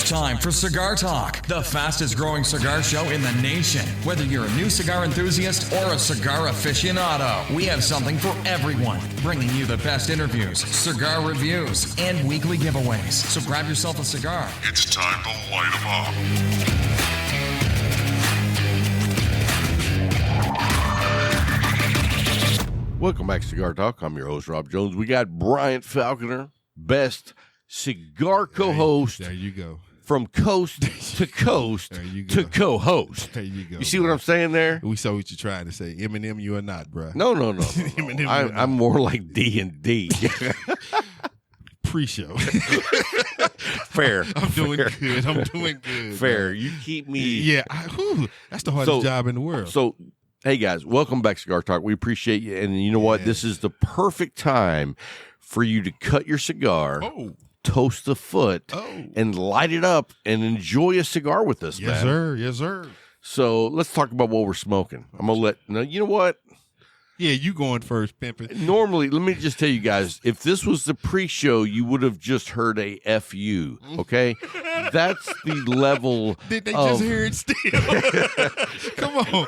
time for Cigar Talk, the fastest growing cigar show in the nation. Whether you're a new cigar enthusiast or a cigar aficionado, we have something for everyone, bringing you the best interviews, cigar reviews, and weekly giveaways. So grab yourself a cigar. It's time to light 'em up. Welcome back to Cigar Talk. I'm your host, Rob Jones. We got Bryant Falconer, best cigar co-host. There you go. From coast to coast to co-host. There you go. You see what I'm saying there? We saw what you're trying to say. Eminem, you are not, bro. No. Eminem, I'm more like D&D. Pre-show. Fair. I'm doing good. Fair. Man. You keep me. Yeah. That's the hardest job in the world. So, hey, guys, welcome back to Cigar Talk. We appreciate you. And you know what? This is the perfect time for you to cut your cigar, toast the foot, and light it up and enjoy a cigar with us, man. Yes, sir. So let's talk about what we're smoking. I'm going to you know what? Yeah, you going first, pimpin'. Normally, let me just tell you guys, if this was the pre-show, you would have just heard a FU, okay? That's the level. Did they just hear it still? Come on.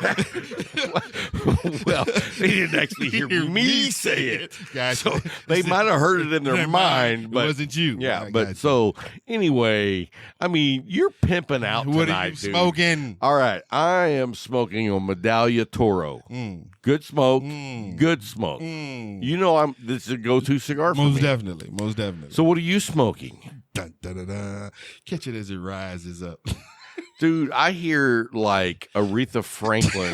Well, they didn't actually hear me say it. Gotcha. So they might have heard it in their mind, but it wasn't you. Yeah, but so anyway, I mean, you're pimping out tonight, what are you smoking? All right, I am smoking a Medallia Toro. Good smoke. Good smoke. You know, this is a go-to cigar for me. Most definitely. So what are you smoking? Dun, dun, dun, dun. Catch it as it rises up. Dude, I hear like Aretha Franklin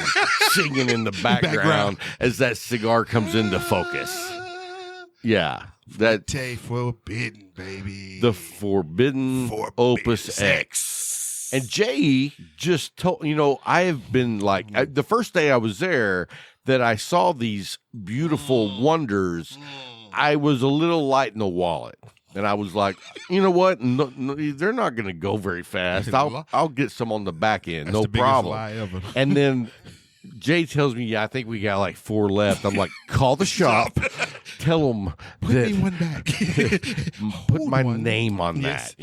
singing in the background as that cigar comes into focus. Yeah. That forbidden, baby. The Forbidden Opus X. And Jay just told, I have been like, the first day I was there that I saw these beautiful wonders, I was a little light in the wallet. And I was like, you know what? No, they're not going to go very fast. I'll get some on the back end. That's no the problem. Lie ever. And then Jay tells me, I think we got like 4 left. I'm like, call the shop. Tell them Put me one back. Put my name on that,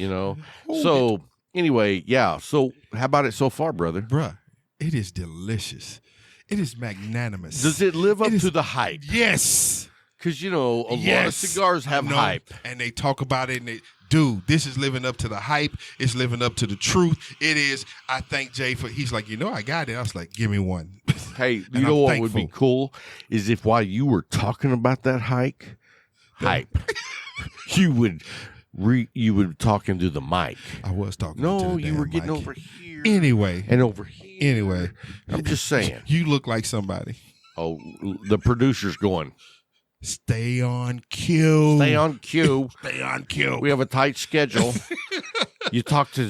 So anyway, yeah. So how about it so far, brother? Bruh, it is delicious. It is magnanimous. Does it live up to the hype? Yes. Because, a lot of cigars have hype. And they talk about it, and dude, this is living up to the hype. It's living up to the truth. It is. I thank Jay for, he's like, I got it. I was like, give me one. Hey, you know what would be cool is if while you were talking about that hype, you would talk into the mic. I was talking. No, to the you were damn getting mic. over here. Anyway. And over here. Anyway. I'm just saying. You look like somebody. Oh, the producer's going. Stay on cue. Stay on cue. Stay on cue. We have a tight schedule. You talk to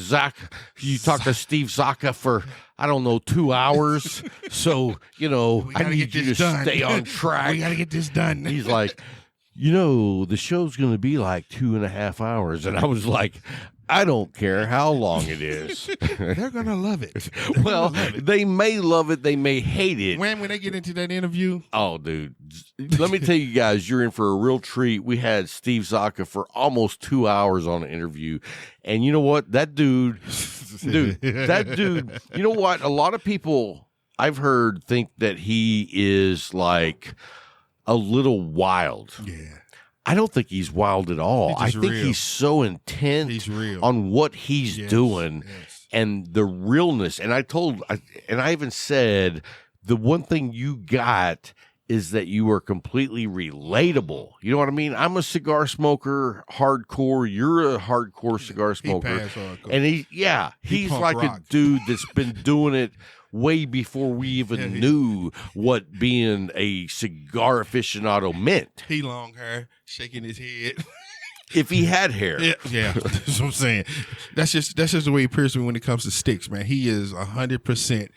Steve Saka for, 2 hours. So, I need you to stay on track. We got to get this done. He's like, the show's going to be like 2.5 hours. And I was like, I don't care how long it is. They're going to love it. They may love it. They may hate it. When they get into that interview. Oh, dude. Let me tell you guys, you're in for a real treat. We had Steve Saka for almost 2 hours on an interview. And you know what? That dude, you know what? A lot of people I've heard think that he is like a little wild. Yeah. I don't think he's wild at all. I think real. he's so intent on what he's doing and the realness. And I even said, the one thing you got is that you are completely relatable. You know what I mean? I'm a cigar smoker, hardcore. You're a hardcore cigar smoker. And he's like a dude that's been doing it way before we even knew what being a cigar aficionado meant. He long hair, shaking his head. If he had hair. Yeah, that's what I'm saying. That's just the way he appears to me when it comes to sticks, man. He is 100%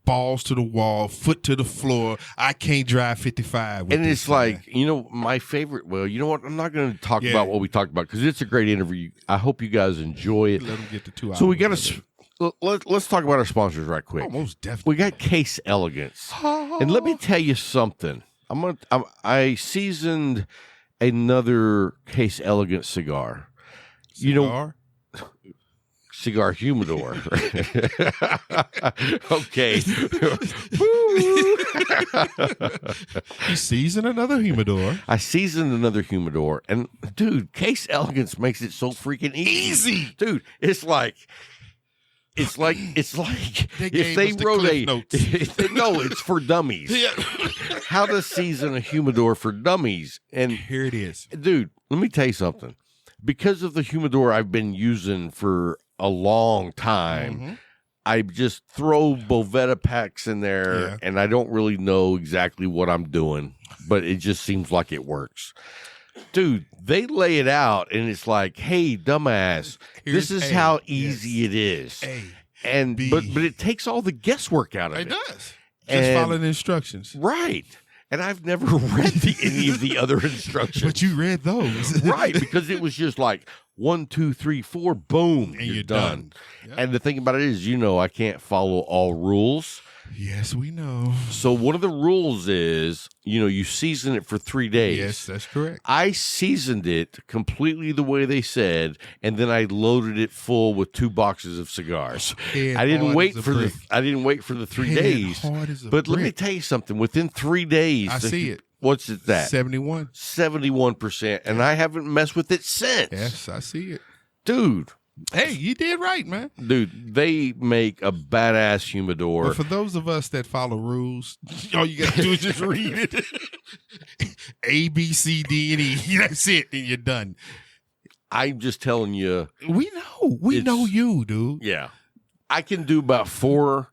balls to the wall, foot to the floor. I can't drive 55 with and this it's like, my favorite, you know what? I'm not going to talk about what we talked about because it's a great interview. I hope you guys enjoy it. Let him get to 2 hours. So we got to... Let's talk about our sponsors right quick. Oh, most definitely. We got Case Elegance, and let me tell you something. I seasoned another Case Elegance cigar. cigar humidor. Okay. You season another humidor. I seasoned another humidor, and dude, Case Elegance makes it so freaking easy. Dude, it's like if they wrote no, it's for dummies. Yeah. How to season a humidor for dummies. And here it is. Dude, let me tell you something. Because of the humidor I've been using for a long time, I just throw Bovetta packs in there, and I don't really know exactly what I'm doing, but it just seems like it works. Dude, they lay it out, and it's like, hey, dumbass, this is how easy it is. But it takes all the guesswork out of it. It does. Just follow the instructions. Right. And I've never read any of the other instructions. But you read those. Right, because it was just like 1, 2, 3, 4, boom, and you're done. Yep. And the thing about it is, I can't follow all rules. Yes, we know. So one of the rules is, you season it for 3 days. Yes, that's correct. I seasoned it completely the way they said, and then I loaded it full with 2 boxes of cigars. I didn't wait for the 3 days. But let me tell you something. Within 3 days, I see it. What's it that? 71%, and I haven't messed with it since. Yes, I see it, dude. Hey, you did right, man. Dude, they make a badass humidor. But for those of us that follow rules, all you got to do is just read it. A, B, C, D, and E. That's it, and you're done. I'm just telling you. We know. We know you, dude. Yeah. I can do about 4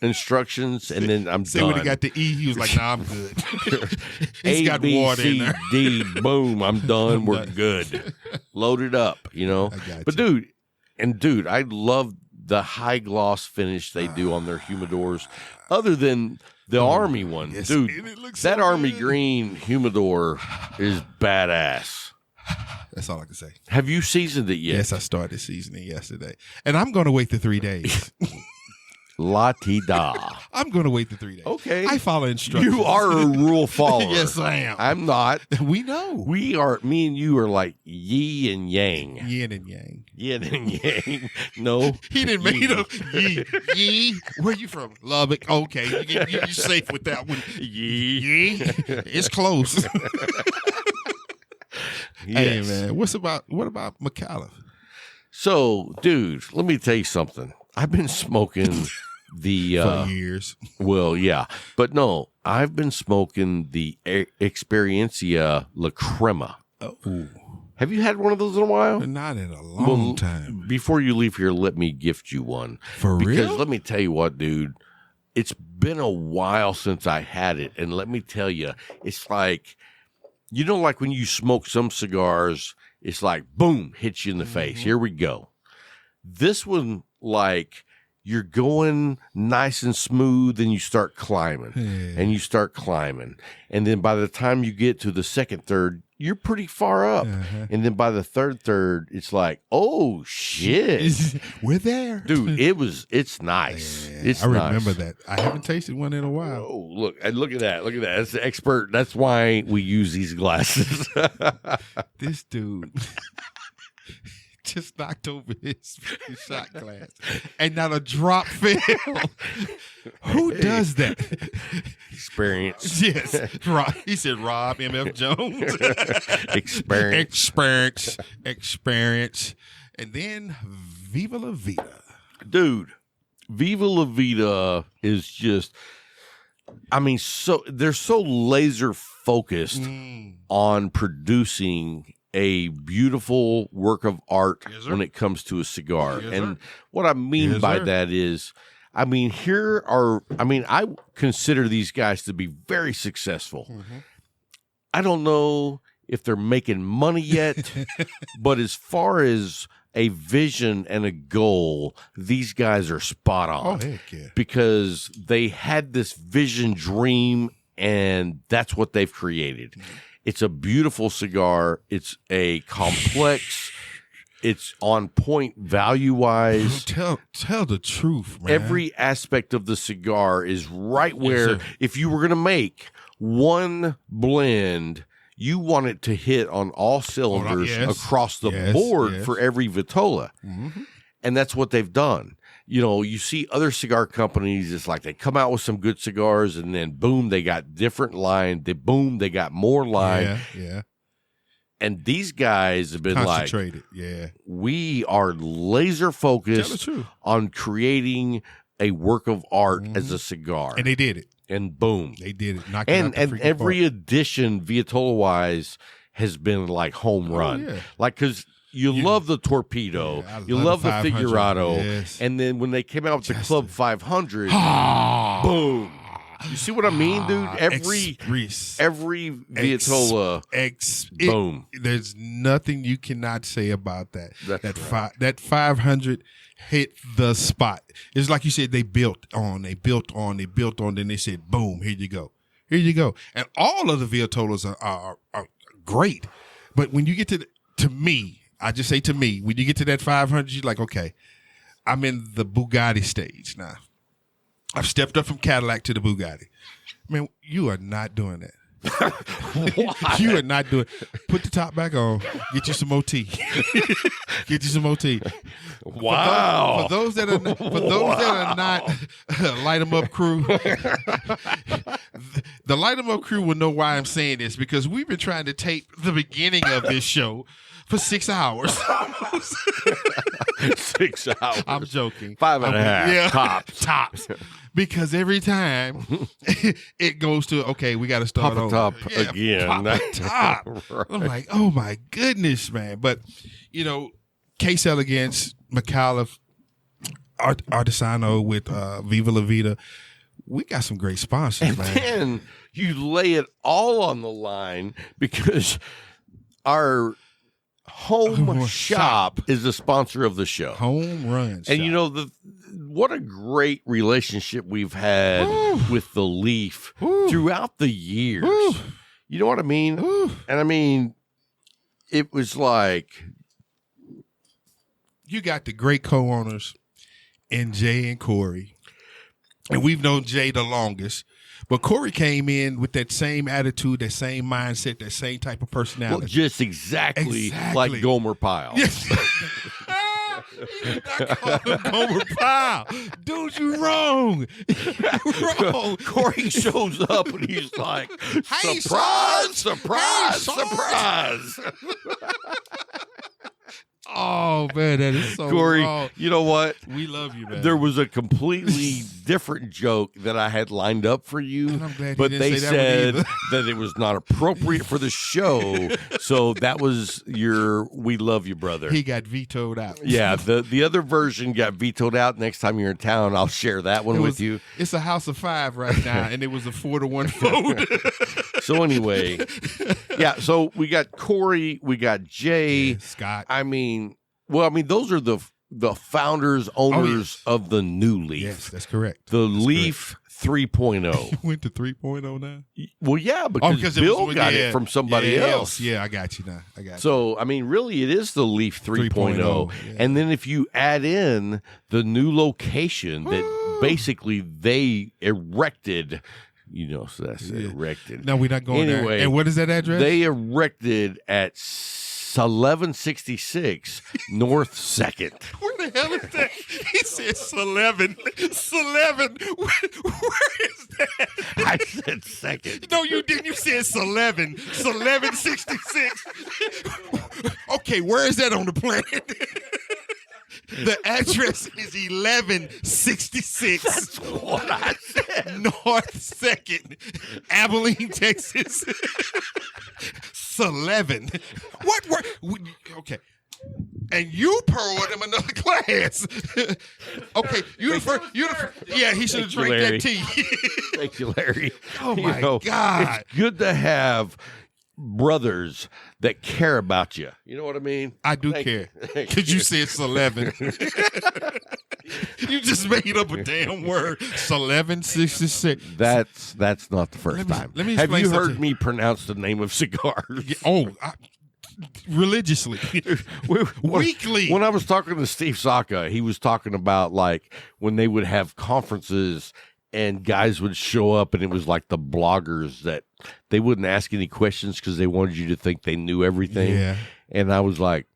instructions, and then I'm done. When he got the E, he was like, nah, I'm good. He's got A, water B, in C, there. D, boom, I'm done. We're good. Load it up, But, dude, I love the high gloss finish they do on their humidors, other than the Army one. Yes, dude, that so Army green humidor is badass. That's all I can say. Have you seasoned it yet? Yes, I started seasoning yesterday. And I'm going to wait the 3 days. La-ti-da. I'm going to wait the 3 days. Okay. I follow instructions. You are a rule follower. Yes, I am. I'm not. We know. Me and you are like yi and yang. Yin and yang. Yin and yang. No. He didn't make up yi. Yi. Where you from? Lubbock. Okay. You're safe with that one. Yi. It's close. Yes. Hey, man. What about McAuliffe? So, dude, let me tell you something. I've been smoking for years. Well, yeah. But no, I've been smoking the Experiencia La Crema. Oh. Have you had one of those in a while? Not in a long time. Before you leave here, let me gift you one. For real? Because let me tell you what, dude. It's been a while since I had it. And let me tell you, it's like, like when you smoke some cigars, it's like, boom, hits you in the face. Here we go. This one, like, you're going nice and smooth, and you start climbing, and you start climbing. And then by the time you get to the second third, you're pretty far up. And then by the third, it's like, oh, shit. We're there. Dude, it's nice. Yeah, it's I remember that. I haven't tasted one in a while. Oh, look at that. Look at that. That's the expert. That's why we use these glasses. This dude just knocked over his shot glass, and not a drop fell. Who does that? Experience. Yes, Rob. He said Rob M.F. Jones. Experience, and then Viva La Vida. Dude, Viva La Vida is just, they're so laser focused on producing a beautiful work of art when it comes to a cigar. And what I mean by that is, I consider these guys to be very successful. I don't know if they're making money yet, but as far as a vision and a goal, these guys are spot on. Oh, heck yeah. Because they had this vision dream, and that's what they've created. It's a beautiful cigar. It's a complex. It's on point value-wise. Tell the truth, man. Every aspect of the cigar is right where, if you were going to make one blend, you want it to hit on all cylinders across the board for every vitola. And that's what they've done. You know, you see other cigar companies, it's like they come out with some good cigars and then boom, they got different line. They got more line. Yeah. And these guys have been concentrated. We are laser focused on creating a work of art as a cigar. And they did it. And boom. They did it. And every edition, Vitola-wise, has been like home run. Yeah. Like, because you love the Torpedo, you love the Figurado, and then when they came out with the Club 500, boom. You see what I mean, dude? Every Vitola, boom. There's nothing you cannot say about that. That 500 hit the spot. It's like you said, they built on, then they said, boom, here you go. And all of the Vitolas are great. But when you get to me, I just say to me, when you get to that 500, you're like, okay, I'm in the Bugatti stage now. I've stepped up from Cadillac to the Bugatti. Man, you are not doing that. You are not doing. Put the top back on. Get you some OT. Wow. For those that are not Light 'em Up crew, the Light 'em Up crew will know why I'm saying this, because we've been trying to tape the beginning of this show for 6 hours. 6 hours. I'm joking. 5.5. Tops. Because every time it goes to, okay, we got to start Pop over. Top again. Pop a top. Right. I'm like, oh my goodness, man. But, you know, Case Elegance, McAuliffe, Artisano with Viva La Vida. We got some great sponsors, and man. Then you lay it all on the line because our home shop is the sponsor of the show. Home run shop. And you know, what a great relationship we've had with the Leaf throughout the years. You know what I mean? And I mean, it was like, you got the great co-owners in Jay and Corey. And we've known Jay the longest. But Corey came in with that same attitude, that same mindset, that same type of personality. Well, just exactly like Gomer Pyle. Yes. You did not call him Gomer Pyle. Dude, you're wrong. You're wrong. Corey shows up and he's like, Hey, surprise, Sarge. surprise, Hey, Sarge. surprise. Oh, man, that is so Corey, wrong. you know what? We love you, man. There was a completely different joke that I had lined up for you, And I'm glad but you they didn't say that said one that it was not appropriate for the show. So that was your "We love you, brother." He got vetoed out. Yeah, the other version got vetoed out. Next time you're in town, I'll share that one with you. It's a house of 5 right now, and it was a 4-1 vote. So anyway, yeah. So we got Corey, we got Jay, Scott. I mean, those are the founders, owners of the new Leaf. Yes, that's correct. The Leaf 3.0. You went to 3.0 now? Well, yeah, because Bill got it from somebody else. Yeah, I got you now. So, I mean, really, it is the Leaf 3.0. Yeah. And then if you add in the new location that basically they erected, you know, so that's erected. No, we're not going anyway, there. And what is that address? They erected at 1166 North 2nd. Where the hell is that? He said 11. 11. Where is that? I said 2nd. No, you didn't. You said 11. 1166. Okay, where is that on the planet? The address is 1166. That's what I said. North 2nd, Abilene, Texas. 11. What? Okay. And you poured him another glass. Okay, you the first. Yeah, he should have drank that tea. Thank you, Larry. Oh my God! It's good to have brothers that care about you. You know what I mean? I do care because you said 11. You just made up a damn word. 1166. That's not the first time. Let me have you something. heard me pronounce the name of cigars? Religiously, weekly. When I was talking to Steve Saka, he was talking about like when they would have conferences and guys would show up and it was like the bloggers that they wouldn't ask any questions because they wanted you to think they knew everything. Yeah. And I was like,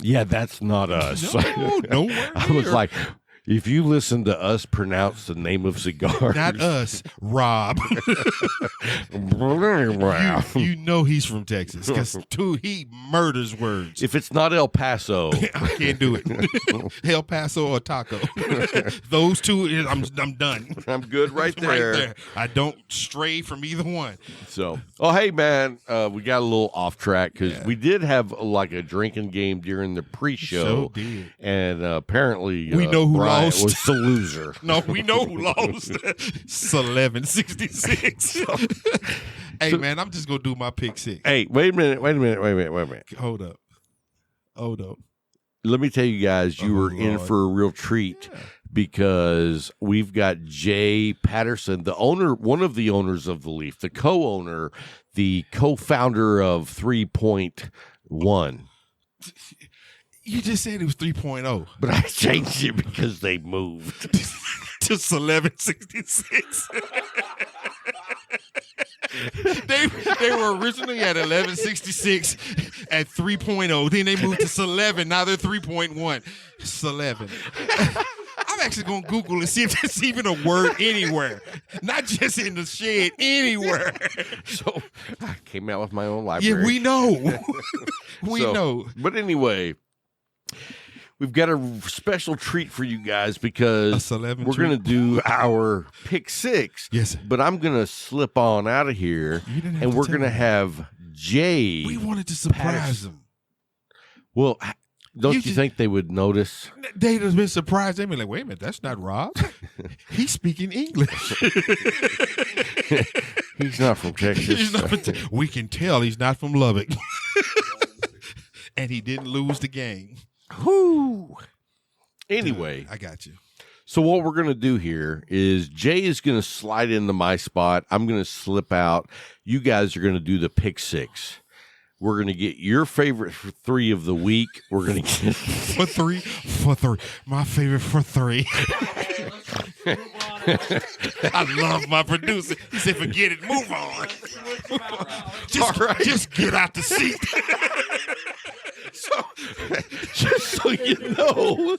Yeah, that's not us. No, we're I was like, if you listen to us pronounce the name of cigars, not us, Rob. you know he's from Texas because he murders words. If it's not El Paso, I can't do it. El Paso or Taco. Those two, I'm done. I'm good right there. I don't stray from either one. So, hey man, we got a little off track because we did have like a drinking game during the pre-show, did. And apparently we know who Brian lost. was the loser. No, we know who lost. It's 11-66. Hey man, I'm just gonna do my pick six. Hey, wait a minute. Hold up. Let me tell you guys, you were in for a real treat. Yeah. Because we've got Jay Patterson, the owner, one of the owners of the Leaf, the co-owner, the co-founder of 3.1. You just said it was 3.0. But I changed it because they moved. To 1166. They were originally at 1166 at 3.0. Then they moved to 11. Now they're 3.1. It's 11. I'm actually going to Google and see if there's even a word anywhere. Not just in the shed, anywhere. So I came out with my own library. Yeah, we know. We know. But anyway, we've got a special treat for you guys because we're going to do our pick six. Yes. But I'm going to slip on out of here, and we're going to have Jay. We wanted to surprise them. Well, don't you think they would notice? They'd have been surprised. They'd be like, wait a minute, that's not Rob. He's speaking English. He's not from Texas. We can tell he's not from Lubbock. And he didn't lose the game. Whoo. Anyway. I got you. So what we're going to do here is Jay is going to slide into my spot. I'm going to slip out. You guys are going to do the pick six. We're going to get your favorite for 3 of the week. We're going to get for three. My favorite for 3. I love my producer. He said, forget it. Move on. Just get out the seat. So, just so you know,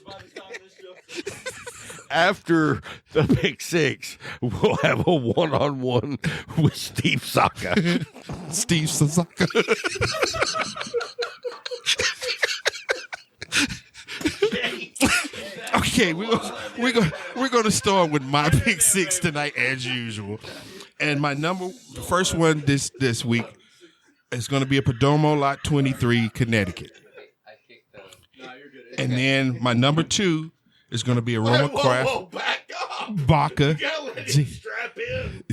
after the pick six, we'll have a one-on-one with Steve Saka. Steve Saka. Okay, we're gonna start with my pick six tonight as usual, and my the first one this week is going to be a Perdomo Lot 23, Connecticut. And then my number 2 is going to be a Roma Craft. Back up. Baca. It's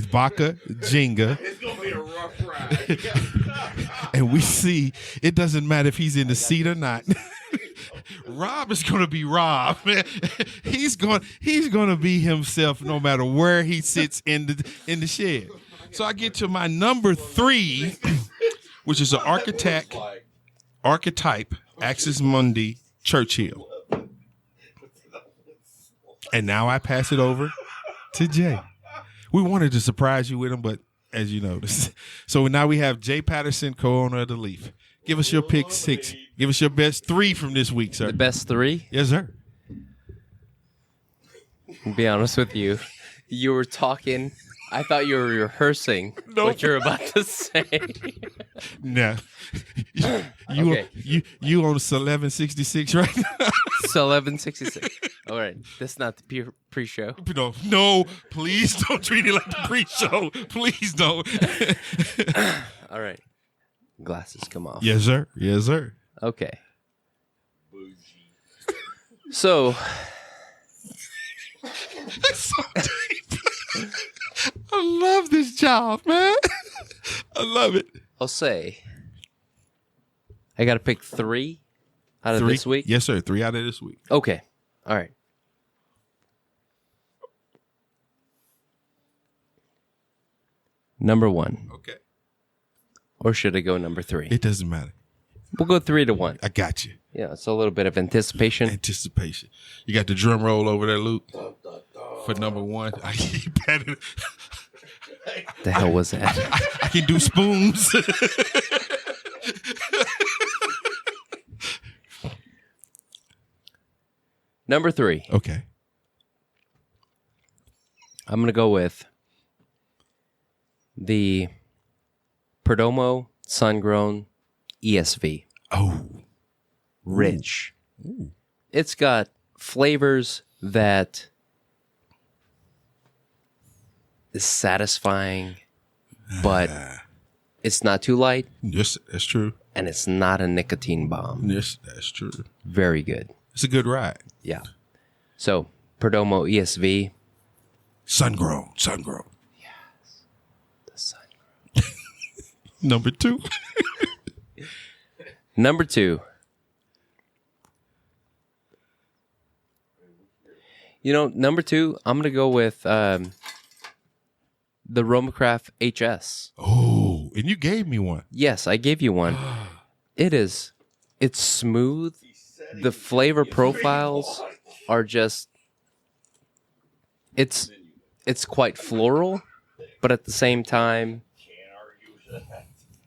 Baca Jenga. It's going to be a rough ride. And we see, it doesn't matter if he's in the seat or not. Rob is going to be Rob. He's going to be himself no matter where he sits in the shed. So I get to my number 3, which is an archetype Axis Mundi Churchill. And now I pass it over to Jay. We wanted to surprise you with him, but as you noticed. So now we have Jay Patterson, co-owner of the Leaf. Give us your pick 6. Give us your best 3 from this week, sir. The best 3? Yes, sir. To be honest with you, you were talking. I thought you were rehearsing what you're about to say. Nah. You on 1166 right now? It's 11:66. All right. That's not the pre-show. No, please don't treat it like the pre-show. Please don't. All right. Glasses come off. Yes, sir. Yes, sir. Okay. So. That's so deep. I love this job, man. I love it. I'll say I got to pick 3 out of this week. Yes, sir. 3 out of this week. Okay. All right. Number 1. Okay. Or should I go number 3? It doesn't matter. We'll go 3-1. I got you. Yeah, it's a little bit of anticipation. You got the drum roll over there, Luke, for number 1. I keep better. The hell was that? I can do spoons. Number 3. Okay. I'm going to go with the Perdomo Sun-Grown ESV. Oh. Rich. Ooh. It's got flavors that is satisfying, but it's not too light, Yes, that's true. and it's not a nicotine bomb. Yes, that's true. Very good. It's a good ride. Yeah. So, Perdomo ESV. Sun-grown. The sun. Number 2. Number 2. Number 2, I'm going to go with the Romacraft HS. Oh, and you gave me one. Yes, I gave you one. It's smooth. The flavor profiles are just, it's quite floral, but at the same time,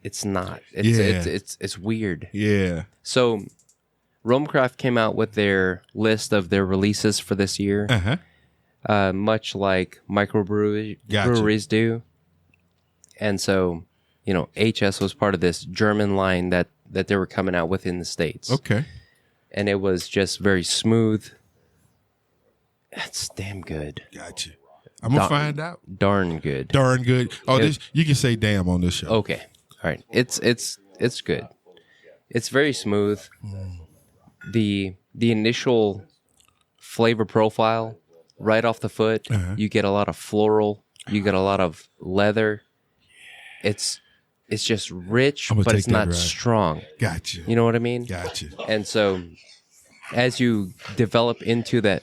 it's not. It's weird. Yeah. So, Romacraft came out with their list of their releases for this year, much like microbreweries do. And so, HS was part of this German line that they were coming out with in the States. Okay. And it was just very smooth. It's damn good. Gotcha. I'm going to find out. Darn good. Darn good. Oh, you can say damn on this show. Okay. All right. It's good. It's very smooth. The initial flavor profile right off the foot, you get a lot of floral, you get a lot of leather. It's just rich, but it's not strong. Gotcha. You know what I mean? Gotcha. And so as you develop into that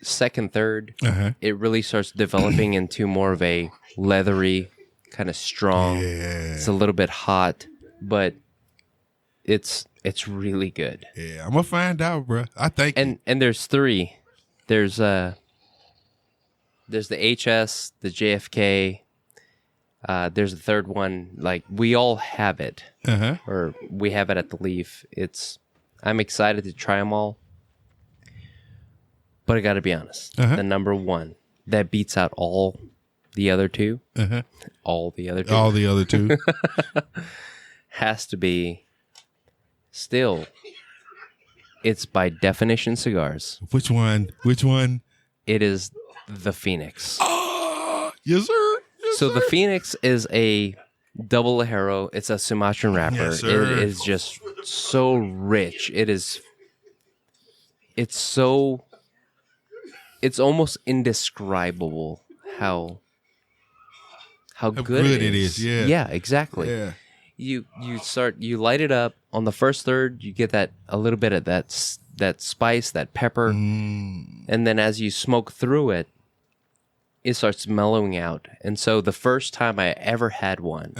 second, third, it really starts developing into more of a leathery, kind of strong. Yeah. It's a little bit hot, but it's really good. Yeah, I'm gonna find out, bro. I think. And there's 3. There's the HS, the JFK. There's a third one. Like, we all have it, or we have it at the Leaf. I'm excited to try them all, but I got to be honest. The number 1 that beats out all the other 2, all the other 2, has to be. Still, it's by Definition Cigars. Which one? It is the Phoenix. Yes, sir. So the Phoenix is a double Lajero. It's a Sumatran wrapper. Yes, sir. It is just so rich. It's almost indescribable how good it is. Yeah. Yeah, exactly. Yeah. You light it up on the first third, you get a little bit of that spice, that pepper, and then as you smoke through it, it starts mellowing out. And so the first time I ever had one,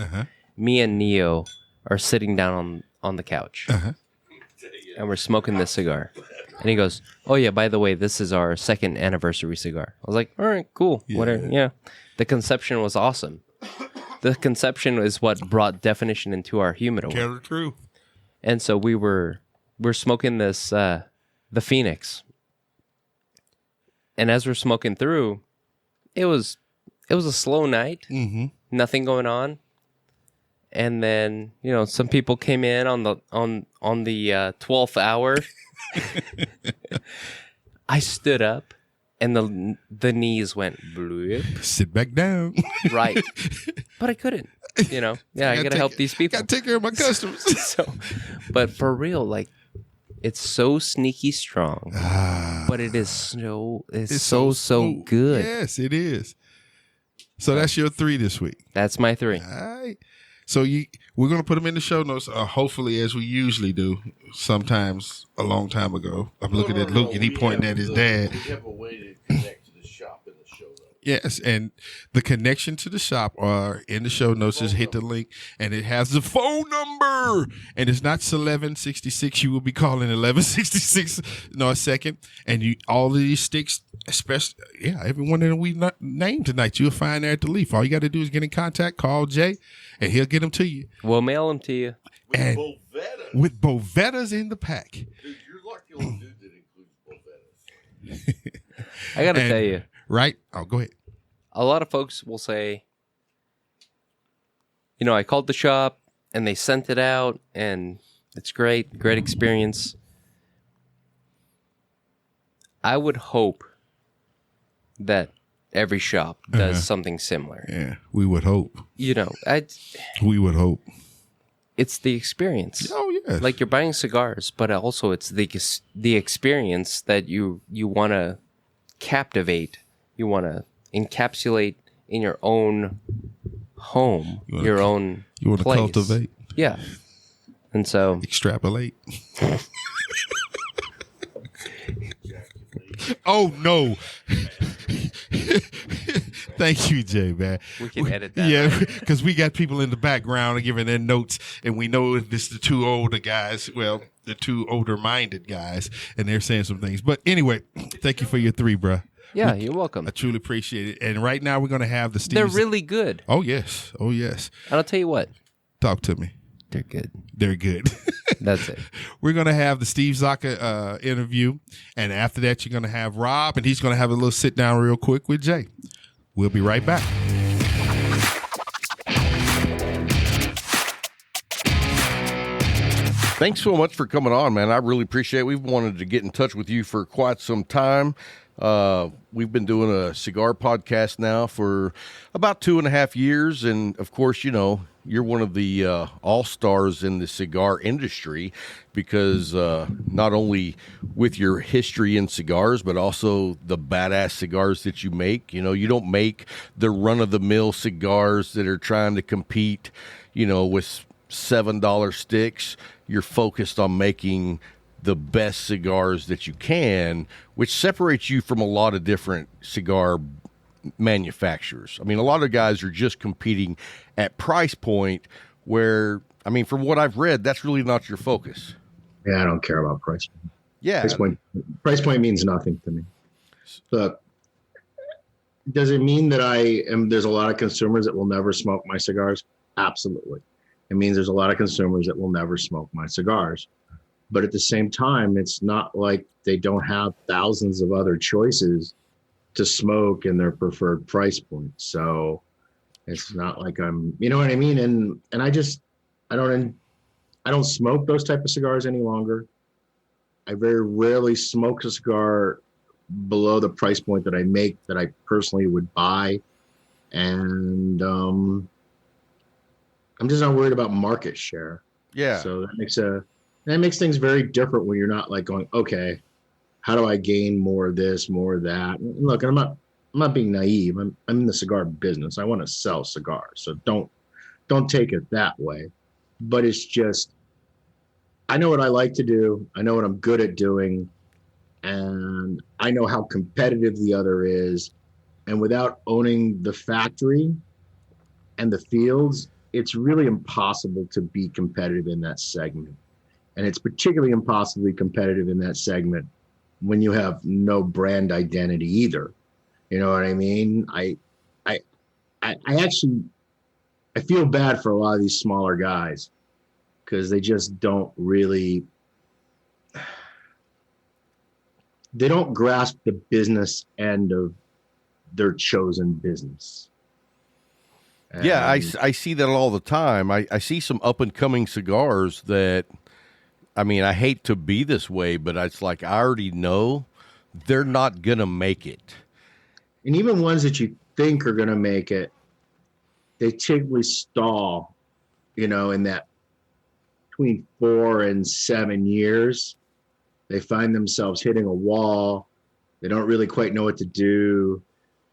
me and Neo are sitting down on the couch, and we're smoking this cigar, and he goes, "Oh yeah, by the way, this is our 2nd anniversary cigar." I was like, "All right, cool, whatever." Yeah, the conception was awesome. The conception is what brought Definition into our humidor. Tell the truth. And so we're smoking this the Phoenix. And as we're smoking through, it was a slow night. Nothing going on. And then, some people came in on the 12th hour. I stood up. And the knees went bloop. Sit back down. Right. But I couldn't, Yeah, I got to help these people. Got to take care of my customers. But for real, like, it's so sneaky strong. But it is so good. Yes, it is. So that's your 3 this week. That's my 3. All right. So we're going to put them in the show notes, hopefully, as we usually do, sometimes a long time ago. I'm looking at Luke, and he pointing at his dad. We have a way to connect to the shop in the show notes. Yes, and the connection to the shop are in the show notes. Just hit the link, and it has the phone number. And it's not 1166. You will be calling 1166 in a second. And all of these sticks, especially, everyone that we named tonight, you'll find there at the Leaf. All you got to do is get in contact, call Jay, and he'll get them to you. We'll mail them to you. With Bovettas in the pack. Dude, you're like the only dude that includes Bovettas. I got to tell you. Right? Oh, go ahead. A lot of folks will say, I called the shop and they sent it out and it's great experience. I would hope that every shop does something similar. Yeah, we would hope. We would hope. It's the experience. Oh, yeah. Like you're buying cigars, but also it's the experience that you want to captivate. You want to encapsulate in your own home, your own You want to place. cultivate. Yeah. And so extrapolate. Oh no. Thank you, Jay, man. We can edit that. Yeah, because we got people in the background giving their notes, and we know this the two older guys. Well, the two older-minded guys, and they're saying some things. But anyway, thank you for your 3, bruh. Yeah, you're welcome. I truly appreciate it. And right now, we're going to have the Steve. They're really good. Oh, yes. Oh, yes. And I'll tell you what. Talk to me. They're good. They're good. That's it. We're going to have the Steve Saka interview. And after that, you're going to have Rob, and he's going to have a little sit down real quick with Jay. We'll be right back. Thanks so much for coming on, man. I really appreciate it. We've wanted to get in touch with you for quite some time. We've been doing a cigar podcast now for about 2.5 years. And of course, you're one of the all-stars in the cigar industry because not only with your history in cigars, but also the badass cigars that you make. You don't make the run-of-the-mill cigars that are trying to compete, with $7 sticks. You're focused on making the best cigars that you can, which separates you from a lot of different cigar manufacturers. I mean, a lot of guys are just competing at price point where, from what I've read, that's really not your focus. Yeah, I don't care about price point. Yeah. Price point means nothing to me. Look, does it mean that there's a lot of consumers that will never smoke my cigars? Absolutely. It means there's a lot of consumers that will never smoke my cigars. But at the same time, it's not like they don't have thousands of other choices to smoke in their preferred price point. So it's not like you know what I mean? And I don't smoke those type of cigars any longer. I very rarely smoke a cigar below the price point that I make, that I personally would buy. And I'm just not worried about market share. Yeah. So that makes things very different when you're not like going, okay, how do I gain more of this, more of that? And look, I'm not being naive. I'm in the cigar business. I want to sell cigars. So don't take it that way. But it's just, I know what I like to do. I know what I'm good at doing. And I know how competitive the other is. And without owning the factory and the fields, it's really impossible to be competitive in that segment. And it's particularly impossibly competitive in that segment when you have no brand identity either. You know what I mean? I feel bad for a lot of these smaller guys because they just don't really, they don't grasp the business end of their chosen business. Yeah, I see that all the time. I see some up-and-coming cigars that, I hate to be this way, but it's like I already know they're not going to make it. And even ones that you think are going to make it, they typically stall, in that between 4 and 7 years. They find themselves hitting a wall. They don't really quite know what to do.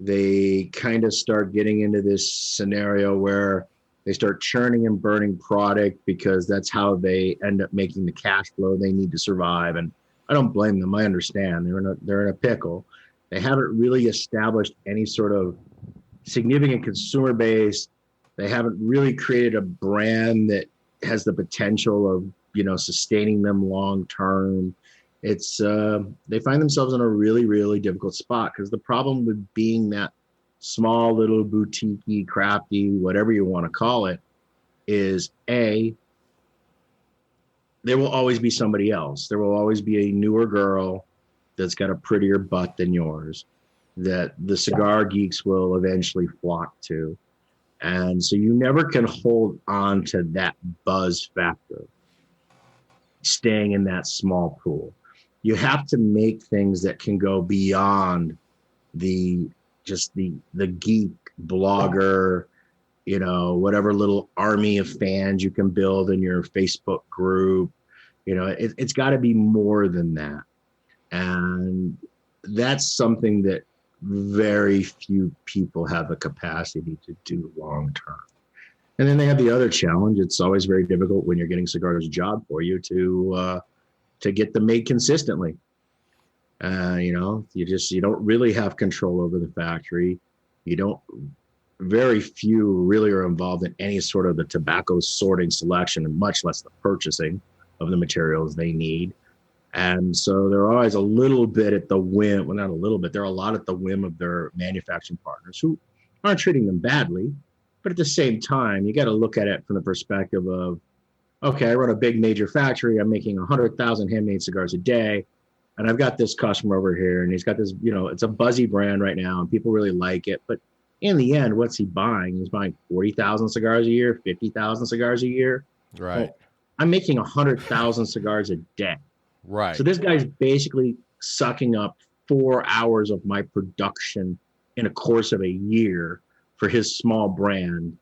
They kind of start getting into this scenario where they start churning and burning product because that's how they end up making the cash flow they need to survive. And I don't blame them. I understand they're in a pickle. They haven't really established any sort of significant consumer base. They haven't really created a brand that has the potential of, sustaining them long term. It's they find themselves in a really, really difficult spot because the problem with being that small little boutique-y, crafty, whatever you want to call it, is there will always be somebody else. There will always be a newer girl that's got a prettier butt than yours. that the cigar geeks will eventually flock to. And so you never can hold on to that buzz factor, staying in that small pool. You have to make things that can go beyond the geek blogger, whatever little army of fans you can build in your Facebook group. It's got to be more than that. And that's something that very few people have the capacity to do long term. And then they have the other challenge. It's always very difficult when you're getting cigars a job for you to get them made consistently. You don't really have control over the factory. Very few really are involved in any sort of the tobacco sorting, selection, and much less the purchasing of the materials they need. And so they're always a little bit at the whim, well, not a little bit, they're a lot at the whim of their manufacturing partners who aren't treating them badly. But at the same time, you got to look at it from the perspective of, okay, I run a big major factory. I'm making 100,000 handmade cigars a day. And I've got this customer over here and he's got this, it's a buzzy brand right now and people really like it. But in the end, what's he buying? He's buying 40,000 cigars a year, 50,000 cigars a year. Right. Well, I'm making 100,000 cigars a day. Right. So this guy's basically sucking up 4 hours of my production in a course of a year for his small brand.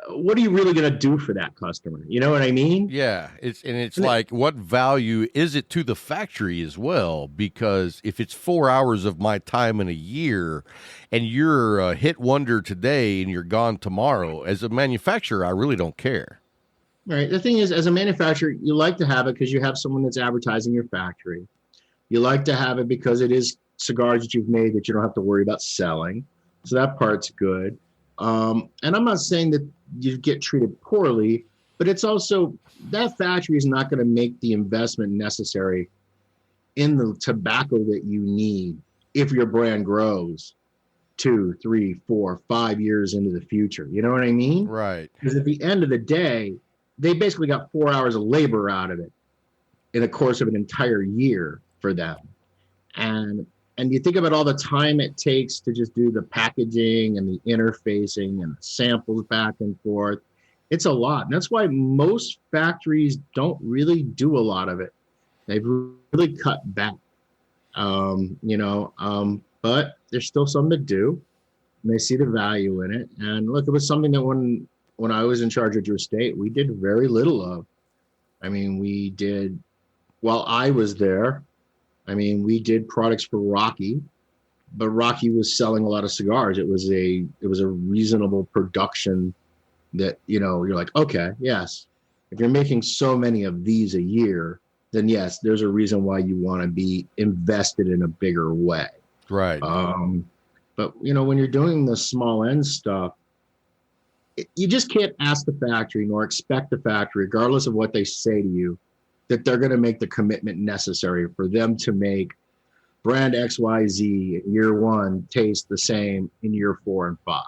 What are you really going to do for that customer? You know what I mean? Yeah. It's like, what value is it to the factory as well? Because if it's 4 hours of my time in a year and you're a hit wonder today and you're gone tomorrow, as a manufacturer, I really don't care. Right. The thing is, as a manufacturer, you like to have it because you have someone that's advertising your factory. You like to have it because it is cigars that you've made that you don't have to worry about selling. So that part's good. And I'm not saying that you get treated poorly, but it's also that factory is not going to make the investment necessary in the tobacco that you need if your brand grows 2, 3, 4, 5 years into the future. You know what I mean? Right. Because at the end of the day, they basically got 4 hours of labor out of it in the course of an entire year for them. And you think about all the time it takes to just do the packaging and the interfacing and the samples back and forth. It's a lot. And that's why most factories don't really do a lot of it. They've really cut back, but there's still some that do. And they see the value in it. And look, it was something that when I was in charge of Drew Estate, we did very little of. I mean, we did, while I was there, we did products for Rocky, but Rocky was selling a lot of cigars. It was a reasonable production that, you're like, okay, yes. If you're making so many of these a year, then yes, there's a reason why you want to be invested in a bigger way. Right. But when you're doing the small end stuff, you just can't ask the factory nor expect the factory, regardless of what they say to you, that they're going to make the commitment necessary for them to make brand XYZ in year 1 taste the same in year 4 and 5.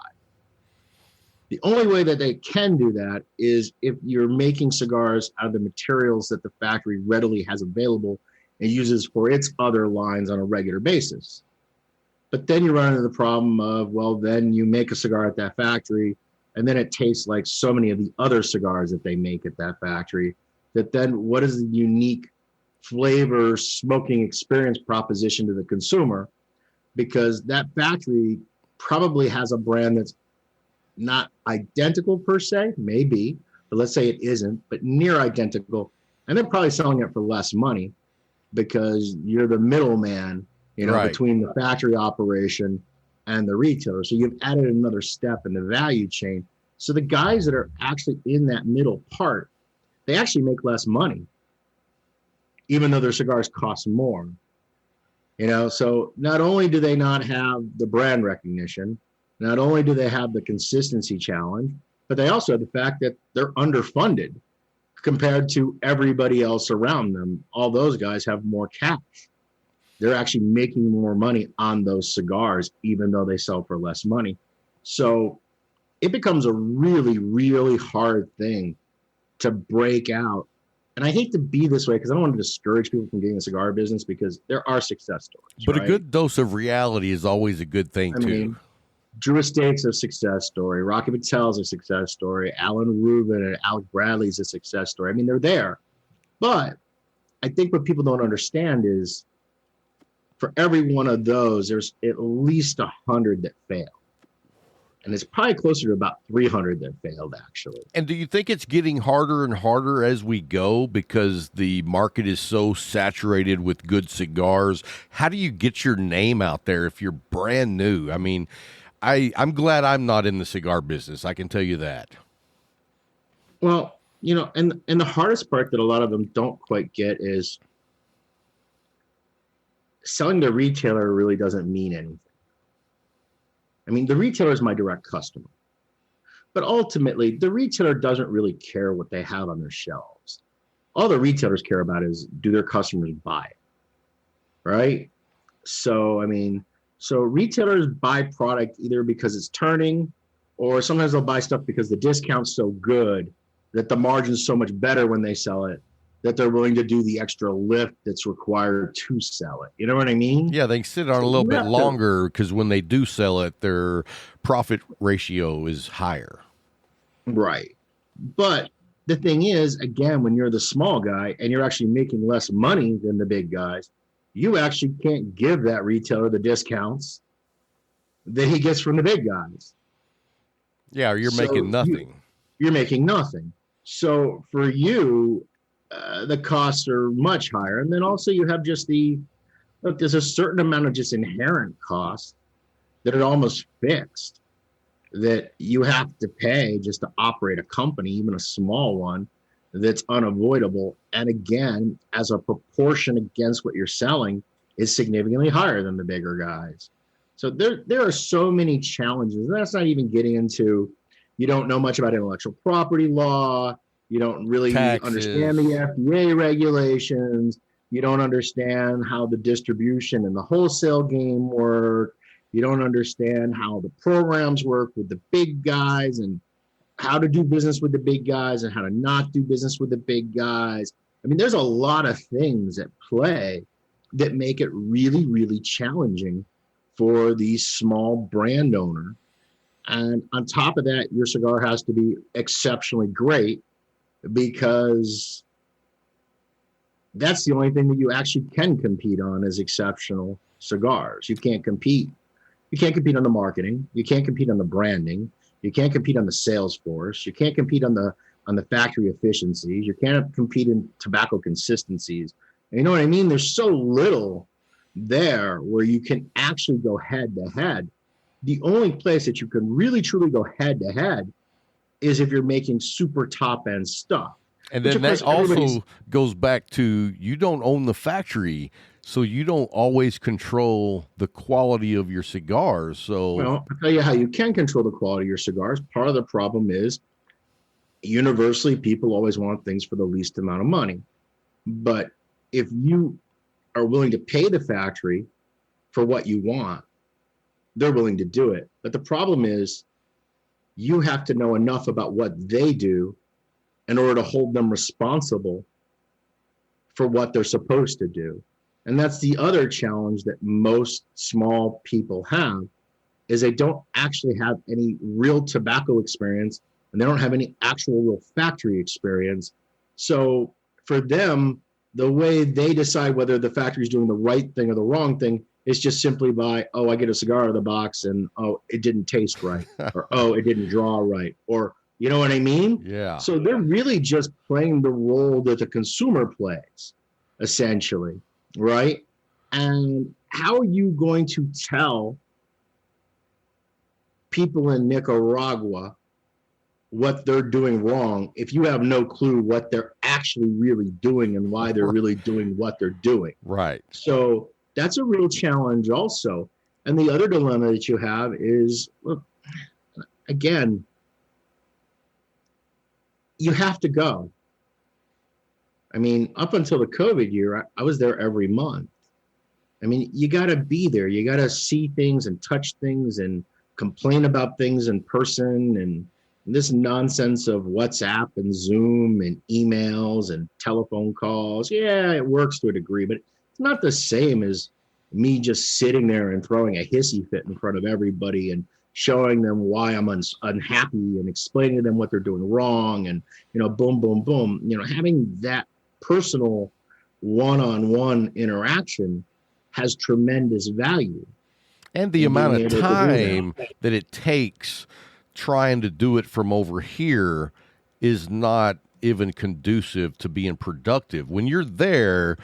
The only way that they can do that is if you're making cigars out of the materials that the factory readily has available and uses for its other lines on a regular basis. But then you run into the problem of, well, then you make a cigar at that factory and then it tastes like so many of the other cigars that they make at that factory, that then what is the unique flavor smoking experience proposition to the consumer? Because that factory probably has a brand that's not identical per se, maybe, but let's say it isn't, but near identical. And they're probably selling it for less money because you're the middleman, right, between the factory operation and the retailer. So you've added another step in the value chain. So the guys that are actually in that middle part, they actually make less money, even though their cigars cost more. So not only do they not have the brand recognition, not only do they have the consistency challenge, but they also have the fact that they're underfunded compared to everybody else around them. All those guys have more cash. They're actually making more money on those cigars, even though they sell for less money. So it becomes a really, really hard thing to break out and I hate to be this way because I don't want to discourage people from getting the cigar business, because there are success stories. But right? a good dose of reality is always a good thing, too. Mean, Drew Estate's a success story. Rocky Patel's a success story. Alan Rubin and Alec Bradley's a success story. I mean, they're there. But I think what people don't understand is for every one of those, there's at least 100 that fail. And it's probably closer to about 300 that failed, actually. And do you think it's getting harder and harder as we go because the market is so saturated with good cigars? How do you get your name out there if you're brand new? I mean, I'm glad I'm not in the cigar business. I can tell you that. Well, and the hardest part that a lot of them don't quite get is selling to retailer really doesn't mean anything. I mean, the retailer is my direct customer, but ultimately the retailer doesn't really care what they have on their shelves. All the retailers care about is, do their customers buy it, right? So, so retailers buy product either because it's turning, or sometimes they'll buy stuff because the discount's so good that the margin's so much better when they sell it that they're willing to do the extra lift that's required to sell it. You know what I mean? Yeah, they can sit on a little bit longer because when they do sell it, their profit ratio is higher. Right. But the thing is, again, when you're the small guy and you're actually making less money than the big guys, you actually can't give that retailer the discounts that he gets from the big guys. Yeah, or you're making nothing. You're making nothing. So for you, the costs are much higher. And then also you have just there's a certain amount of just inherent costs that are almost fixed that you have to pay just to operate a company, even a small one, that's unavoidable. And again, as a proportion against what you're selling, is significantly higher than the bigger guys. So there are so many challenges. And that's not even getting into, you don't know much about intellectual property law. You don't really understand the FDA regulations. You don't understand how the distribution and the wholesale game work. You don't understand how the programs work with the big guys and how to do business with the big guys and how to not do business with the big guys. I mean, there's a lot of things at play that make it really, really challenging for the small brand owner. And on top of that, your cigar has to be exceptionally great, because that's the only thing that you actually can compete on is exceptional cigars. You can't compete on the marketing. You can't compete on the branding. You can't compete on the sales force. You can't compete on the factory efficiencies. You can't compete in tobacco consistencies. And you know what I mean? There's so little there where you can actually go head to head. The only place that you can really truly go head to head is if you're making super top end stuff. And then that also goes back to, you don't own the factory, so you don't always control the quality of your cigars. So, well, I'll tell you how you can control the quality of your cigars. Part of the problem is universally people always want things for the least amount of money. But if you are willing to pay the factory for what you want, they're willing to do it. But the problem is, you have to know enough about what they do in order to hold them responsible for what they're supposed to do. And that's the other challenge that most small people have, is they don't actually have any real tobacco experience, and they don't have any actual real factory experience. So for them, the way they decide whether the factory is doing the right thing or the wrong thing is just simply by, oh, I get a cigar out of the box and, oh, it didn't taste right, or, oh, it didn't draw right, or, you know what I mean? Yeah. So they're really just playing the role that the consumer plays, essentially, right? And how are you going to tell people in Nicaragua what they're doing wrong if you have no clue what they're actually really doing and why they're really doing what they're doing? Right. So that's a real challenge also. And the other dilemma that you have is, look, again, you have to go. I mean, up until the COVID year, I was there every month. I mean, you got to be there. You got to see things and touch things and complain about things in person. And This nonsense of WhatsApp and Zoom and emails and telephone calls, yeah, it works to a degree, but it's not the same as me just sitting there and throwing a hissy fit in front of everybody and showing them why I'm unhappy and explaining to them what they're doing wrong. And, boom, boom, boom, having that personal one-on-one interaction has tremendous value. And the amount of time that it takes trying to do it from over here is not even conducive to being productive. When you're there,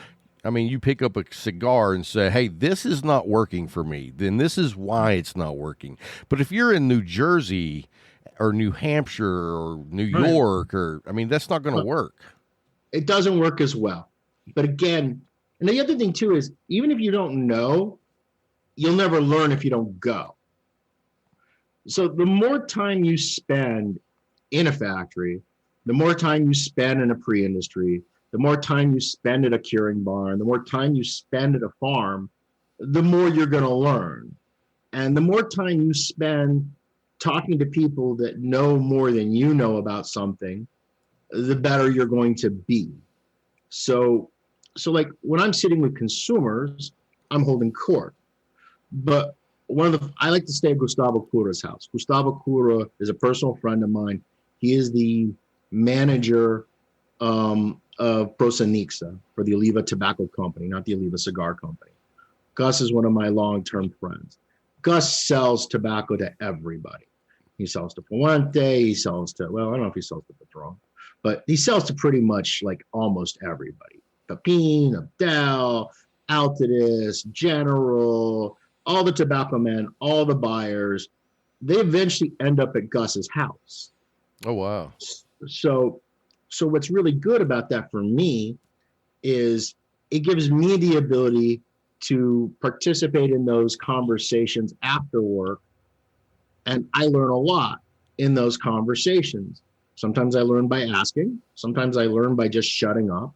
I mean, you pick up a cigar and say, hey, this is not working for me. Then this is why it's not working. But if you're in New Jersey or New Hampshire or New York, that's not going to work. It doesn't work as well. But again, and the other thing too is, even if you don't know, you'll never learn if you don't go. So the more time you spend in a factory, the more time you spend in a pre-industry, the more time you spend at a curing barn, the more time you spend at a farm, the more you're going to learn. And the more time you spend talking to people that know more than you know about something, the better you're going to be. So like when I'm sitting with consumers, I'm holding court. But I like to stay at Gustavo Cura's house. Gustavo Cura is a personal friend of mine. He is the manager of Prosa Nixa for the Oliva Tobacco Company, not the Oliva Cigar Company. Gus is one of my long-term friends. Gus sells tobacco to everybody. He sells to Fuente. He sells to, I don't know if he sells to Patron, but he sells to pretty much like almost everybody. Pepin, Abdel, Altadis, General, all the tobacco men, all the buyers, they eventually end up at Gus's house. Oh, wow. So what's really good about that for me is it gives me the ability to participate in those conversations after work. And I learn a lot in those conversations. Sometimes I learn by asking. Sometimes I learn by just shutting up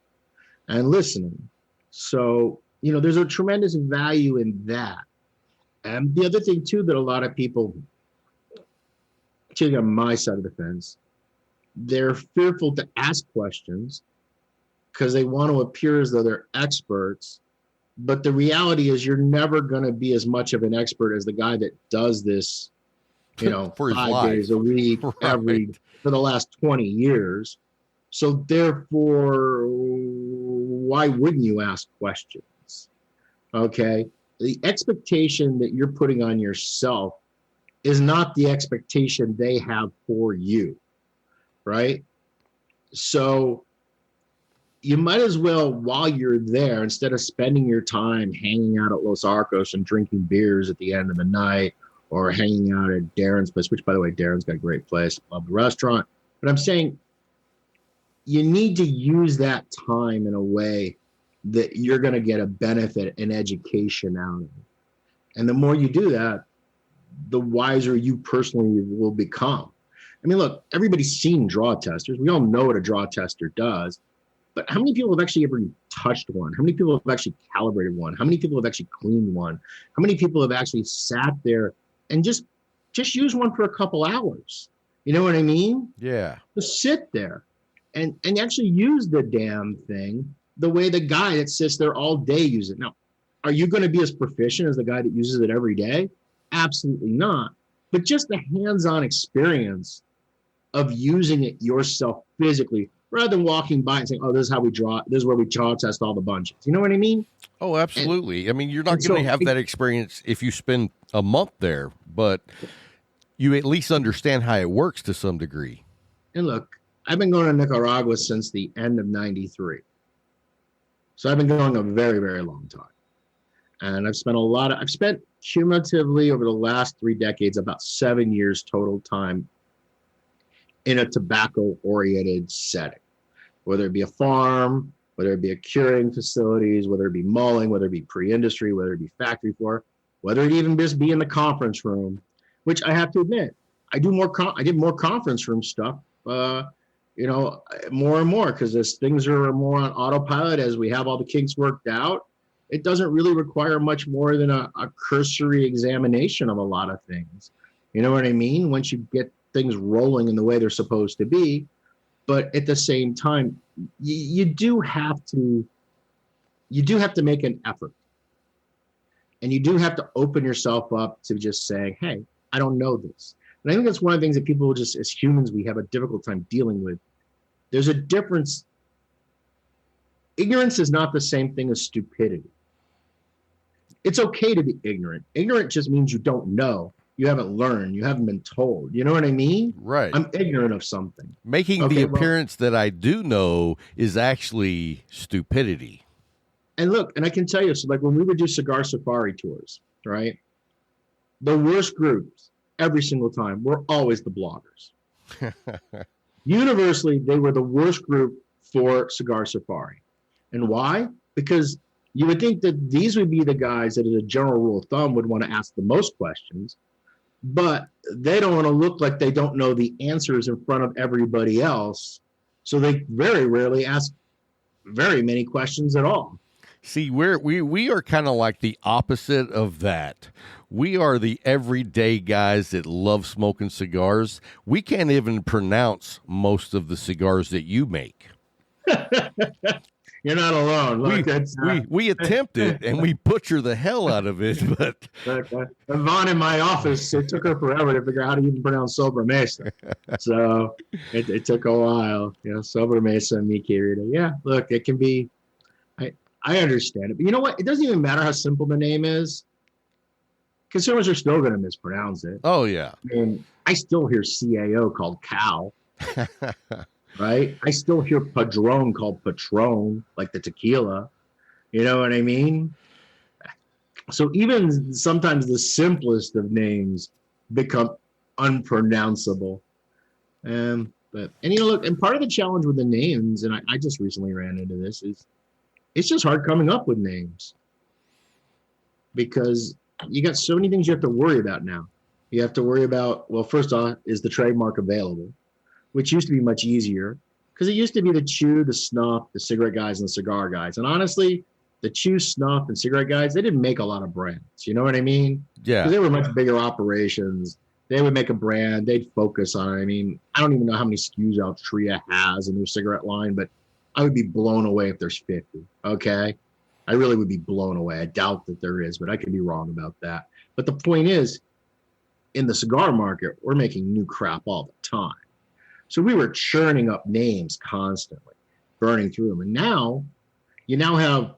and listening. So, there's a tremendous value in that. And the other thing, too, that a lot of people, particularly on my side of the fence, they're fearful to ask questions because they want to appear as though they're experts. But the reality is you're never going to be as much of an expert as the guy that does this, for 5 days a week, for the last 20 years. So therefore, why wouldn't you ask questions? Okay. The expectation that you're putting on yourself is not the expectation they have for you, right? So you might as well, while you're there, instead of spending your time hanging out at Los Arcos and drinking beers at the end of the night, or hanging out at Darren's place, which, by the way, Darren's got a great place, love the restaurant. But I'm saying you need to use that time in a way that you're going to get a benefit and education out of it. And the more you do that, the wiser you personally will become. I mean, look, everybody's seen draw testers. We all know what a draw tester does. But how many people have actually ever touched one? How many people have actually calibrated one? How many people have actually cleaned one? How many people have actually sat there and just use one for a couple hours? You know what I mean? Yeah. Just sit there and actually use the damn thing the way the guy that sits there all day uses it. Now, are you going to be as proficient as the guy that uses it every day? Absolutely not. But just the hands-on experience of using it yourself physically, rather than walking by and saying, oh, this is how we draw, this is where we draw test all the bunches. You know what I mean? Oh, absolutely. I mean, you're not going to have that experience if you spend a month there, but you at least understand how it works to some degree. And look, I've been going to Nicaragua since the end of 93. So I've been going a very, very long time. And I've spent cumulatively over the last 3 decades, about 7 years total time in a tobacco-oriented setting, whether it be a farm, whether it be a curing facilities, whether it be mulling, whether it be pre-industry, whether it be factory floor, whether it even just be in the conference room, which I have to admit, I did more conference room stuff, more and more, because as things are more on autopilot, as we have all the kinks worked out, it doesn't really require much more than a cursory examination of a lot of things. You know what I mean? Once you get things rolling in the way they're supposed to be. But at the same time, you do have to make an effort. And you do have to open yourself up to just saying, hey, I don't know this. And I think that's one of the things that people just, as humans, we have a difficult time dealing with. There's a difference. Ignorance is not the same thing as stupidity. It's okay to be ignorant. Ignorant just means you don't know. You haven't learned. You haven't been told. You know what I mean? Right. I'm ignorant of something. Making the appearance that I do know is actually stupidity. And look, and I can tell you, so like when we would do cigar safari tours, right? The worst groups every single time were always the bloggers. Universally, they were the worst group for cigar safari. And why? Because you would think that these would be the guys that, as a general rule of thumb, would want to ask the most questions, but they don't want to look like they don't know the answers in front of everybody else. So they very rarely ask very many questions at all. See, we are kind of like the opposite of that. We are the everyday guys that love smoking cigars. We can't even pronounce most of the cigars that you make. You're not alone. Look, we attempt it and we butcher the hell out of it. But Vaughn in my office, it took her forever to figure out how to even pronounce Sobremesa. So it took a while. You know, Sobremesa and mi querida. Yeah, look, it can be. I understand it, but you know what? It doesn't even matter how simple the name is. Consumers are still going to mispronounce it. Oh yeah. I mean, I still hear CAO called Cal. Right? I still hear Padron called Patron, like the tequila. You know what I mean? So even sometimes the simplest of names become unpronounceable. But you know, look, and part of the challenge with the names, and I just recently ran into this, is it's just hard coming up with names because you got so many things you have to worry about now. You have to worry about, well, first off, is the trademark available? Which used to be much easier because it used to be the chew, the snuff, the cigarette guys, and the cigar guys. And honestly, the chew, snuff, and cigarette guys, they didn't make a lot of brands. You know what I mean? Yeah. They were much bigger operations. They would make a brand. They'd focus on it. I mean, I don't even know how many SKUs Altria has in their cigarette line, but I would be blown away if there's 50. Okay? I really would be blown away. I doubt that there is, but I could be wrong about that. But the point is, in the cigar market, we're making new crap all the time. So we were churning up names constantly, burning through them. And now, you now have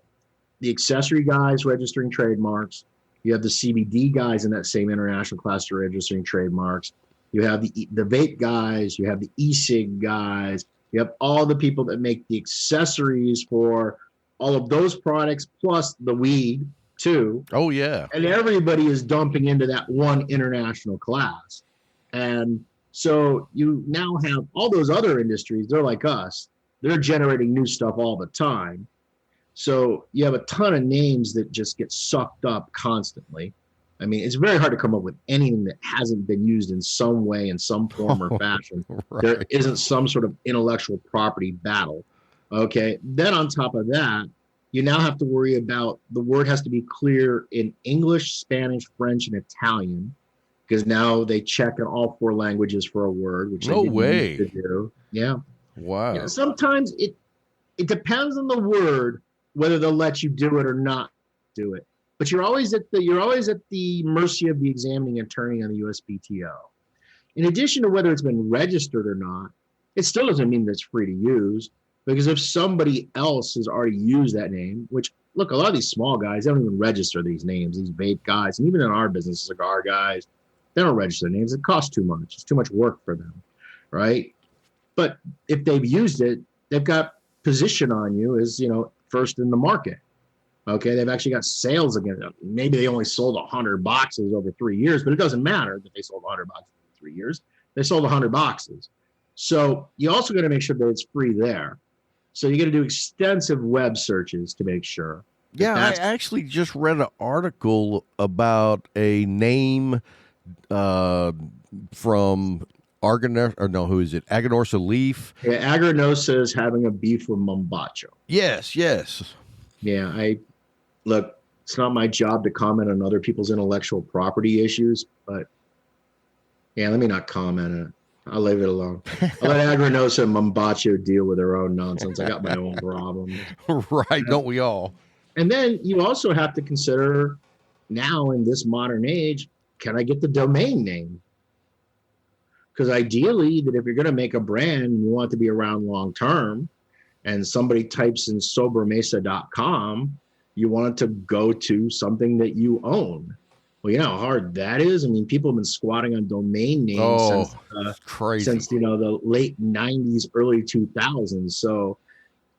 the accessory guys registering trademarks. You have the CBD guys in that same international class registering trademarks. You have the vape guys. You have the e-cig guys. You have all the people that make the accessories for all of those products, plus the weed, too. Oh, yeah. And everybody is dumping into that one international class. And so you now have all those other industries, they're like us. They're generating new stuff all the time. So you have a ton of names that just get sucked up constantly. I mean, it's very hard to come up with anything that hasn't been used in some way, in some form or fashion. Right. There isn't some sort of intellectual property battle. Okay. Then on top of that, you now have to worry about the word has to be clear in English, Spanish, French, and Italian. Because now they check in all 4 languages for a word, which no they didn't way used to do. Yeah. Wow. You know, sometimes it depends on the word whether they'll let you do it or not do it. But you're always at the mercy of the examining attorney on the USPTO. In addition to whether it's been registered or not, it still doesn't mean that it's free to use. Because if somebody else has already used that name, which look, a lot of these small guys, they don't even register these names, these vape guys, and even in our business, cigar guys, they don't register names. It costs too much. It's too much work for them, right? But if they've used it, they've got position on you as, you know, first in the market. Okay, they've actually got sales again. Maybe they only sold 100 boxes over 3 years, but it doesn't matter that they sold 100 boxes in 3 years. They sold 100 boxes. So you also got to make sure that it's free there. So you got to do extensive web searches to make sure. Yeah, I actually just read an article about a name from Aganorsa Leaf. Yeah, Aganorsa is having a beef with Mombacho. Yes. Yeah, look, it's not my job to comment on other people's intellectual property issues, but yeah, let me not comment on it. I'll leave it alone. I'll let Agrinosa and Mombacho deal with their own nonsense. I got my own problems. Right, don't we all? And then you also have to consider now in this modern age, can I get the domain name? Because ideally, that if you're going to make a brand and you want it to be around long term, and somebody types in sobermesa.com, you want it to go to something that you own. Well, you know how hard that is. I mean, people have been squatting on domain names since the late 90s, early 2000s. So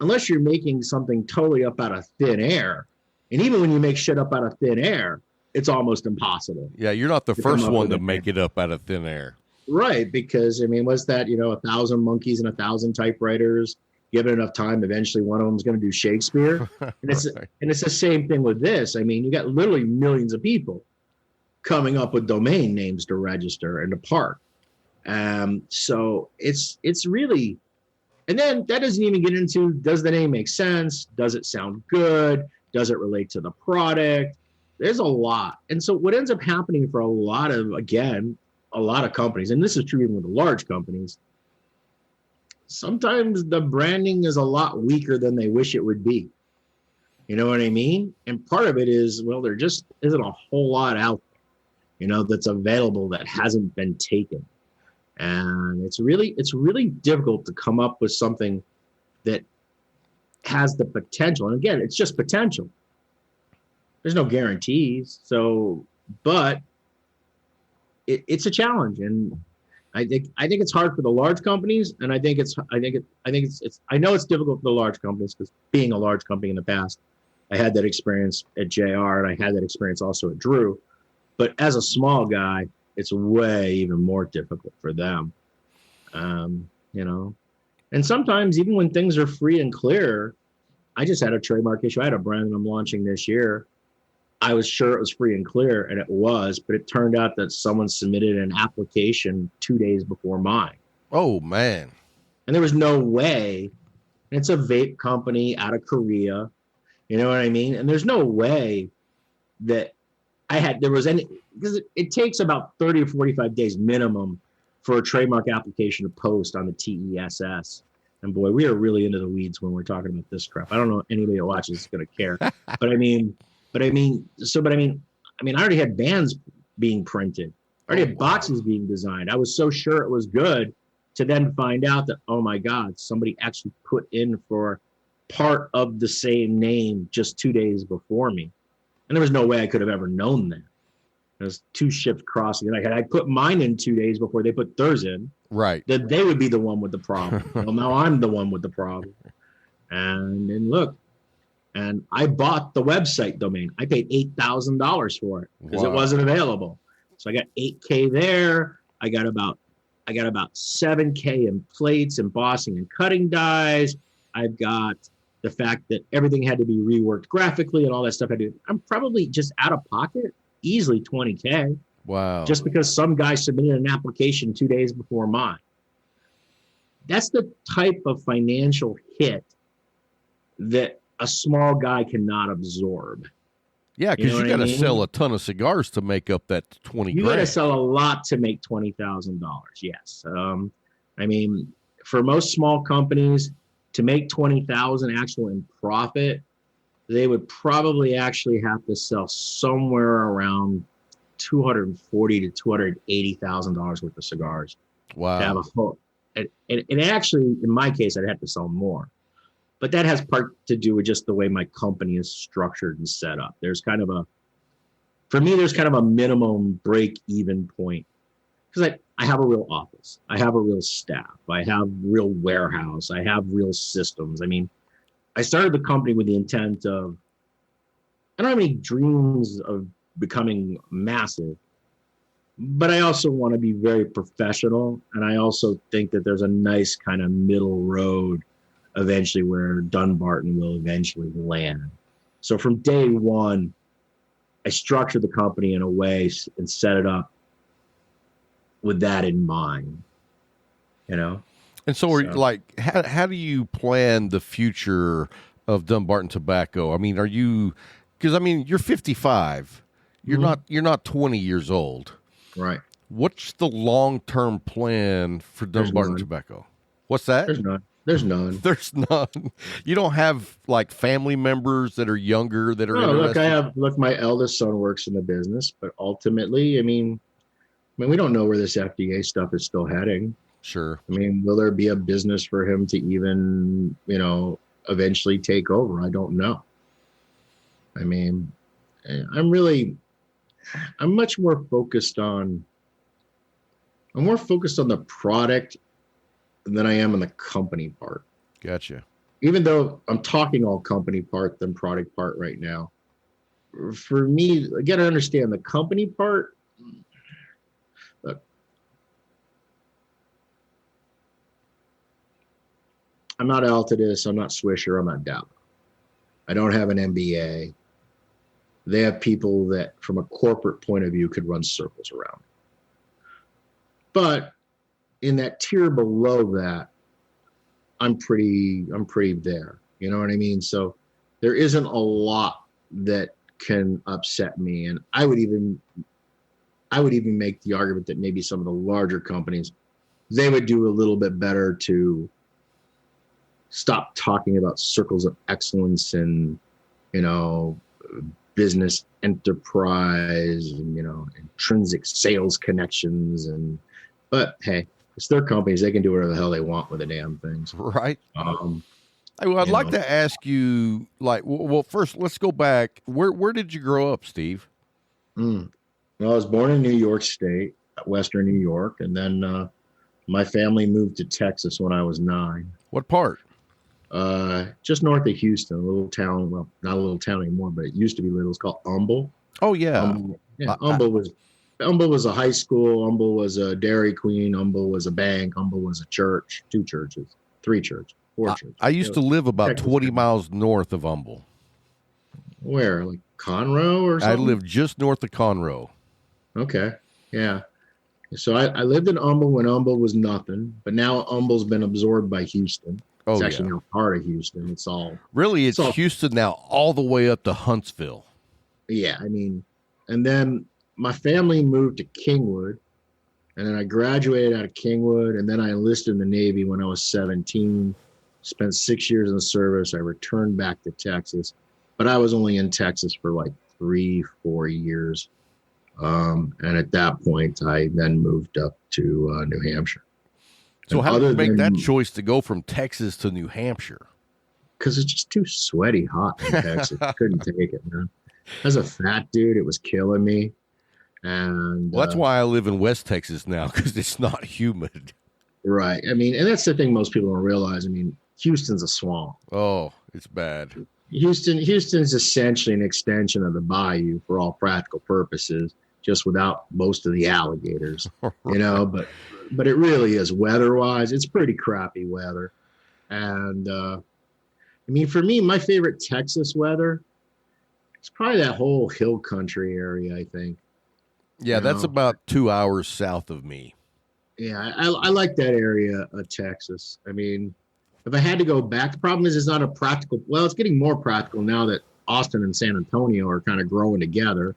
unless you're making something totally up out of thin air, and even when you make shit up out of thin air, it's almost impossible. Yeah, you're not the first one to make it up out of thin air. Right, because, I mean, what's that, 1,000 monkeys and 1,000 typewriters? Given enough time, eventually one of them is going to do Shakespeare. And it's the same thing with this. I mean, you got literally millions of people coming up with domain names to register and to park. So it's really, and then that doesn't even get into, does the name make sense? Does it sound good? Does it relate to the product? There's a lot. And so what ends up happening for a lot of companies, and this is true even with the large companies, sometimes the branding is a lot weaker than they wish it would be. You know what I mean? And part of it is, well, there just isn't a whole lot out there, that's available that hasn't been taken. And it's really difficult to come up with something that has the potential. And again, it's just potential. There's no guarantees. So, but it's a challenge. And I think it's hard for the large companies, and I know it's difficult for the large companies because being a large company in the past, I had that experience at JR and I had that experience also at Drew. But as a small guy, it's way even more difficult for them, And sometimes even when things are free and clear, I just had a trademark issue. I had a brand that I'm launching this year. I was sure it was free and clear, and it was, but it turned out that someone submitted an application 2 days before mine. Oh, man. And there was no way. It's a vape company out of Korea. You know what I mean? And there's no way that there was any, because it takes about 30 or 45 days minimum for a trademark application to post on the TESS. And boy, we are really into the weeds when we're talking about this crap. I don't know anybody that watches is going to care. But I already had bands being printed. I already had boxes being designed. I was so sure it was good to then find out that, oh my God, somebody actually put in for part of the same name just 2 days before me. And there was no way I could have ever known that. There's two ships crossing. And I put mine in 2 days before they put theirs in. Right. That they would be the one with the problem. Well, now I'm the one with the problem. And look, and I bought the website domain. I paid $8,000 for it because it wasn't available. So I got 8K there. I got about 7K in plates, embossing, and cutting dies. I've got the fact that everything had to be reworked graphically and all that stuff. I'm probably just out of pocket, easily 20K. Wow. Just because some guy submitted an application 2 days before mine. That's the type of financial hit that a small guy cannot absorb. Yeah, because you got to sell a ton of cigars to make up that 20 grand. You got to sell a lot to make $20,000. Yes. For most small companies, to make $20,000 actual in profit, they would probably actually have to sell somewhere around $240,000 to $280,000 worth of cigars. Wow. To have a whole, and actually, in my case, I'd have to sell more. But that has part to do with just the way my company is structured and set up. There's kind of a minimum break-even point. Because I have a real office. I have a real staff. I have real warehouse. I have real systems. I mean, I started the company with the intent of, I don't have any dreams of becoming massive, but I also want to be very professional. And I also think that there's a nice kind of middle road eventually where Dunbarton will eventually land. So from day one, I structured the company in a way and set it up with that in mind, And so, like, how do you plan the future of Dunbarton Tobacco? I mean, you're 55. You're not 20 years old. Right. What's the long-term plan for Dumbarton Tobacco? What's that? There's none. There's none. There's none. You don't have like family members that are younger that are No, interested? look, my eldest son works in the business, but ultimately, I mean, we don't know where this FDA stuff is still heading. Sure. I mean, will there be a business for him to even, eventually take over? I don't know. I mean, I'm much more focused on, the product than I am on the company part. Gotcha. Even though I'm talking all company part than product part right now. For me, I got to understand the company part. Look, I'm not Altadis, I'm not Swisher, I'm not Dow. I don't have an MBA. They have people that, from a corporate point of view, could run circles around. But in that tier below that, I'm pretty there. You know what I mean? So there isn't a lot that can upset me. And I would even make the argument that maybe some of the larger companies, they would do a little bit better to stop talking about circles of excellence and, business enterprise and, intrinsic sales connections. But hey, it's their companies. They can do whatever the hell they want with the damn things. Right. I'd like to ask you, well, first, let's go back. Where did you grow up, Steve? Well, I was born in New York State, Western New York, and then my family moved to Texas when I was 9. What part? Just north of Houston, a little town. Well, not a little town anymore, but it used to be little. It's called Humble. Oh yeah. Humble was a high school. Humble was a Dairy Queen. Humble was a bank. Humble was a church. 2 churches, 3 churches, 4 churches. I used to live about 20 miles north of Humble. Where, like Conroe or something? I lived just north of Conroe. Okay, yeah. So I lived in Humble when Humble was nothing, but now Humble's been absorbed by Houston. It's actually now part of Houston. It's Houston now all the way up to Huntsville. Yeah, I mean, and then my family moved to Kingwood, and then I graduated out of Kingwood, and then I enlisted in the Navy when I was 17, spent 6 years in the service. I returned back to Texas, but I was only in Texas for like 3-4 years. And at that point, I then moved up to New Hampshire. So how did you make that choice to go from Texas to New Hampshire? Because it's just too sweaty hot in Texas. I couldn't take it, man. As a fat dude, it was killing me. And that's why I live in West Texas now, because it's not humid. Right. I mean, and that's the thing most people don't realize. I mean, Houston's a swamp. Oh, it's bad. Houston's essentially an extension of the bayou for all practical purposes, just without most of the alligators, right. But it really is weather-wise. It's pretty crappy weather. And, I mean, for me, my favorite Texas weather, it's probably that whole hill country area, I think. Yeah, that's about 2 hours south of me. Yeah, I like that area of Texas. I mean, if I had to go back, the problem is it's not a practical. Well, it's getting more practical now that Austin and San Antonio are kind of growing together.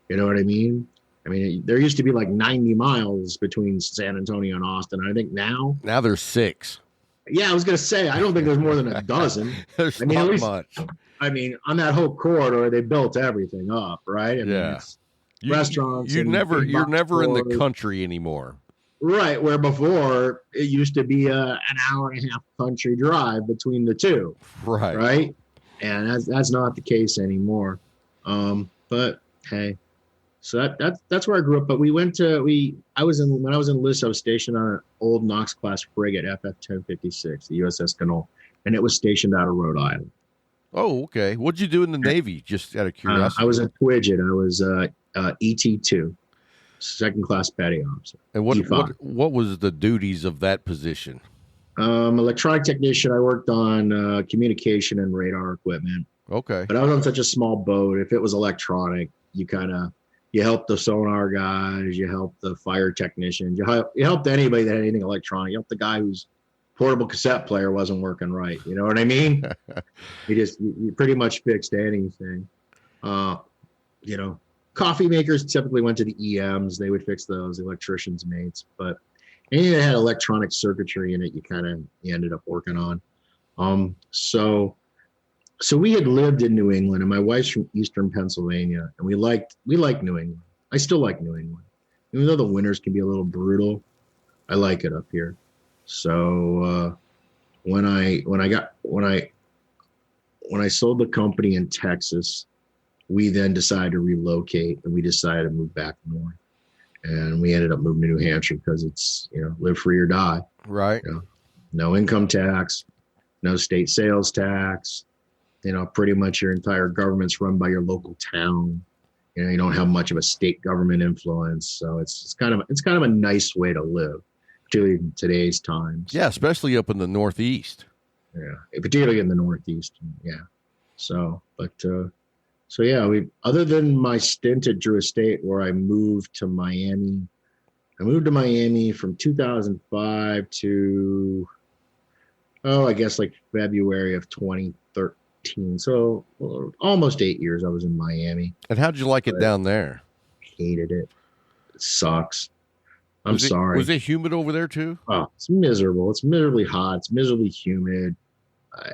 You know what I mean? I mean, there used to be like 90 miles between San Antonio and Austin. I think now there's 6. Yeah, I was going to say, I don't think there's more than a dozen. There's not at least much. I mean, on that whole corridor, they built everything up, right? I mean, it's restaurants. You're never in the country anymore. Right, where before it used to be an hour and a half country drive between the two. Right. Right? And that's not the case anymore. But hey, so that's where I grew up. But when I was enlisted, I was stationed on an old Knox class frigate, FF-1056, the USS Canoe, and it was stationed out of Rhode Island. Oh, okay. What'd you do in the Navy? Just out of curiosity. I was a Twidget. I was ET2, second class petty officer. And what was the duties of that position? Electronic technician. I worked on communication and radar equipment. Okay. But I was on such a small boat. If it was electronic, you helped the sonar guys, you helped the fire technicians, you helped anybody that had anything electronic. You helped the guy whose portable cassette player wasn't working right. You know what I mean? You pretty much fixed anything. Coffee makers typically went to the EMs. They would fix those, electricians' mates. But anything that had electronic circuitry in it, you ended up working on. So we had lived in New England, and my wife's from Eastern Pennsylvania, and we liked New England. I still like New England, even though the winters can be a little brutal. I like it up here. So when I sold the company in Texas, we then decided to relocate, and we decided to move back north. And we ended up moving to New Hampshire because it's, live free or die. Right. No income tax, no state sales tax. Pretty much your entire government's run by your local town. You don't have much of a state government influence. So it's kind of a nice way to live, particularly in today's times. Yeah, especially up in the Northeast. Yeah, particularly in the Northeast. Yeah. So yeah, other than my stint at Drew Estate where I moved to Miami. I moved to Miami from 2005 to, I guess like February of 2013. So almost 8 years I was in Miami. And how'd you like it down there? Hated it. It sucks. I'm sorry. Was it humid over there too? Oh, it's miserable. It's miserably hot. It's miserably humid.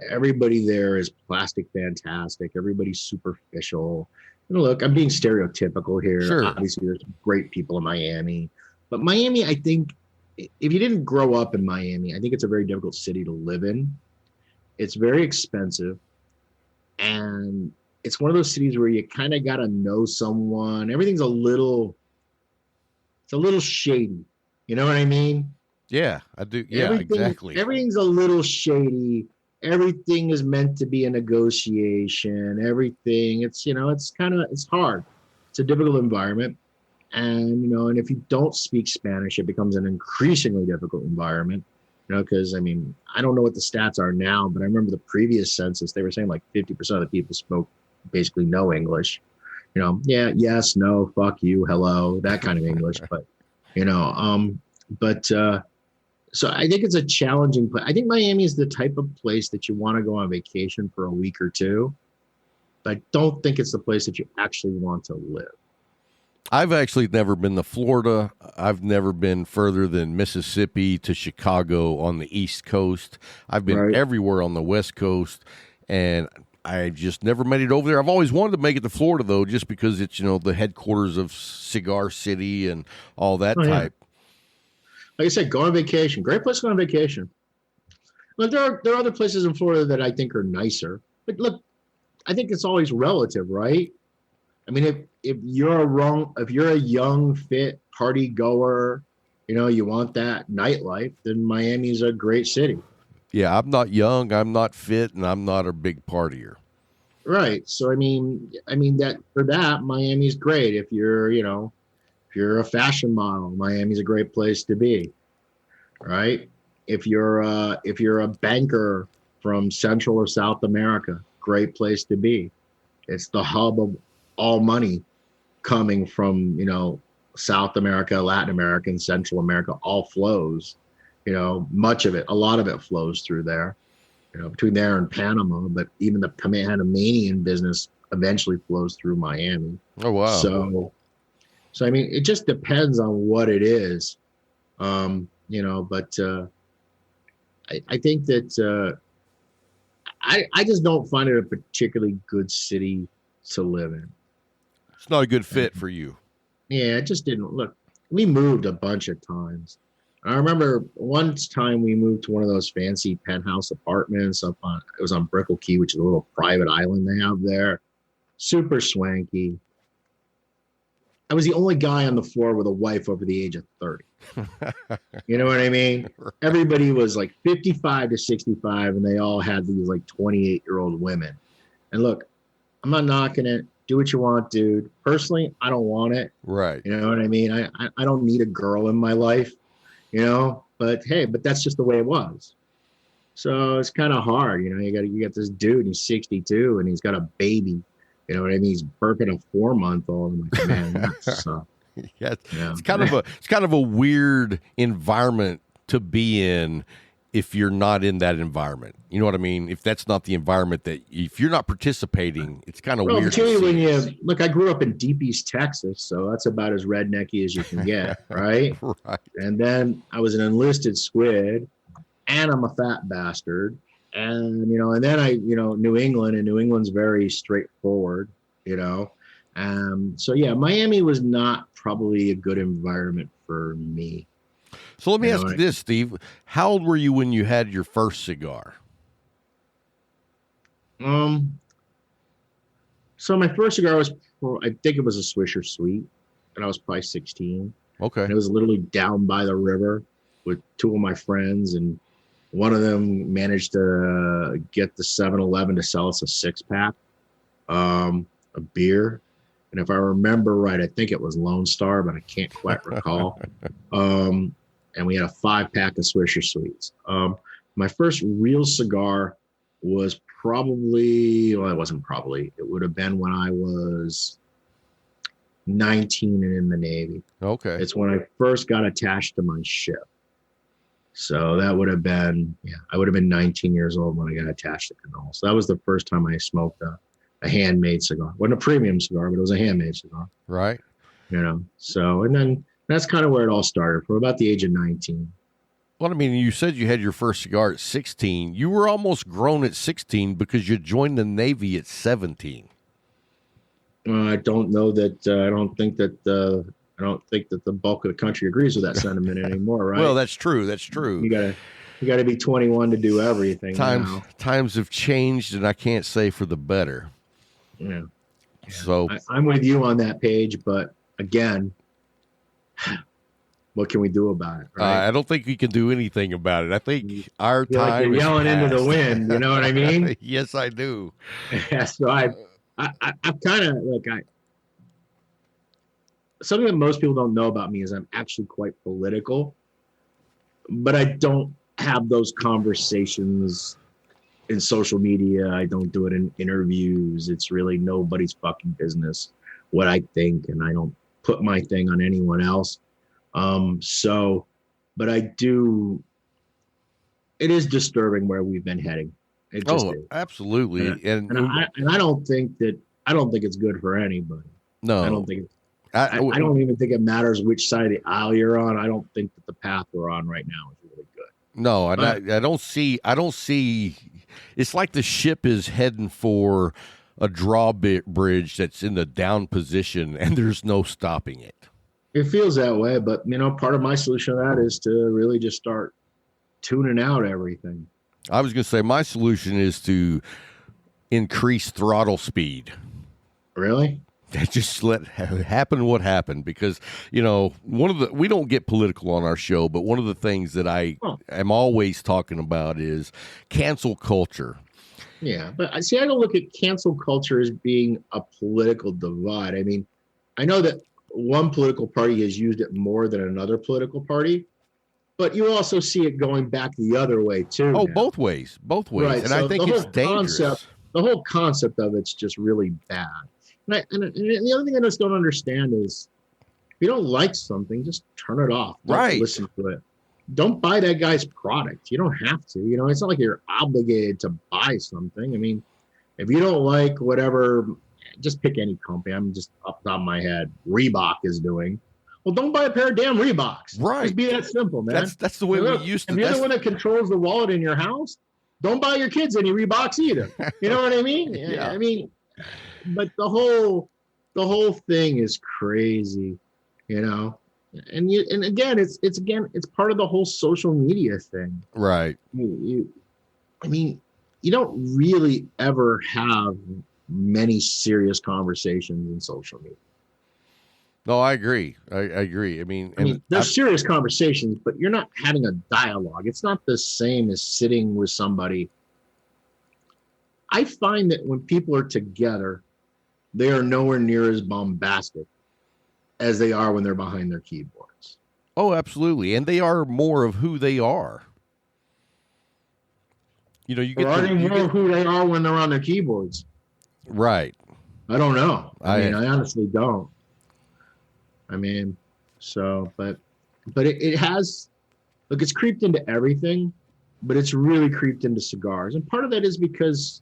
Everybody there is plastic fantastic. Everybody's superficial. Look, I'm being stereotypical here. Sure. Obviously, there's great people in Miami. But Miami, I think, if you didn't grow up in Miami, I think it's a very difficult city to live in. It's very expensive. And it's one of those cities where you kind of got to know someone. Everything's a little shady. You know what I mean? Yeah, I do. Yeah, exactly. Everything's a little shady. Everything is meant to be a negotiation. Everything, it's hard. It's a difficult environment. And, and if you don't speak Spanish, it becomes an increasingly difficult environment. Because I don't know what the stats are now, but I remember the previous census, they were saying like 50% of the people spoke basically no English. Yeah, yes, no, fuck you, hello, that kind of English. But, so I think it's a challenging place. I think Miami is the type of place that you want to go on vacation for a week or two, but I don't think it's the place that you actually want to live. I've actually never been to Florida. I've never been further than Mississippi to Chicago on the East Coast. I've been everywhere on the West Coast, and I just never made it over there. I've always wanted to make it to Florida, though, just because it's, the headquarters of Cigar City and all that type. Yeah. Like I said, go on vacation. Great place to go on vacation. Look, there are other places in Florida that I think are nicer. But look, I think it's always relative, right? If you're a young, fit party goer, you want that nightlife, then Miami's a great city. Yeah, I'm not young, I'm not fit, and I'm not a big partier. Right. So that for that, Miami's great. If you're a fashion model, Miami's a great place to be. Right? If you're a banker from Central or South America, great place to be. It's the hub of all money coming from, South America, Latin America, and Central America, all flows, much of it, a lot of it flows through there, between there and Panama, but even the Panamanian business eventually flows through Miami. Oh, wow. So it just depends on what it is, but I think that I just don't find it a particularly good city to live in. It's not a good fit for you. Yeah, it just didn't. Look, we moved a bunch of times. I remember one time we moved to one of those fancy penthouse apartments it was on Brickell Key, which is a little private island they have there. Super swanky. I was the only guy on the floor with a wife over the age of 30. You know what I mean? Everybody was like 55 to 65, and they all had these like 28-year-old women. And look, I'm not knocking it. Do what you want, dude. Personally, I don't want it. Right. You know what I mean? I don't need a girl in my life, but hey, that's just the way it was. So it's kind of hard. You got this dude, he's 62 and he's got a baby. You know what I mean? He's burping a 4-month-old. I'm like, man, that sucks. Yeah, it's kind of a weird environment to be in if you're not in that environment. You know what I mean? If that's not the environment if you're not participating, it's kind of weird. Particularly when look, I grew up in deep East Texas, so that's about as rednecky as you can get, right? Right. And then I was an enlisted squid, and I'm a fat bastard. And, and then New England, and New England's very straightforward, So yeah, Miami was not probably a good environment for me. So let me ask you this, Steve. How old were you when you had your first cigar? So my first cigar was, I think it was a Swisher Sweet, and I was probably 16. Okay. And it was literally down by the river with two of my friends, and one of them managed to get the 7-Eleven to sell us a 6-pack of beer. And if I remember right, I think it was Lone Star, but I can't quite recall. And we had a 5-pack of Swisher Sweets. My first real cigar was it would have been when I was 19 and in the Navy. Okay. It's when I first got attached to my ship. So that would have been, I would have been 19 years old when I got attached to Canola. So that was the first time I smoked a handmade cigar. It wasn't a premium cigar, but it was a handmade cigar. Right. So, and then that's kind of where it all started, from about the age of 19. Well, I mean, you said you had your first cigar at 16. You were almost grown at 16 because you joined the Navy at 17. I don't know that. I don't think that the bulk of the country agrees with that sentiment anymore, right? Well, that's true. That's true. You gotta be 21 to do everything. Times have changed, and I can't say for the better. Yeah. So I'm with you on that page, but again, what can we do about it? Right? I don't think we can do anything about it. I think our time like you're yelling into the wind. You know what I mean? Yes, I do. Yeah. So I've kind of something that most people don't know about me is I'm actually quite political, but I don't have those conversations in social media. I don't do it in interviews. It's really nobody's fucking business what I think, and I don't put my thing on anyone else. But I do. It is disturbing where we've been heading. It just is. Absolutely. And I don't think it's good for anybody. No, I don't think. I don't even think it matters which side of the aisle you're on. I don't think that the path we're on right now is really good. No, I don't see. It's like the ship is heading for a drawbridge that's in the down position, and there's no stopping it. It feels that way, but part of my solution to that is to really just start tuning out everything. I was going to say my solution is to increase throttle speed. Really? Just let happen what happened, because we don't get political on our show, but one of the things that I am always talking about is cancel culture. Yeah, but I don't look at cancel culture as being a political divide. I mean, I know that one political party has used it more than another political party, but you also see it going back the other way too. Oh, now. Both ways. Right. And so I think it's dangerous. The whole concept of it's just really bad. And the other thing I just don't understand is, if you don't like something, just turn it off. Don't listen to it. Don't buy that guy's product. You don't have to. It's not like you're obligated to buy something. I mean, if you don't like whatever, just pick any company. I'm just up top of my head. Reebok is doing. Well, don't buy a pair of damn Reeboks. Right. Just be that simple, man. That's the way we used to. If you're the one that controls the wallet in your house, don't buy your kids any Reeboks either. You know what I mean? Yeah. I mean, but the whole thing is crazy, And again, it's part of the whole social media thing. Right. You don't really ever have many serious conversations in social media. No, I agree. I agree. I mean, there's serious conversations, but you're not having a dialogue. It's not the same as sitting with somebody. I find that when people are together, they are nowhere near as bombastic as they are when they're behind their keyboards. Oh, absolutely. And they are more of who they are. You get who they are when they're on their keyboards. Right. I don't know. I honestly don't. But it has, look, it's creeped into everything, but it's really creeped into cigars. And part of that is because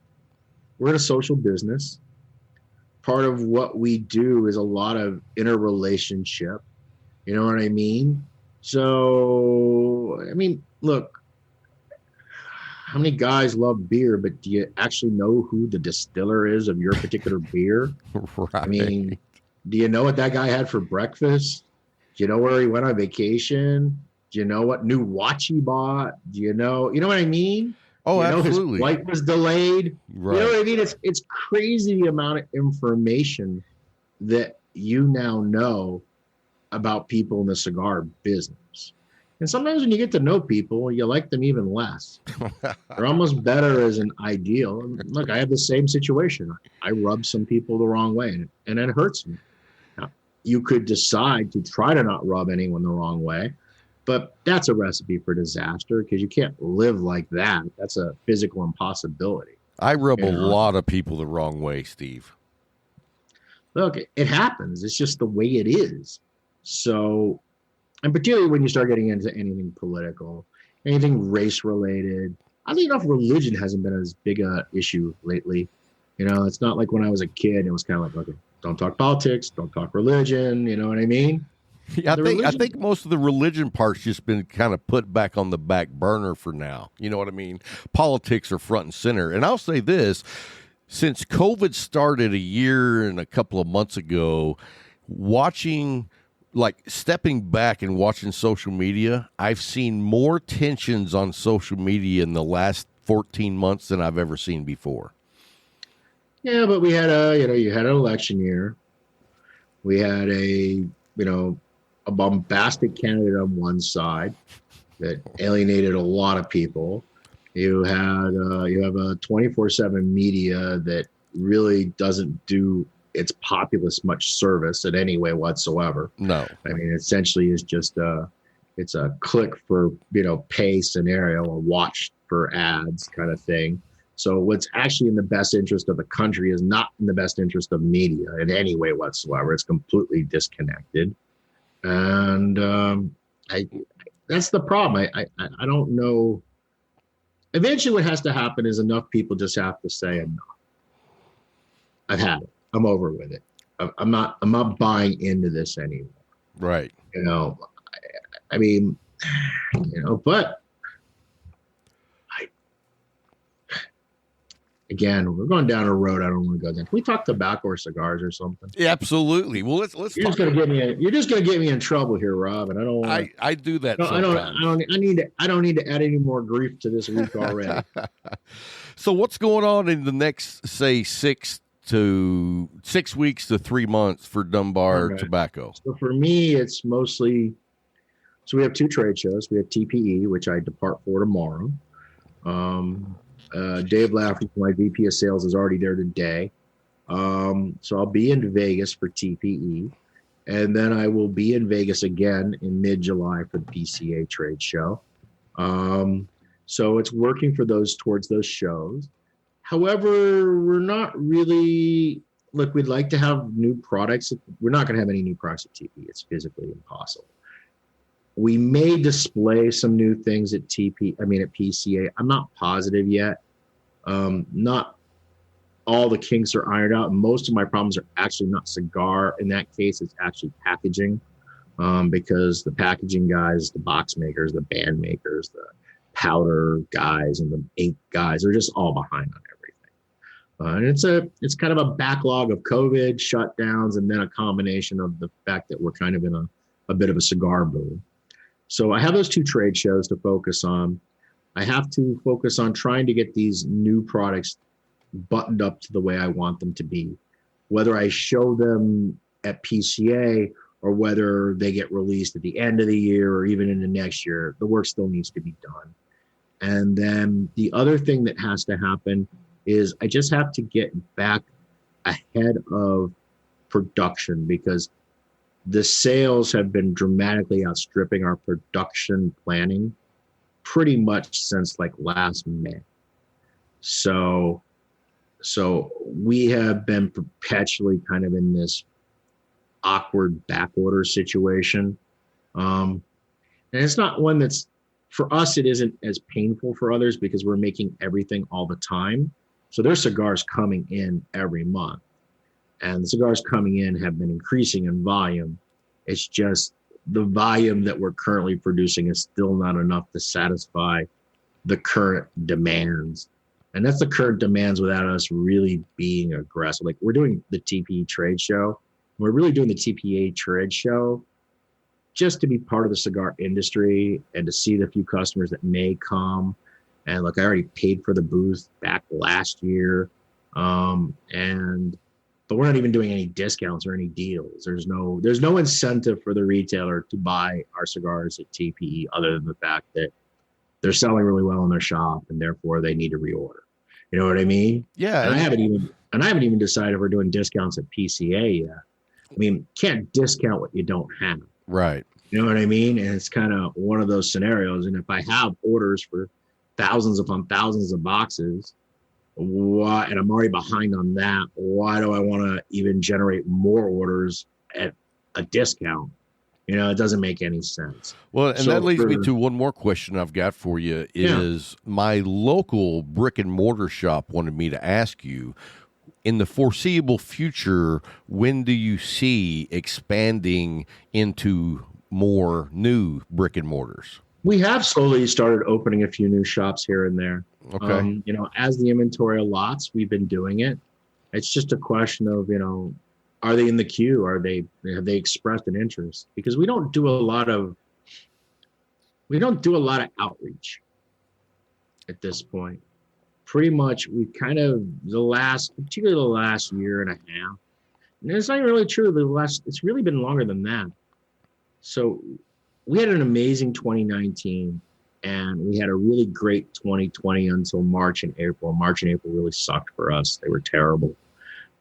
we're in a social business. Part of what we do is a lot of interrelationship. You know what I mean? So, I mean, look, how many guys love beer, but do you actually know who the distiller is of your particular beer? Right. I mean, do you know what that guy had for breakfast? Do you know where he went on vacation? Do you know what new watch he bought? Do you know what I mean? Oh, you know absolutely. His flight was delayed. Right. You know what I mean? It's crazy the amount of information that you now know about people in the cigar business. And sometimes when you get to know people, you like them even less. They're almost better as an ideal. Look, I have the same situation. I rub some people the wrong way, and it hurts me. Now, you could decide to try to not rub anyone the wrong way, but that's a recipe for disaster because you can't live like that. That's a physical impossibility. I rub a lot of people the wrong way, Steve. Look, it happens. It's just the way it is. So, and particularly when you start getting into anything political, anything race related, oddly enough, religion hasn't been as big a issue lately. You know, it's not like when I was a kid, it was kind of like, okay, don't talk politics, don't talk religion. You know what I mean? Yeah, I think most of the religion part's just been kind of put back on the back burner for now. You know what I mean? Politics are front and center. And I'll say this, since COVID started a year and a couple of months ago, stepping back and watching social media, I've seen more tensions on social media in the last 14 months than I've ever seen before. Yeah, but we had you had an election year. We had a bombastic candidate on one side that alienated a lot of people. You have a 24/7 media that really doesn't do its populace much service in any way whatsoever. No, I mean, essentially it's just it's a click for pay scenario, or watch for ads kind of thing. So what's actually in the best interest of the country is not in the best interest of media in any way whatsoever. It's completely disconnected. And that's the problem. I don't know. Eventually what has to happen is enough people just have to say enough. I've had it. I'm over with it. I'm not buying into this anymore. Right. I mean, but again, we're going down a road I don't want to go down. Can we talk tobacco or cigars or something? Yeah, absolutely. Well, let's You're talk. You're just gonna get me in trouble here, Rob, and I don't want. I do that. I don't need to add any more grief to this week already. So what's going on in the next, say, 6 weeks to 3 months for Dunbar Tobacco? So for me, it's mostly. So we have 2 trade shows. We have TPE, which I depart for tomorrow. Dave Lafferty, my VP of Sales, is already there today. So I'll be in Vegas for TPE, and then I will be in Vegas again in mid-July for the PCA trade show. So it's working for towards those shows. However, we're not really. Look, we'd like to have new products. We're not going to have any new products at TPE. It's physically impossible. We may display some new things at PCA. I'm not positive yet. Not all the kinks are ironed out. Most of my problems are actually not cigar. In that case, it's actually packaging, because the packaging guys, the box makers, the band makers, the powder guys, and the ink guys are just all behind on everything. And it's kind of a backlog of COVID shutdowns, and then a combination of the fact that we're kind of in a bit of a cigar boom. So I have those 2 trade shows to focus on. I have to focus on trying to get these new products buttoned up to the way I want them to be. Whether I show them at PCA or whether they get released at the end of the year or even into next year, the work still needs to be done. And then the other thing that has to happen is I just have to get back ahead of production, because the sales have been dramatically outstripping our production planning pretty much since like last May. So we have been perpetually kind of in this awkward backorder situation. And it's not one that's for us, it isn't as painful for others because we're making everything all the time. So there's cigars coming in every month, and the cigars coming in have been increasing in volume. It's just the volume that we're currently producing is still not enough to satisfy the current demands. And that's the current demands without us really being aggressive. Like, we're doing the TPE trade show. We're really doing the TPA trade show just to be part of the cigar industry and to see the few customers that may come. And look, I already paid for the booth back last year. But we're not even doing any discounts or any deals. There's no incentive for the retailer to buy our cigars at TPE other than the fact that they're selling really well in their shop and therefore they need to reorder. You know what I mean? Yeah. And I haven't even decided if we're doing discounts at PCA yet. I mean, can't discount what you don't have. Right. You know what I mean? And it's kind of one of those scenarios. And if I have orders for thousands upon thousands of boxes, why, and I'm already behind on that, why do I want to even generate more orders at a discount? You know, it doesn't make any sense. Well, and that leads me to one more question I've got for you is my local brick and mortar shop wanted me to ask you, in the foreseeable future, when do you see expanding into more new brick and mortars? We have slowly started opening a few new shops here and there. Okay. You know, as the inventory allots, we've been doing it. It's just a question of, you know, are they in the queue? Have they expressed an interest? Because we don't do a lot of outreach at this point. Pretty much, we kind of particularly the last year and a half, and it's not really true. It's really been longer than that. So we had an amazing 2019, and we had a really great 2020 until March and April. March and April really sucked for us. They were terrible.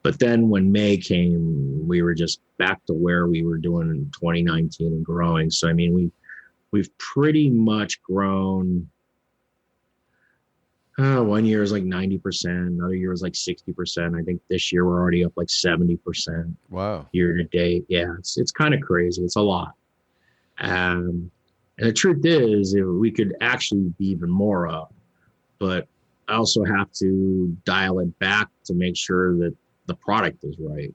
But then when May came, we were just back to where we were doing in 2019 and growing. So, I mean, we've pretty much grown. One year is like 90%. Another year was like 60%. I think this year we're already up like 70%. Wow. Year to date. Yeah, it's kind of crazy. It's a lot. And the truth is, we could actually be even more up. But I also have to dial it back to make sure that the product is right,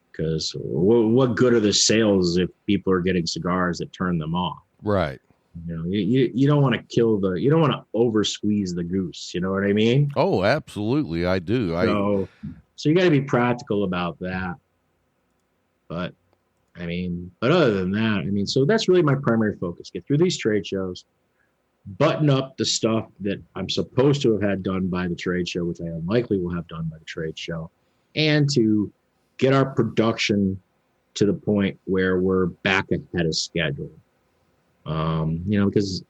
because what good are the sales if people are getting cigars that turn them off? Right. You know, you don't want to you don't want to over squeeze the goose. You know what I mean? Oh, absolutely. I do. So you got to be practical about that. But other than that, so that's really my primary focus. Get through these trade shows, button up the stuff that I'm supposed to have had done by the trade show, which I unlikely will have done by the trade show, and to get our production to the point where we're back ahead of schedule. Because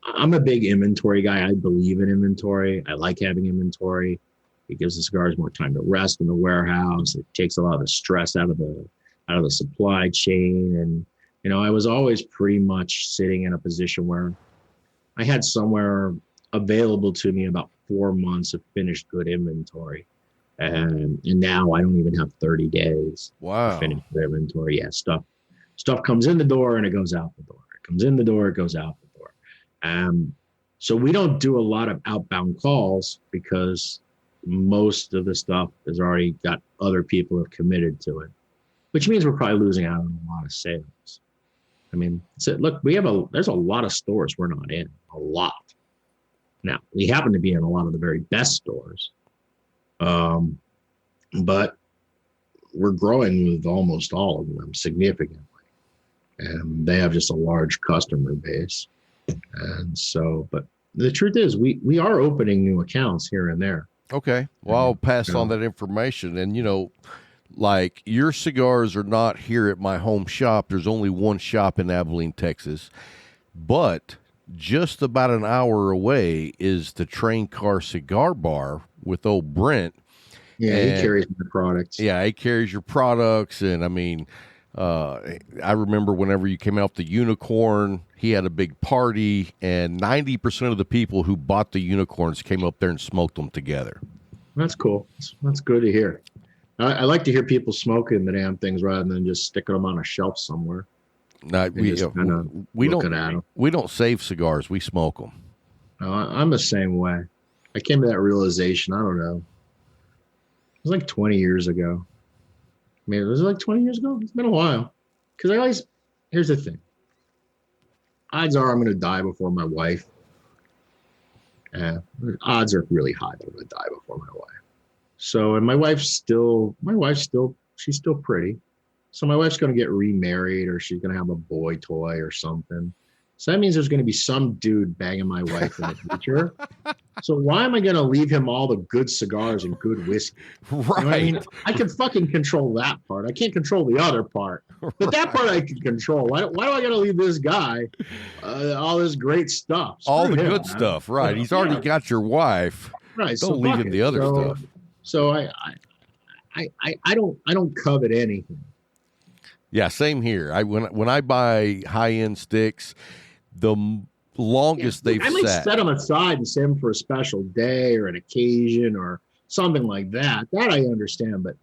I'm a big inventory guy. I believe in inventory. I like having inventory. It gives the cigars more time to rest in the warehouse. It takes a lot of the stress out of the supply chain. And, I was always pretty much sitting in a position where I had somewhere available to me about 4 months of finished good inventory. And now I don't even have 30 days. Wow. To finish the inventory. Yeah, stuff comes in the door and it goes out the door. It comes in the door, it goes out the door. So we don't do a lot of outbound calls because most of the stuff has already got other people who have committed to it, which means we're probably losing out on a lot of sales. Look, there's a lot of stores we're not in, a lot. Now, we happen to be in a lot of the very best stores. But we're growing with almost all of them significantly, and they have just a large customer base. And so, but the truth is we are opening new accounts here and there. Okay. Well, I'll pass on that information. And, like, your cigars are not here at my home shop. There's only one shop in Abilene, Texas, but just about an hour away is the Train Car Cigar Bar with old Brent. Yeah, he carries the products. Yeah, he carries your products. And I remember whenever you came out the Unicorn, he had a big party, and 90% of the people who bought the Unicorns came up there and smoked them together. That's cool. That's good to hear. I like to hear people smoking the damn things rather than just sticking them on a shelf somewhere. No, we don't save cigars. We smoke them. I'm the same way. I came to that realization. I don't know. It was like 20 years ago. Was it like 20 years ago? It's been a while. Because here's the thing. Odds are I'm going to die before my wife. Odds are really high that I'm going to die before my wife. So, and she's still pretty. So my wife's going to get remarried, or she's going to have a boy toy or something. So that means there's going to be some dude banging my wife in the future. So why am I going to leave him all the good cigars and good whiskey? Right. You know what I mean? I can fucking control that part. I can't control the other part. But that part I can control. Why do I got to leave this guy all this great stuff? All the good stuff, right. He's already got your wife. Right. Don't leave him the other stuff. So I don't covet anything. Yeah, same here. When I buy high-end sticks, the longest they've I might sat. set them aside and save them for a special day or an occasion or something like that. That I understand. But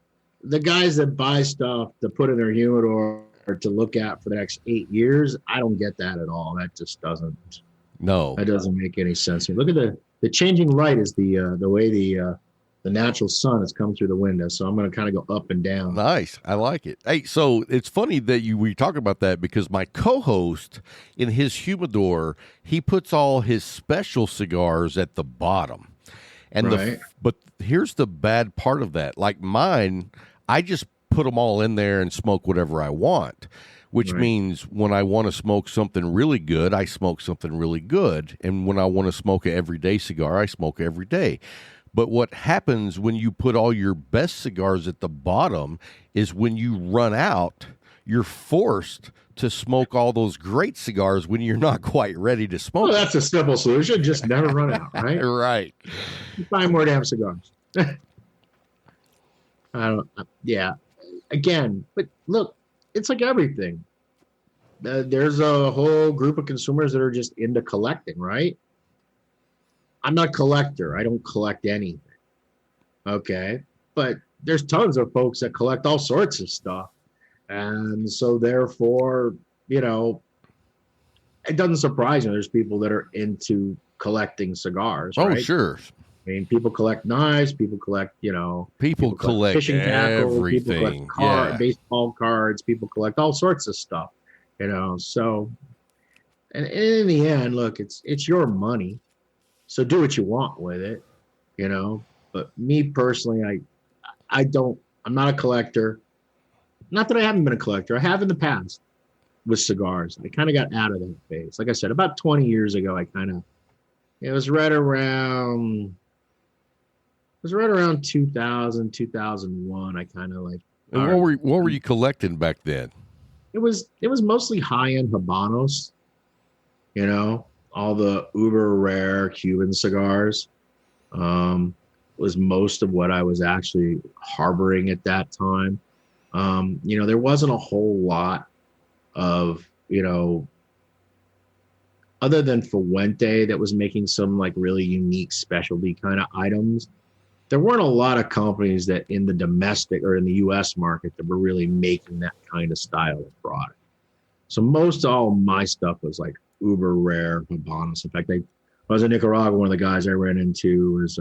the guys that buy stuff to put in their humidor or to look at for the next 8 years, I don't get that at all. That just doesn't. No, that doesn't make any sense. Look at the changing light is the way the natural sun has come through the window. So I'm going to kind of go up and down. Nice. I like it. Hey, so it's funny that we talk about that because my co-host in his humidor, he puts all his special cigars at the bottom. And right. But here's the bad part of that. Like mine, I just put them all in there and smoke whatever I want, which means when I want to smoke something really good, I smoke something really good. And when I want to smoke an everyday cigar, I smoke every day. But what happens when you put all your best cigars at the bottom is when you run out, you're forced to smoke all those great cigars when you're not quite ready to smoke. Well, that's a simple solution. Just never run out, right? Right. Buy more damn cigars. Yeah. Again, but look, it's like everything. There's a whole group of consumers that are just into collecting, right? I'm not a collector. I don't collect anything. Okay. But there's tons of folks that collect all sorts of stuff. And so therefore, it doesn't surprise me. There's people that are into collecting cigars. Oh, right? sure. I mean, people collect knives. People collect, people collect fishing tackle. everything. People collect baseball cards. People collect all sorts of stuff, So, and in the end, look, it's your money. So do what you want with it, But me personally, I'm not a collector. Not that I haven't been a collector. I have in the past with cigars. I kind of got out of that phase. Like I said, about 20 years ago, it was right around 2000, 2001. I kind of like. And what were you collecting back then? It was mostly high-end Habanos, all the uber rare Cuban cigars was most of what I was actually harboring at that time. There wasn't a whole lot of, other than Fuente that was making some like really unique specialty kind of items. There weren't a lot of companies that in the domestic or in the US market that were really making that kind of style of product. So most all my stuff was like uber rare Habanos. In fact, I was in Nicaragua. One of the guys I ran into was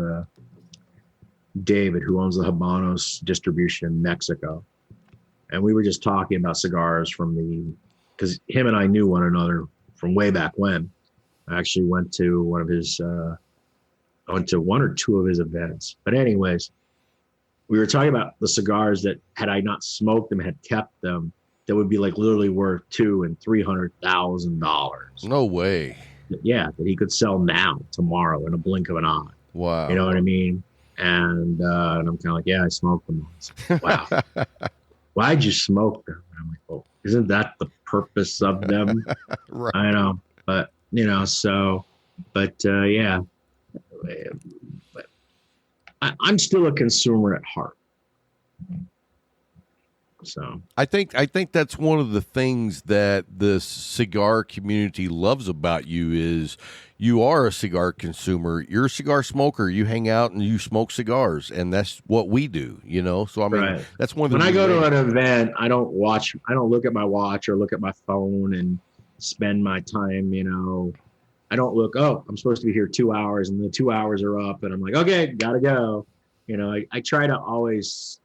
David, who owns the Habanos distribution in Mexico. And we were just talking about cigars because him and I knew one another from way back when. I actually went to one or two of his events. But anyways, we were talking about the cigars that had I not smoked them, had kept them, that would be like literally worth $200,000 and $300,000. No way. Yeah, that he could sell now, tomorrow, in a blink of an eye. Wow. You know what I mean? And I'm kind of like, yeah, I smoked them. Like, wow. Why'd you smoke them? And I'm like, well, isn't that the purpose of them? Right. I know, but yeah. But I'm still a consumer at heart. So I think that's one of the things that the cigar community loves about you is you are a cigar consumer. You're a cigar smoker. You hang out and you smoke cigars, and that's what we do, you know? So, I mean, right. that's one of the when I go to an event, I don't look at my watch or look at my phone and spend my time, you know. I don't look, oh, I'm supposed to be here 2 hours and the 2 hours are up and I'm like, okay, gotta go. You know, I try to always,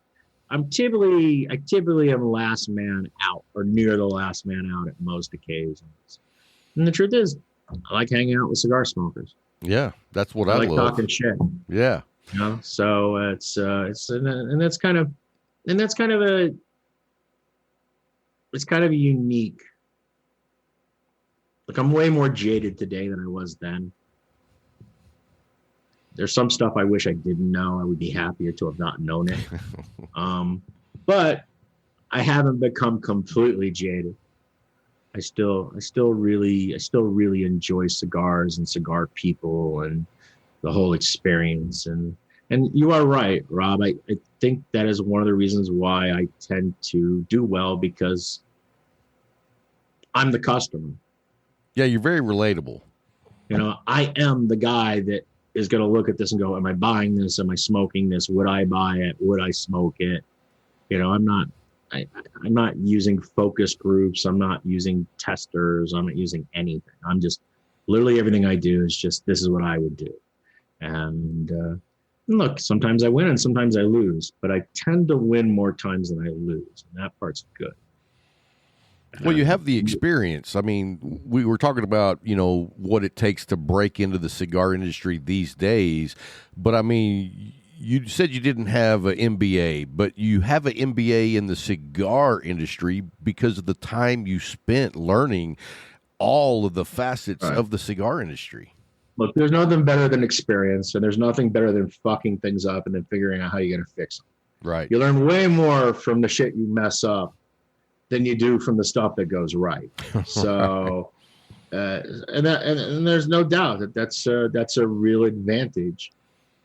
I typically am last man out or near the last man out at most occasions. And the truth is, I like hanging out with cigar smokers. Yeah, that's what I I like love. talking shit. Yeah. You know, so it's that's kind of a unique. Like I'm way more jaded today than I was then. There's some stuff I wish I didn't know. I would be happier to have not known it. But I haven't become completely jaded. I still really enjoy cigars and cigar people and the whole experience. And you are right, Rob. I think that is one of the reasons why I tend to do well, because I'm the customer. Yeah, you're very relatable. You know, I am the guy that is going to look at this and go, am I buying this? Am I smoking this? Would I buy it? Would I smoke it? You know, I'm not using focus groups. I'm not using testers. I'm not using anything. I'm just literally everything I do is just, this is what I would do. And look, sometimes I win and sometimes I lose, but I tend to win more times than I lose. And that part's good. Well, you have the experience. I mean, we were talking about, you know, what it takes to break into the cigar industry these days. But I mean, you said you didn't have an MBA, but you have an MBA in the cigar industry because of the time you spent learning all of the facets of the cigar industry. Look, there's nothing better than experience, and there's nothing better than fucking things up and then figuring out how you're going to fix them. Right. You learn way more from the shit you mess up than you do from the stuff that goes right. So, and there's no doubt that that's a real advantage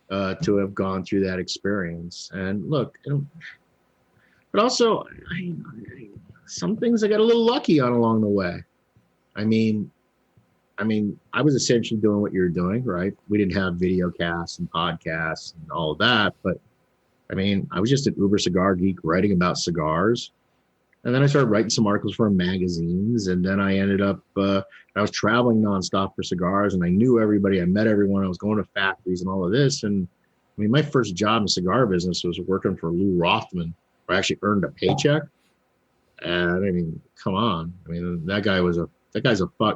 to have gone through that experience. And look, but also, some things I got a little lucky on along the way. I mean, I was essentially doing what you're doing, right? We didn't have video casts and podcasts and all of that, but I mean, I was just an uber cigar geek writing about cigars. And then I started writing some articles for magazines. And then I ended up, I was traveling nonstop for cigars, and I knew everybody. I met everyone. I was going to factories and all of this. And I mean, my first job in the cigar business was working for Lou Rothman, where I actually earned a paycheck. And I mean, come on. I mean,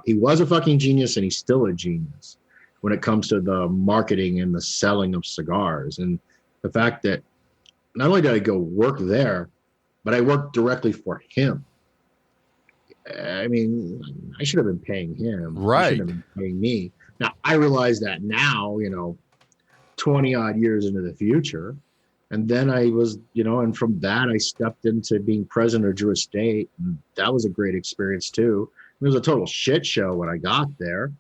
he was a fucking genius, and he's still a genius when it comes to the marketing and the selling of cigars. And the fact that not only did I go work there, but I worked directly for him. I mean, I should have been paying him. Right. He should have been paying me. Now, I realize that now, 20 odd years into the future. And then I was, and from that, I stepped into being president of Drew Estate. And that was a great experience too. It was a total shit show when I got there,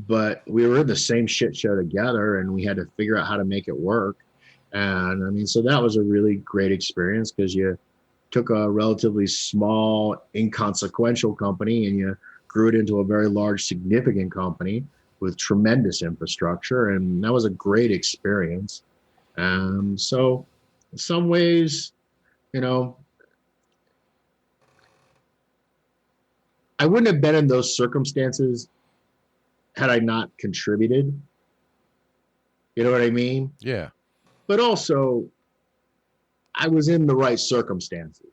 but we were in the same shit show together, and we had to figure out how to make it work. And I mean, so that was a really great experience, because you took a relatively small, inconsequential company and you grew it into a very large, significant company with tremendous infrastructure. And that was a great experience. So in some ways, I wouldn't have been in those circumstances had I not contributed. You know what I mean? Yeah. But also, I was in the right circumstances.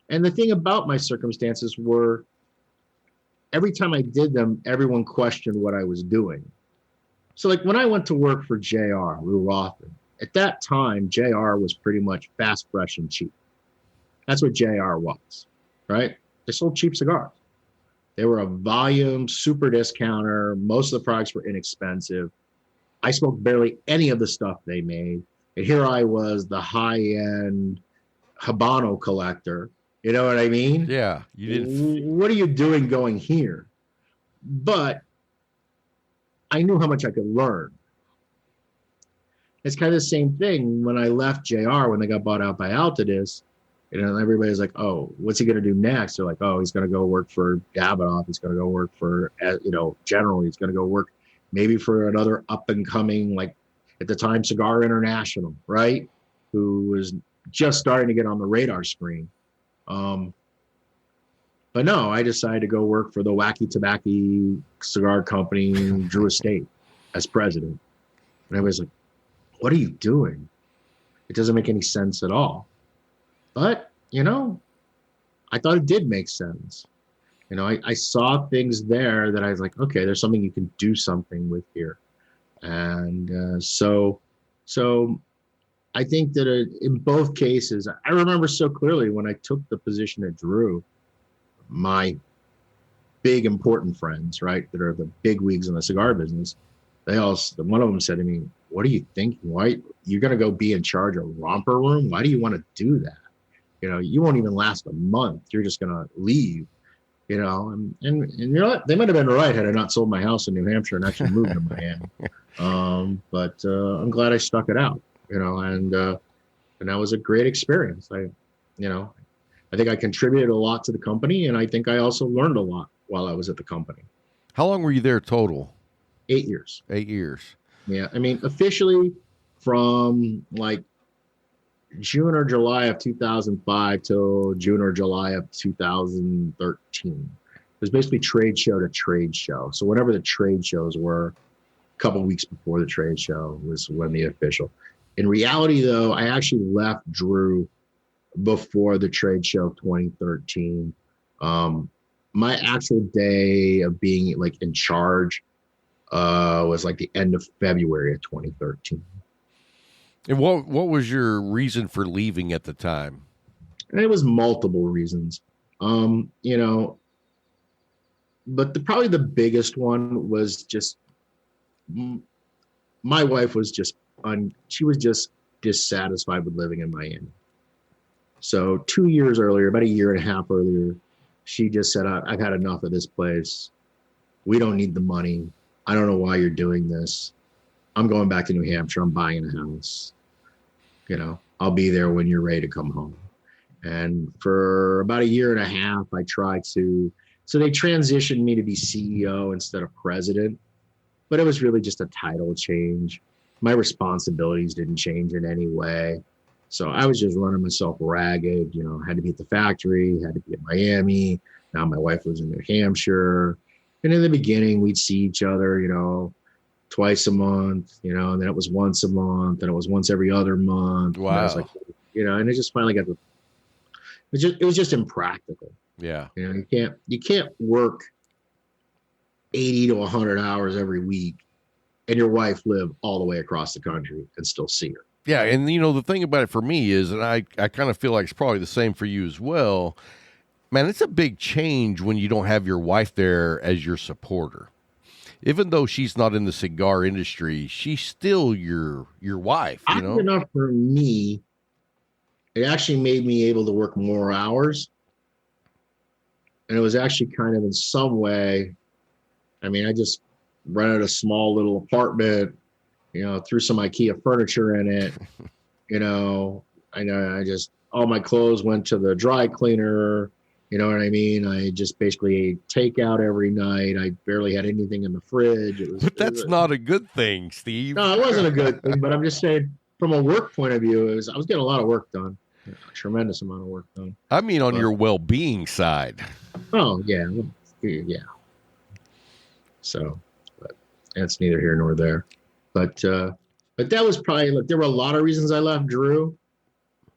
And the thing about my circumstances were, every time I did them, everyone questioned what I was doing. So like when I went to work for JR, Lou Rothman, at that time, JR was pretty much fast, fresh, and cheap. That's what JR was, right? They sold cheap cigars. They were a volume super discounter. Most of the products were inexpensive. I smoked barely any of the stuff they made. And here I was, the high-end Habano collector. You know what I mean? Yeah. You didn't. What are you doing going here? But I knew how much I could learn. It's kind of the same thing when I left JR, when they got bought out by Altadis. You know, everybody's like, oh, what's he going to do next? They're like, oh, he's going to go work for Davidoff. He's going to go work for, you know, General. He's going to go work maybe for another up and coming, like at the time, Cigar International, right? Who was just starting to get on the radar screen. But no, I decided to go work for the Wacky Tobacco Cigar Company in Drew Estate as president. And I was like, what are you doing? It doesn't make any sense at all. But, you know, I thought it did make sense. You know, I saw things there that I was like, okay, there's something you can do something with here. And so I think that in both cases, I remember so clearly when I took the position at Drew, my big important friends, right, that are the big wigs in the cigar business, one of them said to me, what are you thinking? Why you're going to go be in charge of Romper Room? Why do you want to do that? You know, you won't even last a month. You're just going to leave, you know, and you know what? They might have been right had I not sold my house in New Hampshire and actually moved to Miami. But I'm glad I stuck it out, you know, and that was a great experience. I think I contributed a lot to the company, and I think I also learned a lot while I was at the company. How long were you there total? 8 years. 8 years. Yeah. I mean, officially from like June or July of 2005 till June or July of 2013. It was basically trade show to trade show. So whenever the trade shows were, a couple of weeks before the trade show was when the official. In reality, though, I actually left Drew before the trade show of 2013. My actual day of being like in charge was like the end of February of 2013. And what was your reason for leaving at the time? And it was multiple reasons. You know, but probably the biggest one was just my wife was just she was just dissatisfied with living in Miami. So 2 years earlier, about a year and a half earlier, she just said, I've had enough of this place. We don't need the money. I don't know why you're doing this. I'm going back to New Hampshire. I'm buying a house. You know, I'll be there when you're ready to come home. And for about a year and a half, I tried to, so they transitioned me to be CEO instead of president, but it was really just a title change. My responsibilities didn't change in any way. So I was just running myself ragged, you know, had to be at the factory, had to be in Miami. Now my wife was in New Hampshire. And in the beginning, we'd see each other, you know, twice a month, you know, and then it was once a month, and it was once every other month. Wow. And I was like, you know, and it just finally got to, it was just impractical. Yeah. You know, you can't work 80 to 100 hours every week and your wife live all the way across the country and still see her. Yeah, and you know, the thing about it for me is, and I kind of feel like it's probably the same for you as well, man, it's a big change when you don't have your wife there as your supporter. Even though she's not in the cigar industry, she's still your wife, you know? Enough for me, it actually made me able to work more hours. And it was actually kind of in some way, I mean, I just rented a small little apartment, you know, threw some IKEA furniture in it, you know, I just, all my clothes went to the dry cleaner, you know what I mean? I just basically ate takeout every night. I barely had anything in the fridge. But that's not a good thing, Steve. No, it wasn't a good thing, but I'm just saying from a work point of view, I was getting a lot of work done, a tremendous amount of work done. I mean, on your well-being side. Oh, yeah. Yeah. So, but that's neither here nor there. But that was probably, look, there were a lot of reasons I left Drew,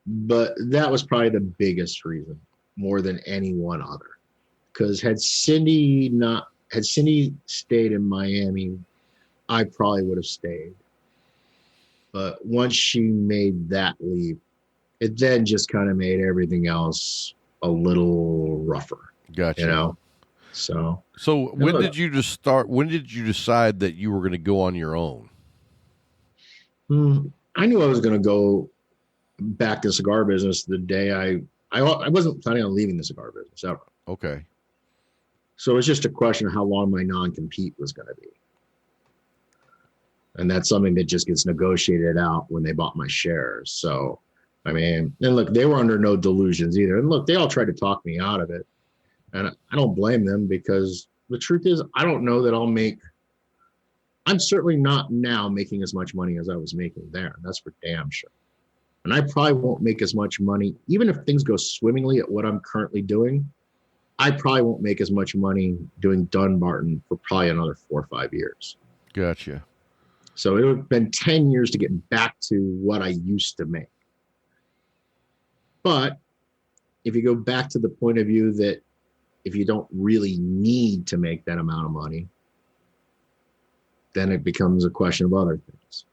but that was probably the biggest reason, more than any one other. Because had Cindy stayed in Miami, I probably would have stayed. But once she made that leap, it then just kind of made everything else a little rougher. Gotcha. You know? So when did you decide that you were going to go on your own? I knew I was going to go back to the cigar business the day I wasn't planning on leaving the cigar business ever. Okay. So it was just a question of how long my non-compete was going to be. And that's something that just gets negotiated out when they bought my shares. So I mean, and look, they were under no delusions either. And look, they all tried to talk me out of it. And I don't blame them, because the truth is, I don't know that I'm certainly not now making as much money as I was making there. That's for damn sure. And I probably won't make as much money, even if things go swimmingly at what I'm currently doing. I probably won't make as much money doing Dunbarton for probably another 4 or 5 years. Gotcha. So it would have been 10 years to get back to what I used to make. But if you go back to the point of view that if you don't really need to make that amount of money, then it becomes a question of other things.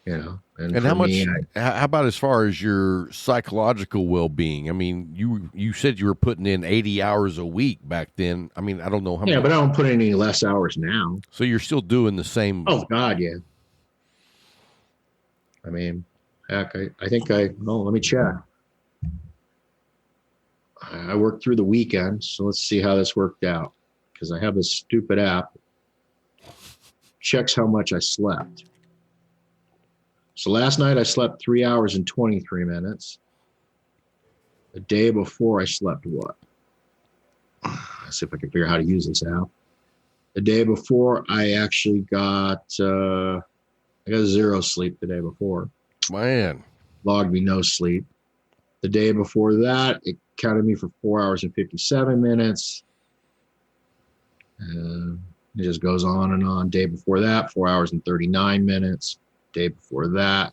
You know, and how much? How about as far as your psychological well-being? I mean, you said you were putting in 80 hours a week back then. I mean, I don't know how. Yeah, but I don't put in any less hours now. So you're still doing the same? Oh God, yeah. I mean, heck, I think well, let me check. I worked through the weekend, so let's see how this worked out. Because I have this stupid app. Checks how much I slept. So last night I slept 3 hours and 23 minutes. The day before I slept what? Let's see if I can figure out how to use this app. The day before I actually got 0 sleep the day before. Man. Logged me no sleep. The day before that, it counted me for 4 hours and 57 minutes. It just goes on and on. Day before that, 4 hours and 39 minutes. Day before that,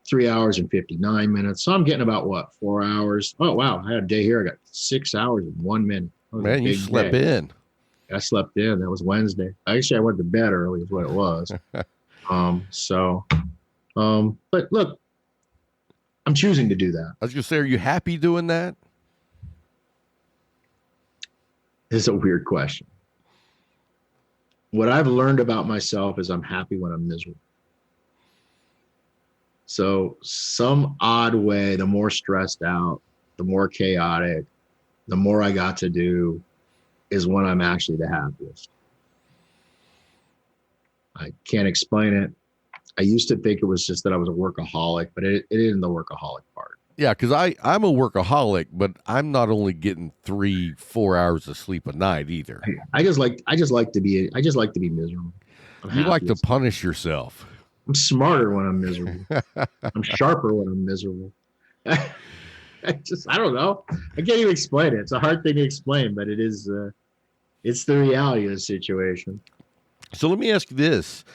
3 hours and 59 minutes. So I'm getting about what, 4 hours? Oh, wow. I had a day here. I got 6 hours and 1 minute. Man, you slept in. I slept in. That was Wednesday. Actually, I went to bed early is what it was. But look, I'm choosing to do that. I was going to say, are you happy doing that? It's a weird question. What I've learned about myself is I'm happy when I'm miserable. So some odd way, the more stressed out, the more chaotic, the more I got to do is when I'm actually the happiest. I can't explain it. I used to think it was just that I was a workaholic, but it isn't the workaholic part. Yeah, because I'm a workaholic, but I'm not only getting 3-4 hours of sleep a night either. I just like to be miserable. You like to punish yourself. I'm smarter when I'm miserable. I'm sharper when I'm miserable. I don't know. I can't even explain it. It's a hard thing to explain, but it is. It's the reality of the situation. So let me ask you this: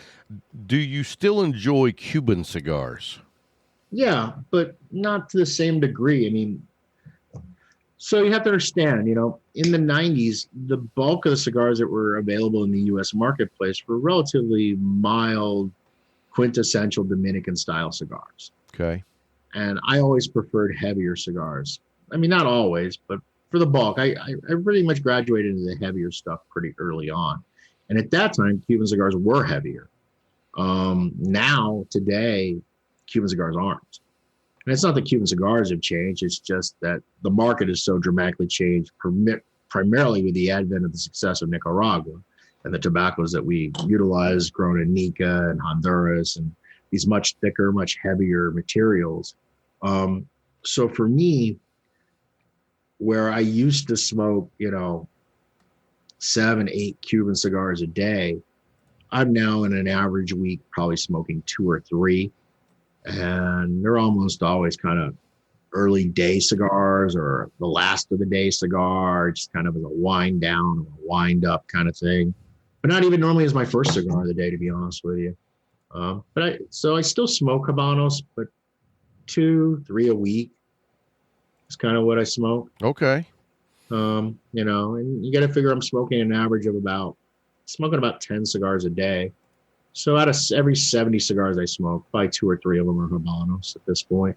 do you still enjoy Cuban cigars? Yeah, but not to the same degree. I mean, so you have to understand, in the 90s, the bulk of the cigars that were available in the U.S. marketplace were relatively mild, quintessential Dominican style cigars. Okay. And I always preferred heavier cigars. I mean, not always, but for the bulk, I pretty much graduated into the heavier stuff pretty early on. And at that time, Cuban cigars were heavier. Now, today, Cuban cigars aren't. And it's not that Cuban cigars have changed. It's just that the market has so dramatically changed, primarily with the advent of the success of Nicaragua and the tobaccos that we utilize grown in Nica and Honduras and these much thicker, much heavier materials. So for me, where I used to smoke, 7, 8 Cuban cigars a day, I'm now in an average week probably smoking 2 or 3. And they're almost always kind of early day cigars or the last of the day cigar, just kind of as a wind down or a wind up kind of thing. But not even normally as my first cigar of the day, to be honest with you. I still smoke Habanos, but 2, 3 a week is kind of what I smoke. Okay. And you got to figure I'm smoking an average of about 10 cigars a day. So out of every 70 cigars I smoke, probably 2 or 3 of them are Habanos at this point.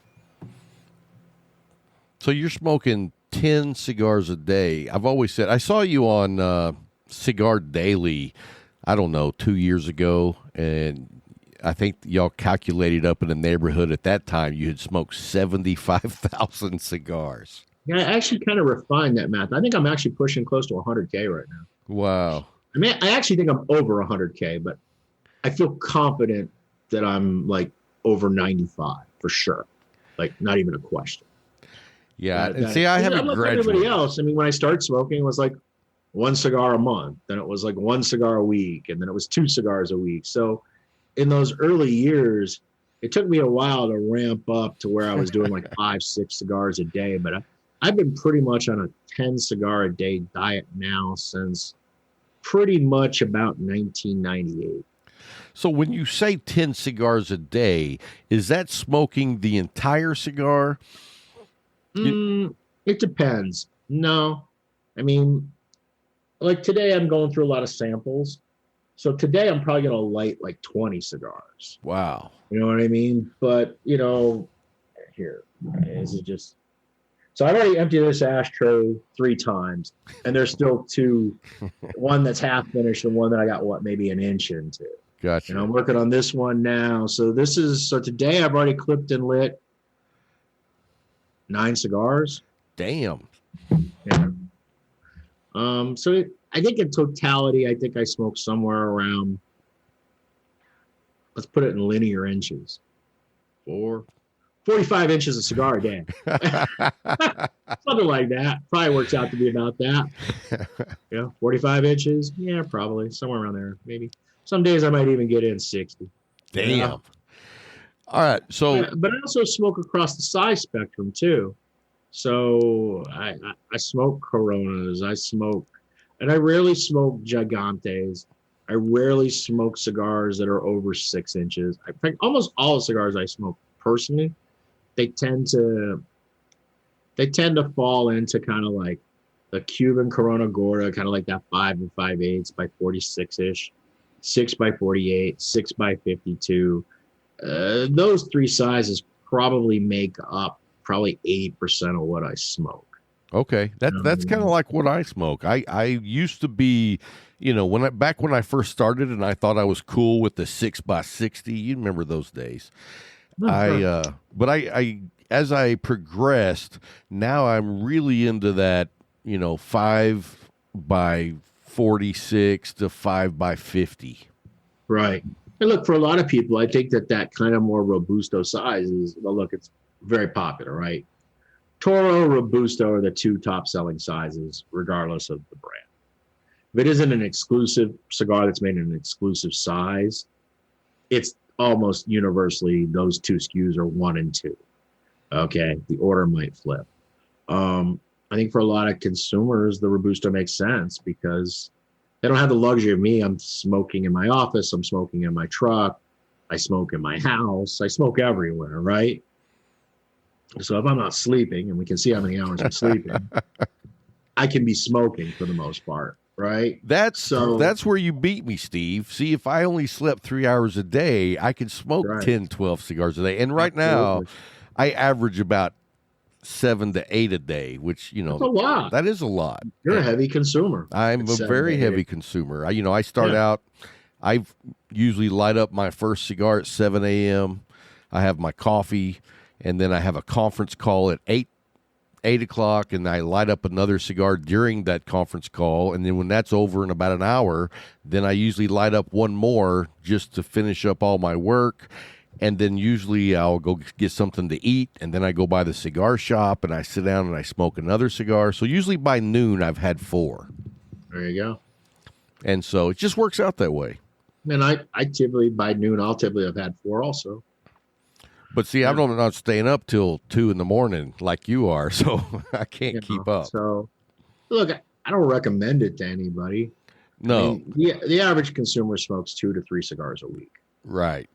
So you're smoking 10 cigars a day. I've always said, I saw you on Cigar Daily, I don't know, 2 years ago, and I think y'all calculated up in the neighborhood at that time you had smoked 75,000 cigars. Yeah, I actually kind of refined that math. I think I'm actually pushing close to 100K right now. Wow. I mean, I actually think I'm over 100K, but I feel confident that I'm like over 95 for sure. Like, not even a question. Yeah, and see, I haven't graduated. Everybody else, I mean, when I started smoking, it was like one cigar a month. Then it was like one cigar a week, and then it was 2 cigars a week. So in those early years, it took me a while to ramp up to where I was doing like 5-6 cigars a day. But I've been pretty much on a 10 cigar a day diet now since pretty much about 1998. So when you say 10 cigars a day, is that smoking the entire cigar? It depends. No. I mean, like today I'm going through a lot of samples. So today I'm probably going to light like 20 cigars. Wow. You know what I mean? But, here, is it just... So I've already emptied this ashtray 3 times, and there's still 2, one that's half finished and one that I got, maybe an inch into. Gotcha. And I'm working on this one now. So today I've already clipped and lit 9 cigars. Damn. Yeah. I think in totality, I think I smoked somewhere around, let's put it in linear inches, 45 inches of cigar a day. Something like that. Probably works out to be about that. 45 inches. Yeah, probably somewhere around there. Maybe. Some days I might even get in 60. Damn. All right. So, but I also smoke across the size spectrum too. So I smoke Coronas. And I rarely smoke Gigantes. I rarely smoke cigars that are over 6 inches. I think almost all the cigars I smoke personally, they tend to fall into kind of like the Cuban Corona Gorda, kind of like that 5 5/8 by 46-ish, 6 by 48, 6 by 52. Those 3 sizes probably make up probably 80% of what I smoke. Okay, that's kind of like what I smoke. I used to be, back when I first started, and I thought I was cool with the 6 by 60. You remember those days? But I as I progressed, now I'm really into that, 5 by 46 to 5 by 50. Right. And look, for a lot of people, I think that kind of more Robusto size is, it's very popular, right? Toro, Robusto are the 2 top selling sizes, regardless of the brand. If it isn't an exclusive cigar that's made in an exclusive size, it's almost universally those 2 SKUs are 1 and 2. Okay, the order might flip. I think for a lot of consumers, the Robusto makes sense because they don't have the luxury of me. I'm smoking in my office. I'm smoking in my truck. I smoke in my house. I smoke everywhere, right? So if I'm not sleeping, and we can see how many hours I'm sleeping, I can be smoking for the most part, right? That's where you beat me, Steve. See, if I only slept 3 hours a day, I could smoke 10, 12 cigars a day. And right now, I average about 7 to 8 a day, which, that's a lot. That is a lot. You're a heavy consumer. I'm a very heavy consumer. I start out, I usually light up my first cigar at 7 a.m. I have my coffee, and then I have a conference call at 8 o'clock, and I light up another cigar during that conference call. And then when that's over in about an hour, then I usually light up one more just to finish up all my work. And then usually I'll go get something to eat, and then I go by the cigar shop, and I sit down and I smoke another cigar. So usually by noon, I've had 4. There you go. And so it just works out that way. And I typically, by noon, I'll typically have had 4 also. But see, I'm not staying up till 2 in the morning like you are, so I can't keep up. So, look, I don't recommend it to anybody. No. I mean, the average consumer smokes 2 to 3 cigars a week. Right.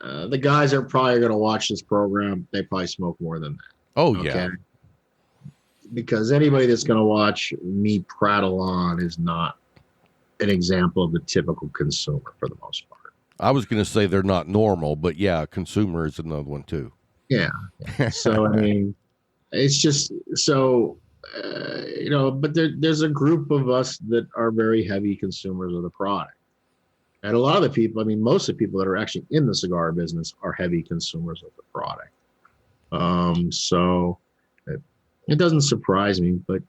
The guys that are probably going to watch this program, they probably smoke more than that. Oh, yeah. Because anybody that's going to watch me prattle on is not an example of the typical consumer for the most part. I was going to say they're not normal, but yeah, consumer is another one too. Yeah. So, I mean, it's just so, but there's a group of us that are very heavy consumers of the product. And a lot of the people, I mean, most of the people that are actually in the cigar business are heavy consumers of the product. So it doesn't surprise me, but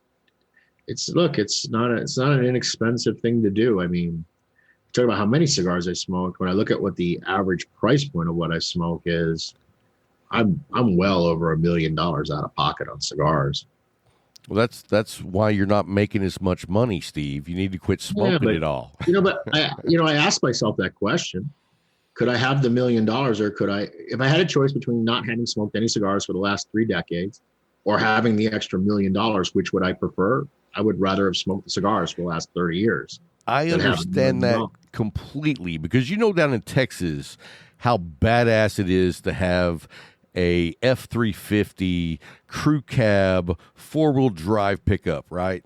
it's not an inexpensive thing to do. I mean, talk about how many cigars I smoke. When I look at what the average price point of what I smoke is, I'm well over $1 million out of pocket on cigars. Well, that's why you're not making as much money, Steve. You need to quit smoking it all. But I asked myself that question. Could I have the $1 million, or could I, if I had a choice between not having smoked any cigars for the last 3 decades or having the extra $1 million, which would I prefer? I would rather have smoked the cigars for the last 30 years. I understand that completely, because down in Texas how badass it is to have a F-350 crew cab 4-wheel drive pickup, right?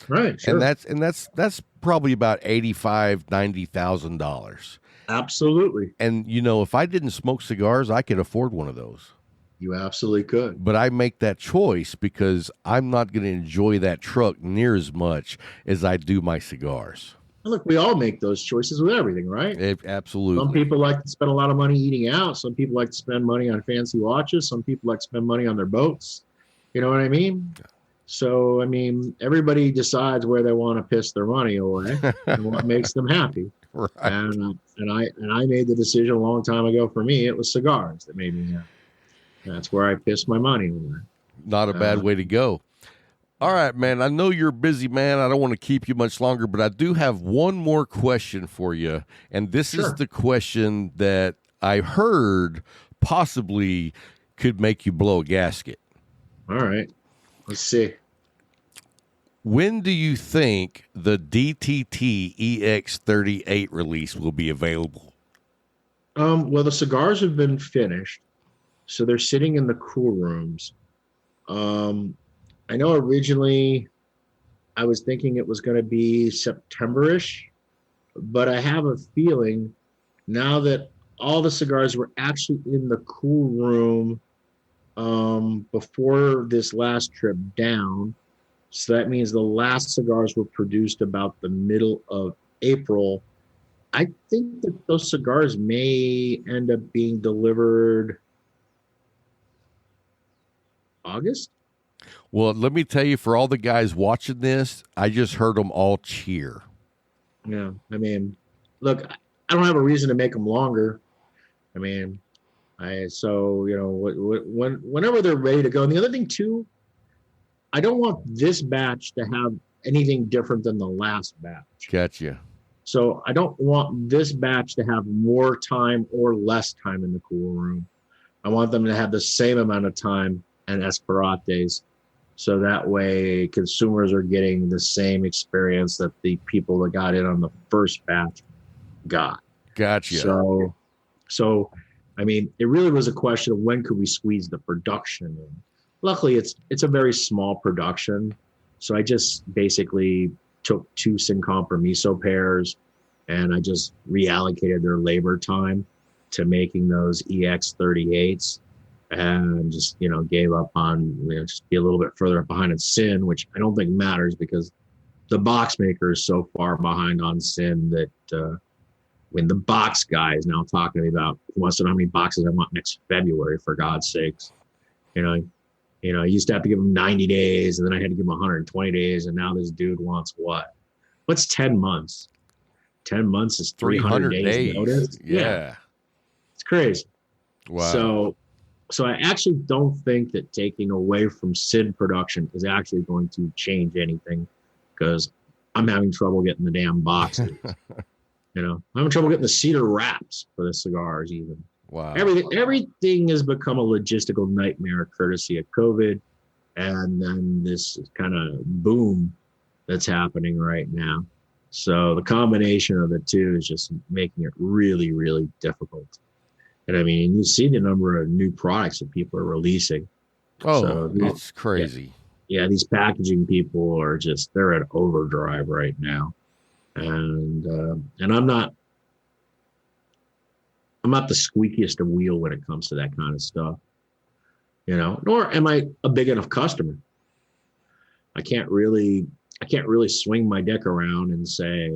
Right, sure. And that's probably about $85,000-$90,000. Absolutely. And if I didn't smoke cigars, I could afford one of those. You absolutely could. But I make that choice because I'm not going to enjoy that truck near as much as I do my cigars. Look, we all make those choices with everything, right? Absolutely. Some people like to spend a lot of money eating out. Some people like to spend money on fancy watches. Some people like to spend money on their boats. You know what I mean? So, everybody decides where they want to piss their money away and what makes them happy. Right. And I made the decision a long time ago. For me, it was cigars that made me happy. That's where I pissed my money away. Not a bad way to go. All right, man. I know you're a busy man. I don't want to keep you much longer, but I do have one more question for you. And this is the question that I heard possibly could make you blow a gasket. All right. Let's see. When do you think the DTT EX38 release will be available? Well, the cigars have been finished, so they're sitting in the cool rooms. I know originally I was thinking it was going to be September-ish, but I have a feeling now that all the cigars were actually in the cool room before this last trip down. So that means the last cigars were produced about the middle of April. I think that those cigars may end up being delivered August. Well, let me tell you, for all the guys watching this, I just heard them all cheer. Yeah. Look, I don't have a reason to make them longer. Whenever they're ready to go. And the other thing too, I don't want this batch to have anything different than the last batch. Gotcha. So I don't want this batch to have more time or less time in the cool room. I want them to have the same amount of time and Esperates. So that way consumers are getting the same experience that the people that got in on the first batch got. Gotcha. So it really was a question of when could we squeeze the production in. Luckily, it's a very small production. So I just basically took 2 Sin Compromiso pairs and I just reallocated their labor time to making those EX38s and just, gave up on, just be a little bit further behind on Sin, which I don't think matters because the box maker is so far behind on Sin that when the box guy is now talking to me about who wants to know how many boxes I want next February, for God's sakes, I used to have to give him 90 days and then I had to give him 120 days. And now this dude wants what? What's 10 months? 10 months is 300 days notice. Yeah. It's crazy. Wow. So I actually don't think that taking away from Sin production is actually going to change anything because I'm having trouble getting the damn boxes. I'm having trouble getting the cedar wraps for the cigars even. Wow. Everything has become a logistical nightmare courtesy of COVID and then this kind of boom that's happening right now. So the combination of the two is just making it really, really difficult. And you see the number of new products that people are releasing. Oh, it's crazy. Yeah, these packaging people are they're at overdrive right now. And I'm not the squeakiest of wheel when it comes to that kind of stuff, nor am I a big enough customer. I can't really swing my deck around and say,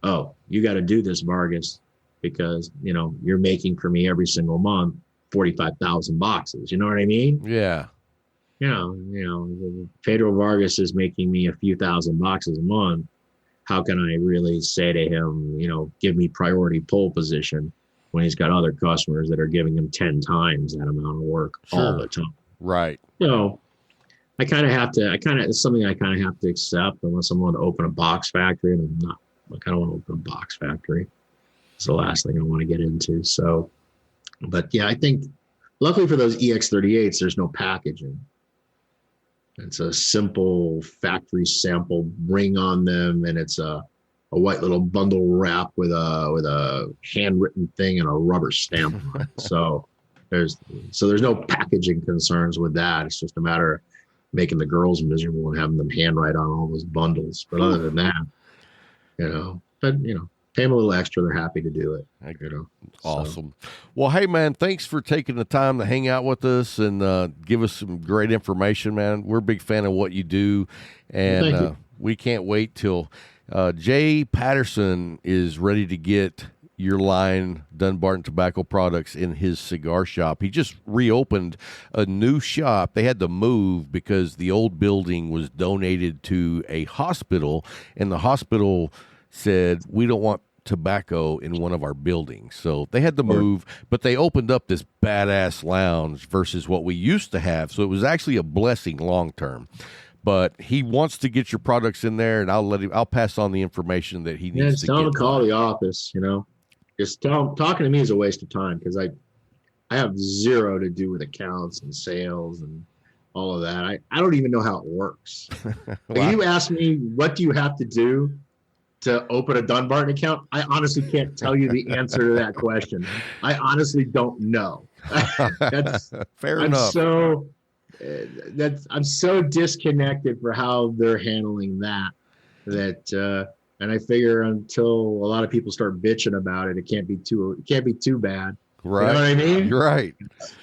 oh, you got to do this, Vargas, because, you're making for me every single month 45,000 boxes. You know what I mean? Yeah. Pedro Vargas is making me a few thousand boxes a month. How can I really say to him, give me priority pole position when he's got other customers that are giving him 10 times that amount of work all the time. Right. So it's something I kind of have to accept unless I'm going to open a box factory, and I'm not. Like, I don't want to open a box factory. It's the last thing I want to get into. So, but yeah, I think luckily for those EX38s, there's no packaging. It's a simple factory sample ring on them, and it's a white little bundle wrap with a handwritten thing and a rubber stamp on it. So there's no packaging concerns with that. It's just a matter of making the girls miserable and having them handwrite on all those bundles. But other than that, pay them a little extra. They're happy to do it. Awesome. So. Well, hey, man, thanks for taking the time to hang out with us and give us some great information, man. We're a big fan of what you do, and we can't wait till Jay Patterson is ready to get your line, Dunbarton Tobacco Products, in his cigar shop. He just reopened a new shop. They had to move because the old building was donated to a hospital, and the hospital said, we don't want tobacco in one of our buildings. So they had to move, but they opened up this badass lounge versus what we used to have. So it was actually a blessing long term. But he wants to get your products in there, and I'll pass on the information that he needs to get. Tell him to call the office, Just tell him, talking to me is a waste of time because I have zero to do with accounts and sales and all of that. I don't even know how it works. If you ask me, what do you have to do to open a Dunbarton account? I honestly can't tell you the answer to that question. I honestly don't know. Fair enough. I'm so disconnected for how they're handling that. And I figure until a lot of people start bitching about it, it can't be too bad. Right. You know what I mean? You're right.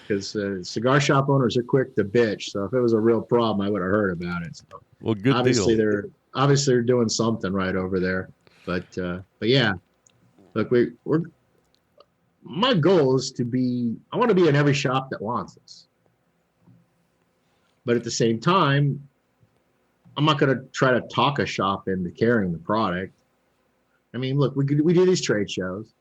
Because cigar shop owners are quick to bitch. So if it was a real problem, I would have heard about it. So well, good obviously deal. They're doing something right over there. But yeah, look, my goal is I want to be in every shop that wants us. But at the same time, I'm not going to try to talk a shop into carrying the product. I mean, look, we do these trade shows,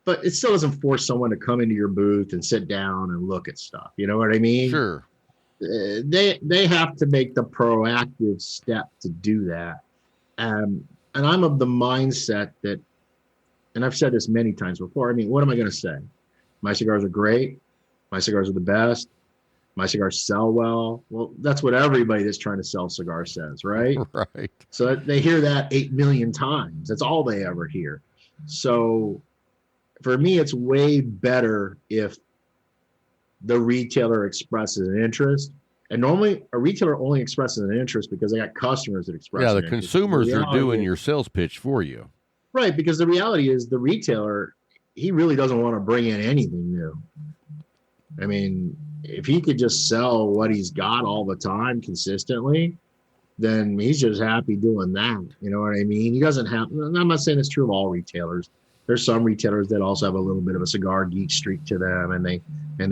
but it still doesn't force someone to come into your booth and sit down and look at stuff. You know what I mean? Sure. They have to make the proactive step to do that. And I'm of the mindset that, and I've said this many times before, I mean, what am I going to say? My cigars are great. My cigars are the best. My cigars sell well. Well, that's what everybody that's trying to sell cigars says, right? Right. So they hear that 8 million times. That's all they ever hear. So for me, it's way better if the retailer expresses an interest. And normally a retailer only expresses an interest because they got customers that express an the interest. consumers are doing your sales pitch for you. Right, because the reality is the retailer, he really doesn't want to bring in anything new. I mean, if he could just sell what he's got all the time consistently, then he's just happy doing that. You know what I mean? He doesn't have, and I'm not saying it's true of all retailers. There's some retailers that also have a little bit of a cigar geek streak to them, and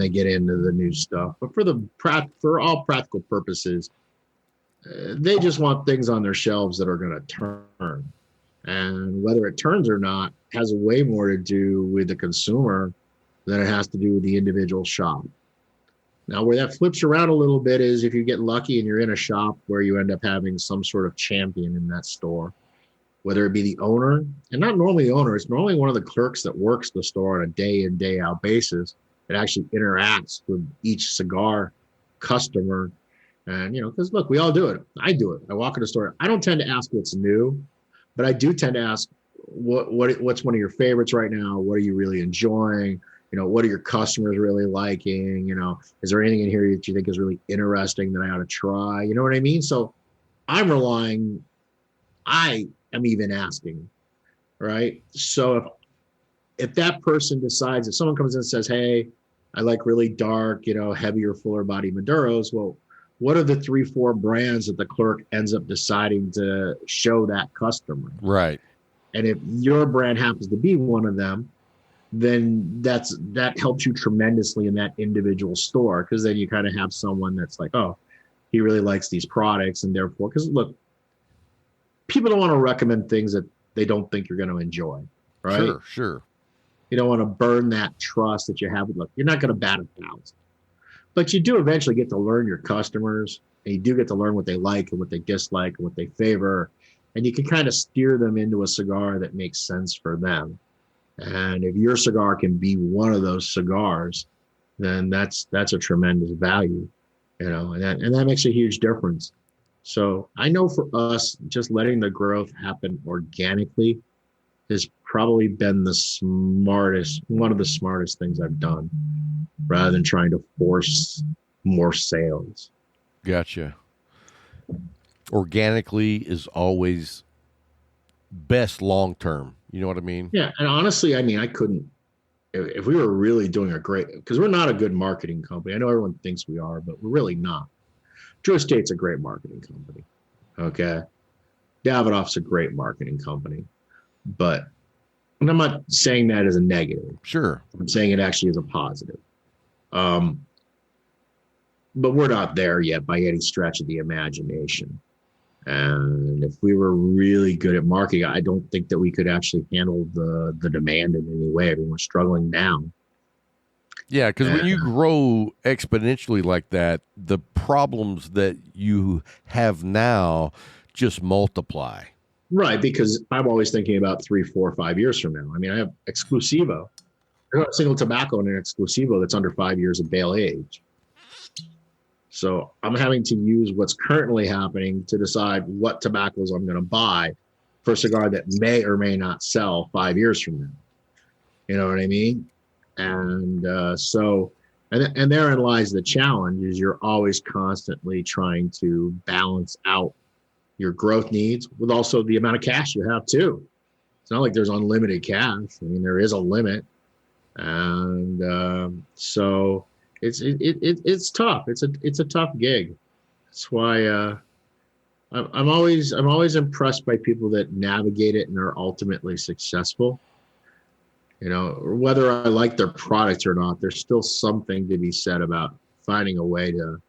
they get into the new stuff. But for all practical purposes, they just want things on their shelves that are going to turn. And whether it turns or not has way more to do with the consumer than it has to do with the individual shop. Now, where that flips around a little bit is if you get lucky and you're in a shop where you end up having some sort of champion in that store, whether it be the owner, and not normally the owner, it's normally one of the clerks that works the store on a day in, day out basis that actually interacts with each cigar customer. And, because look, we all do it. I do it. I walk in a store. I don't tend to ask what's new, but I do tend to ask what's one of your favorites right now? What are you really enjoying? What are your customers really liking? Is there anything in here that you think is really interesting that I ought to try? You know what I mean? So I am even asking, right? So if that person decides, if someone comes in and says, hey, I like really dark, heavier, fuller body Maduros, well, what are the 3-4 brands that the clerk ends up deciding to show that customer? Right. And if your brand happens to be one of them, then that helps you tremendously in that individual store, because then you kind of have someone that's like, oh, he really likes these products, and therefore, because look, people don't want to recommend things that they don't think you're going to enjoy, right? Sure. You don't want to burn that trust that you have. Look, you're not going to bat 1,000, but you do eventually get to learn your customers, and you do get to learn what they like and what they dislike and what they favor. And you can kind of steer them into a cigar that makes sense for them. And if your cigar can be one of those cigars, then that's a tremendous value, and that makes a huge difference. So I know for us, just letting the growth happen organically has probably been one of the smartest things I've done, rather than trying to force more sales. Gotcha. Organically is always best long term. You know what I mean? Yeah. And honestly, I couldn't, if we were really doing because we're not a good marketing company. I know everyone thinks we are, but we're really not. Drew Estate's a great marketing company. Okay. Davidoff's a great marketing company. And I'm not saying that as a negative. Sure. I'm saying it actually is a positive. But we're not there yet by any stretch of the imagination. And if we were really good at marketing, I don't think that we could actually handle the demand in any way. I mean, we're struggling now. Yeah, because when you grow exponentially like that, the problems that you have now just multiply. Right, because I'm always thinking about 3, 4, 5 years from now. I mean, I have Exclusivo. I have a single tobacco in an Exclusivo that's under 5 years of bale age. So I'm having to use what's currently happening to decide what tobaccos I'm going to buy for a cigar that may or may not sell 5 years from now. You know what I mean? And and therein lies the challenge, is you're always constantly trying to balance out your growth needs with also the amount of cash you have too. It's not like there's unlimited cash. I mean, there is a limit. And so it's tough. It's a tough gig. That's why I'm always impressed by people that navigate it and are ultimately successful. Whether I like their product or not, there's still something to be said about finding a way to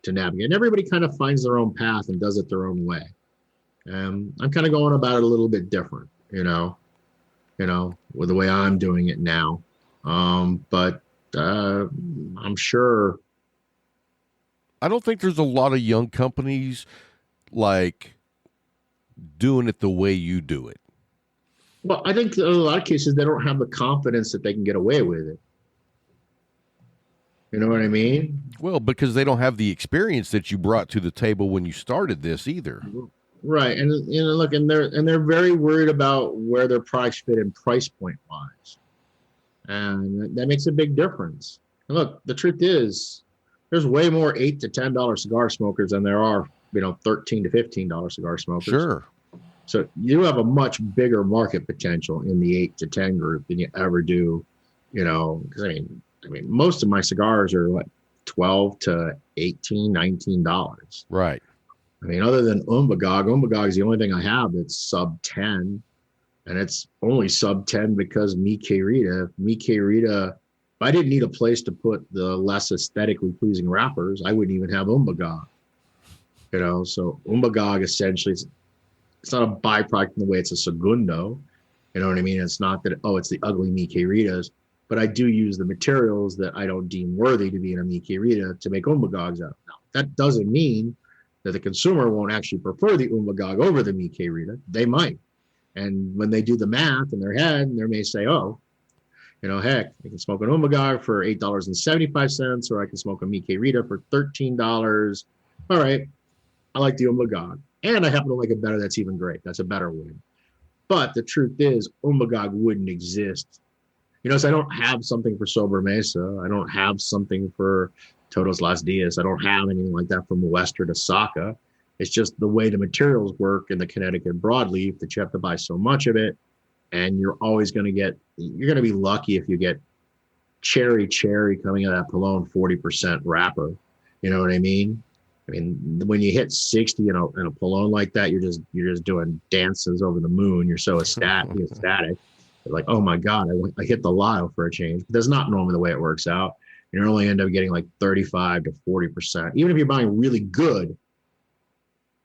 navigate. And everybody kind of finds their own path and does it their own way. I'm kind of going about it a little bit different, with the way I'm doing it now. But I'm sure. I don't think there's a lot of young companies like doing it the way you do it. Well, I think in a lot of cases they don't have the confidence that they can get away with it. You know what I mean? Well, because they don't have the experience that you brought to the table when you started this either. Right. And look, and they're very worried about where their products fit in price point wise. And that makes a big difference. And look, the truth is there's way more $8 to $10 cigar smokers than there are, $13 to $15 cigar smokers. Sure. So you have a much bigger market potential in the 8 to 10 group than you ever do, because I mean, most of my cigars are like $12 to $18, $19. Right. I mean, other than Umbagog is the only thing I have that's sub 10, and it's only sub 10 because Mi Querida, if I didn't need a place to put the less aesthetically pleasing wrappers, I wouldn't even have Umbagog. So Umbagog essentially it's not a byproduct in the way it's a segundo. You know what I mean? It's not that, it's the ugly Mi Queridas, but I do use the materials that I don't deem worthy to be in a Mi Querida to make Umbagogs out. Now, that doesn't mean that the consumer won't actually prefer the Umbagog over the Mi Querida. They might. And when they do the math in their head, they may say, heck, I can smoke an Umbagog for $8.75, or I can smoke a Mi Querida for $13. All right, I like the Umbagog. And I happen to like it better. That's even great. That's a better win. But the truth is, Umbagog wouldn't exist. So I don't have something for Sober Mesa. I don't have something for Todos Las Dias. I don't have anything like that from Wester to Saka. It's just the way the materials work in the Connecticut broadleaf that you have to buy so much of it. And you're always going to be lucky if you get cherry coming out of that Palone 40% wrapper. You know what I mean? I mean, when you hit 60 in a Palone like that, you're just doing dances over the moon. You're so ecstatic. You're like, oh my God, I hit the lotto for a change. But that's not normally the way it works out. You only end up getting like 35 to 40%. Even if you're buying really good,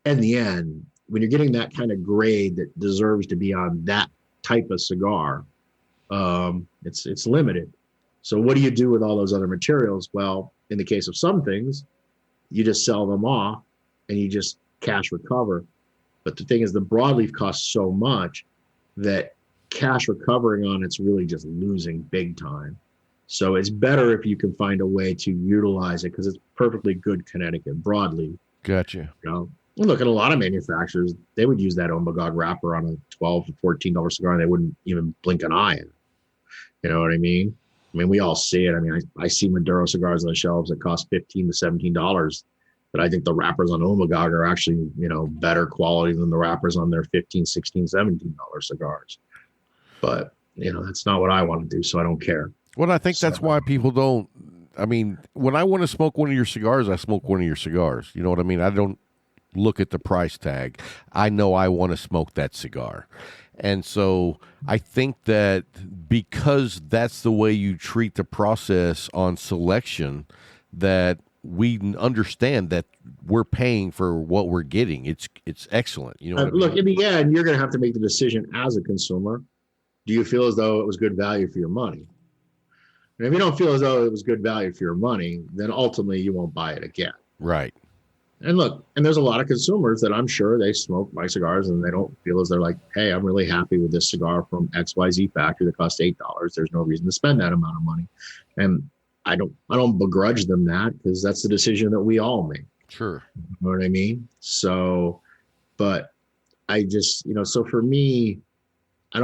in the end, when you're getting that kind of grade that deserves to be on that type of cigar, It's limited. So what do you do with all those other materials? Well, in the case of some things, you just sell them off and you just cash recover. But the thing is, the broadleaf costs so much that cash recovering on it's really just losing big time. So it's better if you can find a way to utilize it, because it's perfectly good Connecticut broadleaf. Gotcha. You know, look at a lot of manufacturers, they would use that Omagog wrapper on a $12 to $14 cigar, and they wouldn't even blink an eye at it. You know what I mean? I mean, we all see it. I mean, I see Maduro cigars on the shelves that cost $15 to $17, but I think the wrappers on Omagog are actually, you know, better quality than the wrappers on their $15, $16, $17 cigars. But, you know, that's not what I want to do, so I don't care. Well, I think that's why people don't. I mean, when I want to smoke one of your cigars, I smoke one of your cigars. You know what I mean? I don't look at the price tag. I know I want to smoke that cigar. And so I think that because that's the way you treat the process on selection, that we understand that we're paying for what we're getting. It's excellent. You know what I mean? Look, in the end, you're going to have to make the decision as a consumer. Do you feel as though it was good value for your money? And if you don't feel as though it was good value for your money, then ultimately you won't buy it again. Right. And look, and there's a lot of consumers that I'm sure they smoke my cigars and they don't feel as they're like, hey, I'm really happy with this cigar from XYZ factory that costs $8. There's no reason to spend that amount of money. And I don't begrudge them that, because that's the decision that we all make. Sure. You know what I mean? So, but I just, you know, so for me, I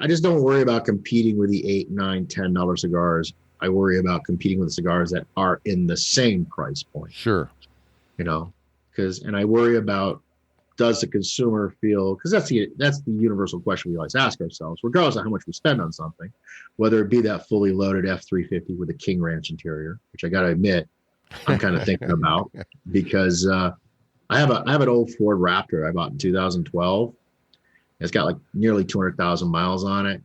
just don't worry about competing with the $8, $9, $10 cigars. I worry about competing with cigars that are in the same price point. Sure. You know, and I worry about, does the consumer feel, because that's the universal question we always ask ourselves, regardless of how much we spend on something, whether it be that fully loaded F350 with a King Ranch interior, which I got to admit, I'm kind of thinking about, because I have an old Ford Raptor I bought in 2012. It's got like nearly 200,000 miles on it.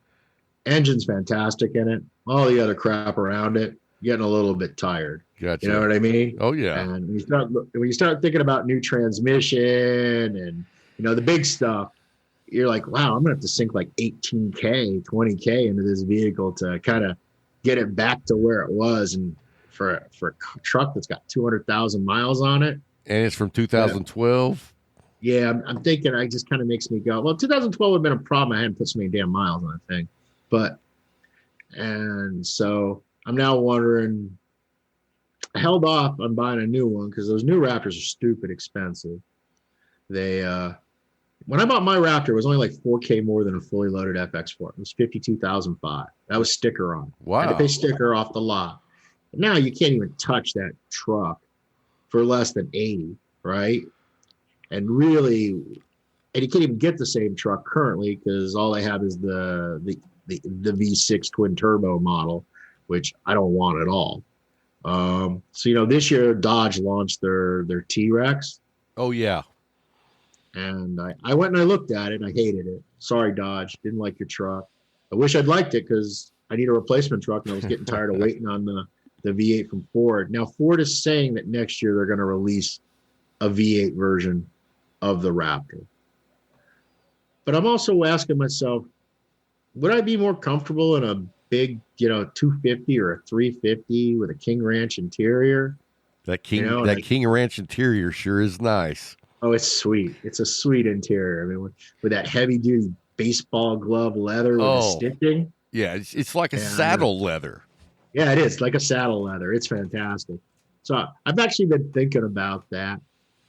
Engine's fantastic in it. All the other crap around it, getting a little bit tired. Gotcha. You know what I mean? Oh yeah. And when you start thinking about new transmission and, you know, the big stuff, you're like, wow, I'm gonna have to sink like 18K, 20K into this vehicle to kind of get it back to where it was. And for a truck that's got 200,000 miles on it, and it's from 2012. Yeah, I'm thinking, it just kind of makes me go, well, 2012 would have been a problem. I hadn't put so many damn miles on that thing. And so I'm now wondering, I held off on buying a new one because those new Raptors are stupid expensive. They, when I bought my Raptor, it was only like 4K more than a fully loaded FX4. It was $52,500. That was sticker on. Wow. I had to pay sticker off the lot. But now you can't even touch that truck for less than 80, right? And you can't even get the same truck currently because all they have is the V6 twin turbo model, which I don't want at all. So, you know, this year Dodge launched their T-Rex. Oh yeah. And I went and I looked at it and I hated it. Sorry, Dodge, didn't like your truck. I wish I'd liked it because I need a replacement truck and I was getting tired of waiting on the V8 from Ford. Now Ford is saying that next year they're going to release a V8 version of the Raptor. But I'm also asking myself, would I be more comfortable in a big, you know, 250 or a 350 with a King Ranch interior? That King Ranch interior sure is nice. Oh, it's sweet. It's a sweet interior. I mean, with that heavy duty baseball glove leather with the stitching. Yeah, it's like a saddle leather. Yeah, it is like a saddle leather. It's fantastic. So I've actually been thinking about that.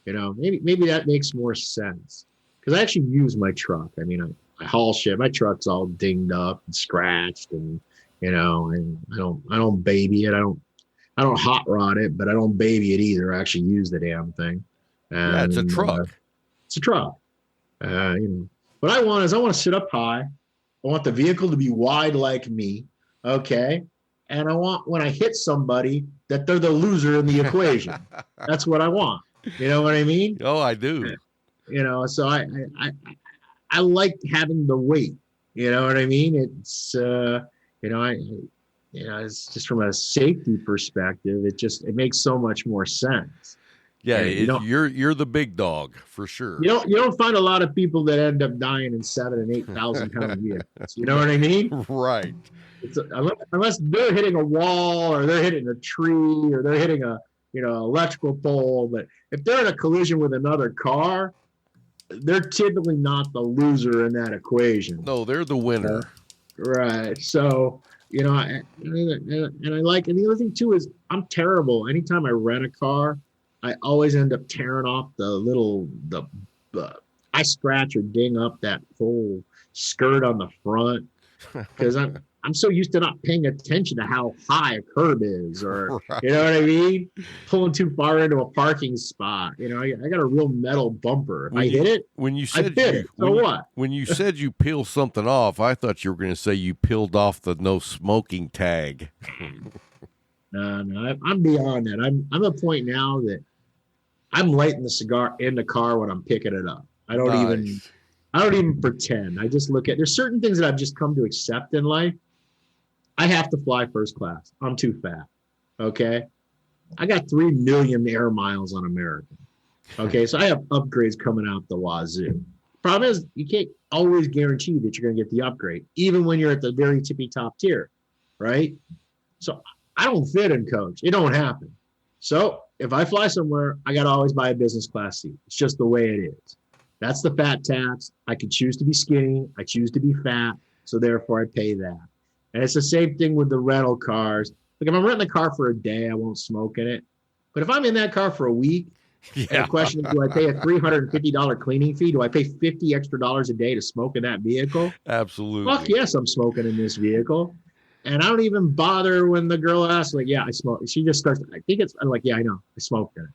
You know, maybe that makes more sense because I actually use my truck. I mean, I haul shit. My truck's all dinged up and scratched, and you know, and I don't baby it. I don't hot rod it, but I don't baby it either. I actually use the damn thing. And, yeah, it's a truck. It's a truck. You know, what I want to sit up high. I want the vehicle to be wide like me. Okay. And I want when I hit somebody that they're the loser in the equation. That's what I want. You know what I mean? Oh, I do. You know, so I like having the weight. You know what I mean? It's it's just from a safety perspective, it makes so much more sense. Yeah, And you're the big dog for sure. You don't find a lot of people that end up dying in 7,000 and 8,000 pound vehicles. You know what I mean? Right. Unless they're hitting a wall or they're hitting a tree or they're hitting a electrical pole. But if they're in a collision with another car, they're typically not the loser in that equation. No, they're the winner. Right. So, and the other thing too is I'm terrible. Anytime I rent a car, I always end up tearing off I scratch or ding up that whole skirt on the front because I'm so used to not paying attention to how high a curb is, or right. You know what I mean? Pulling too far into a parking spot. I got a real metal bumper. If I hit it, when you said what? When you said you peel something off, I thought you were going to say you peeled off the no smoking tag. No, I'm beyond that. I'm at a point now that I'm lighting the cigar in the car when I'm picking it up. I don't even pretend. I just look at. There's certain things that I've just come to accept in life. I have to fly first class. I'm too fat. Okay. I got 3 million air miles on American. Okay. So I have upgrades coming out the wazoo. Problem is, you can't always guarantee that you're going to get the upgrade, even when you're at the very tippy top tier. Right. So I don't fit in coach. It don't happen. So if I fly somewhere, I got to always buy a business class seat. It's just the way it is. That's the fat tax. I could choose to be skinny. I choose to be fat. So therefore I pay that. And it's the same thing with the rental cars. Like if I'm renting a car for a day, I won't smoke in it. But if I'm in that car for a week, the question is, do I pay a $350 cleaning fee? Do I pay $50 extra a day to smoke in that vehicle? Absolutely. Fuck yes, I'm smoking in this vehicle. And I don't even bother when the girl asks, like, yeah, I smoke. She just starts, I'm like, yeah, I know. I smoked in it.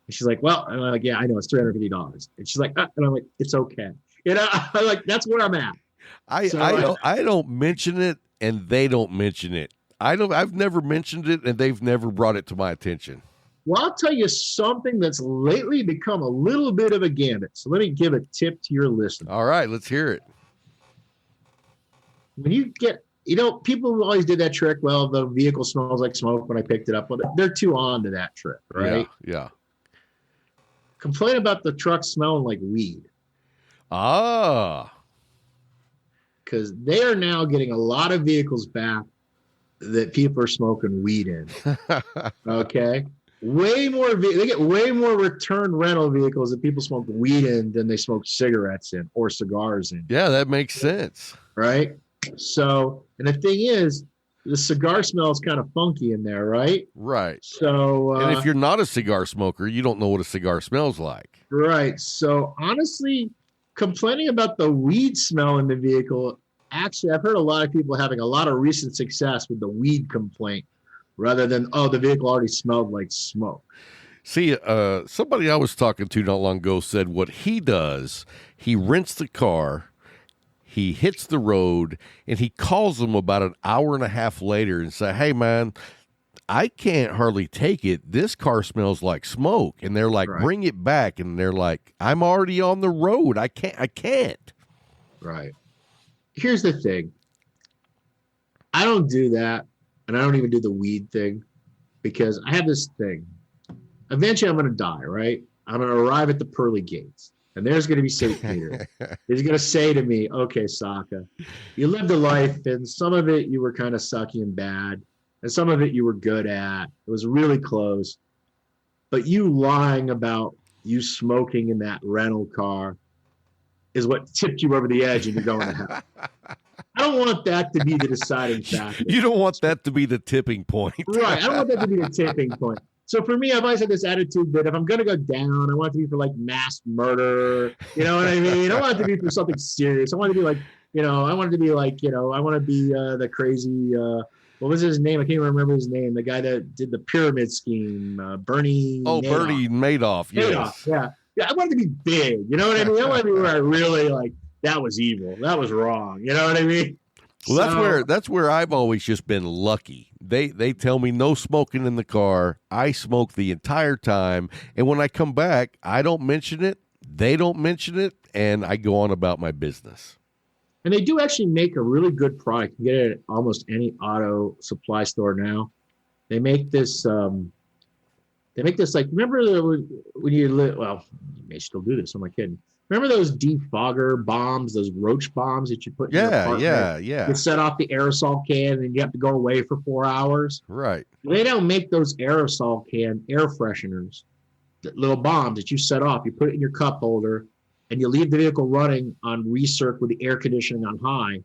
And she's like, well, and I'm like, yeah, I know. It's $350. And she's like, and I'm like, it's okay. I'm like, that's where I'm at. I don't mention it. And they don't mention it. I've never mentioned it, and they've never brought it to my attention. Well, I'll tell you something that's lately become a little bit of a gambit. So let me give a tip to your listeners. All right, let's hear it. When you get, people always did that trick. Well, the vehicle smells like smoke when I picked it up. Well, they're too on to that trick, right? Yeah. Complain about the truck smelling like weed. Ah. Because they are now getting a lot of vehicles back that people are smoking weed in. Okay, they get way more return rental vehicles that people smoke weed in than they smoke cigarettes in or cigars in. Yeah, that makes sense, right? So, and the thing is, the cigar smell is kind of funky in there, right? Right. So, and if you're not a cigar smoker, you don't know what a cigar smells like. Right. So, honestly, complaining about the weed smell in the vehicle. Actually, I've heard a lot of people having a lot of recent success with the weed complaint rather than, the vehicle already smelled like smoke. See, somebody I was talking to not long ago said what he does, he rents the car, he hits the road, and he calls them about an hour and a half later and say, hey, man, I can't hardly take it. This car smells like smoke. And they're like, right. Bring it back. And they're like, I'm already on the road. I can't. Right. Here's the thing. I don't do that, and I don't even do the weed thing because I have this thing. Eventually, I'm going to die, right? I'm going to arrive at the pearly gates, and there's going to be St. Peter. He's going to say to me, okay, Saka, you lived a life, and some of it you were kind of sucky and bad, and some of it you were good at. It was really close. But you lying about you smoking in that rental car is what tipped you over the edge and you're going to hell. I don't want that to be the deciding factor. You don't want that to be the tipping point. Right. I don't want that to be the tipping point. So for me, I've always had this attitude that if I'm going to go down, I want it to be for like mass murder. You know what I mean? I want it to be for something serious. I want it to be like, I want it to be like, I want to be the crazy, what was his name? I can't even remember his name. The guy that did the pyramid scheme, Bernie. Oh, Madoff. Bernie Madoff. Yes. Madoff, yeah. Yeah, I want it to be big. You know what I mean? I want it to be where I really that was evil. That was wrong. You know what I mean? Well, that's where I've always just been lucky. They tell me no smoking in the car. I smoke the entire time. And when I come back, I don't mention it. They don't mention it. And I go on about my business. And they do actually make a really good product. You can get it at almost any auto supply store now. They make this, They make this like, remember when you well, you may still do this. I'm not kidding. Remember those defogger bombs, those roach bombs that you put in your apartment? Yeah. You set off the aerosol can and you have to go away for 4 hours. Right. They don't make those aerosol can air fresheners, the little bombs that you set off. You put it in your cup holder and you leave the vehicle running on recirc with the air conditioning on high.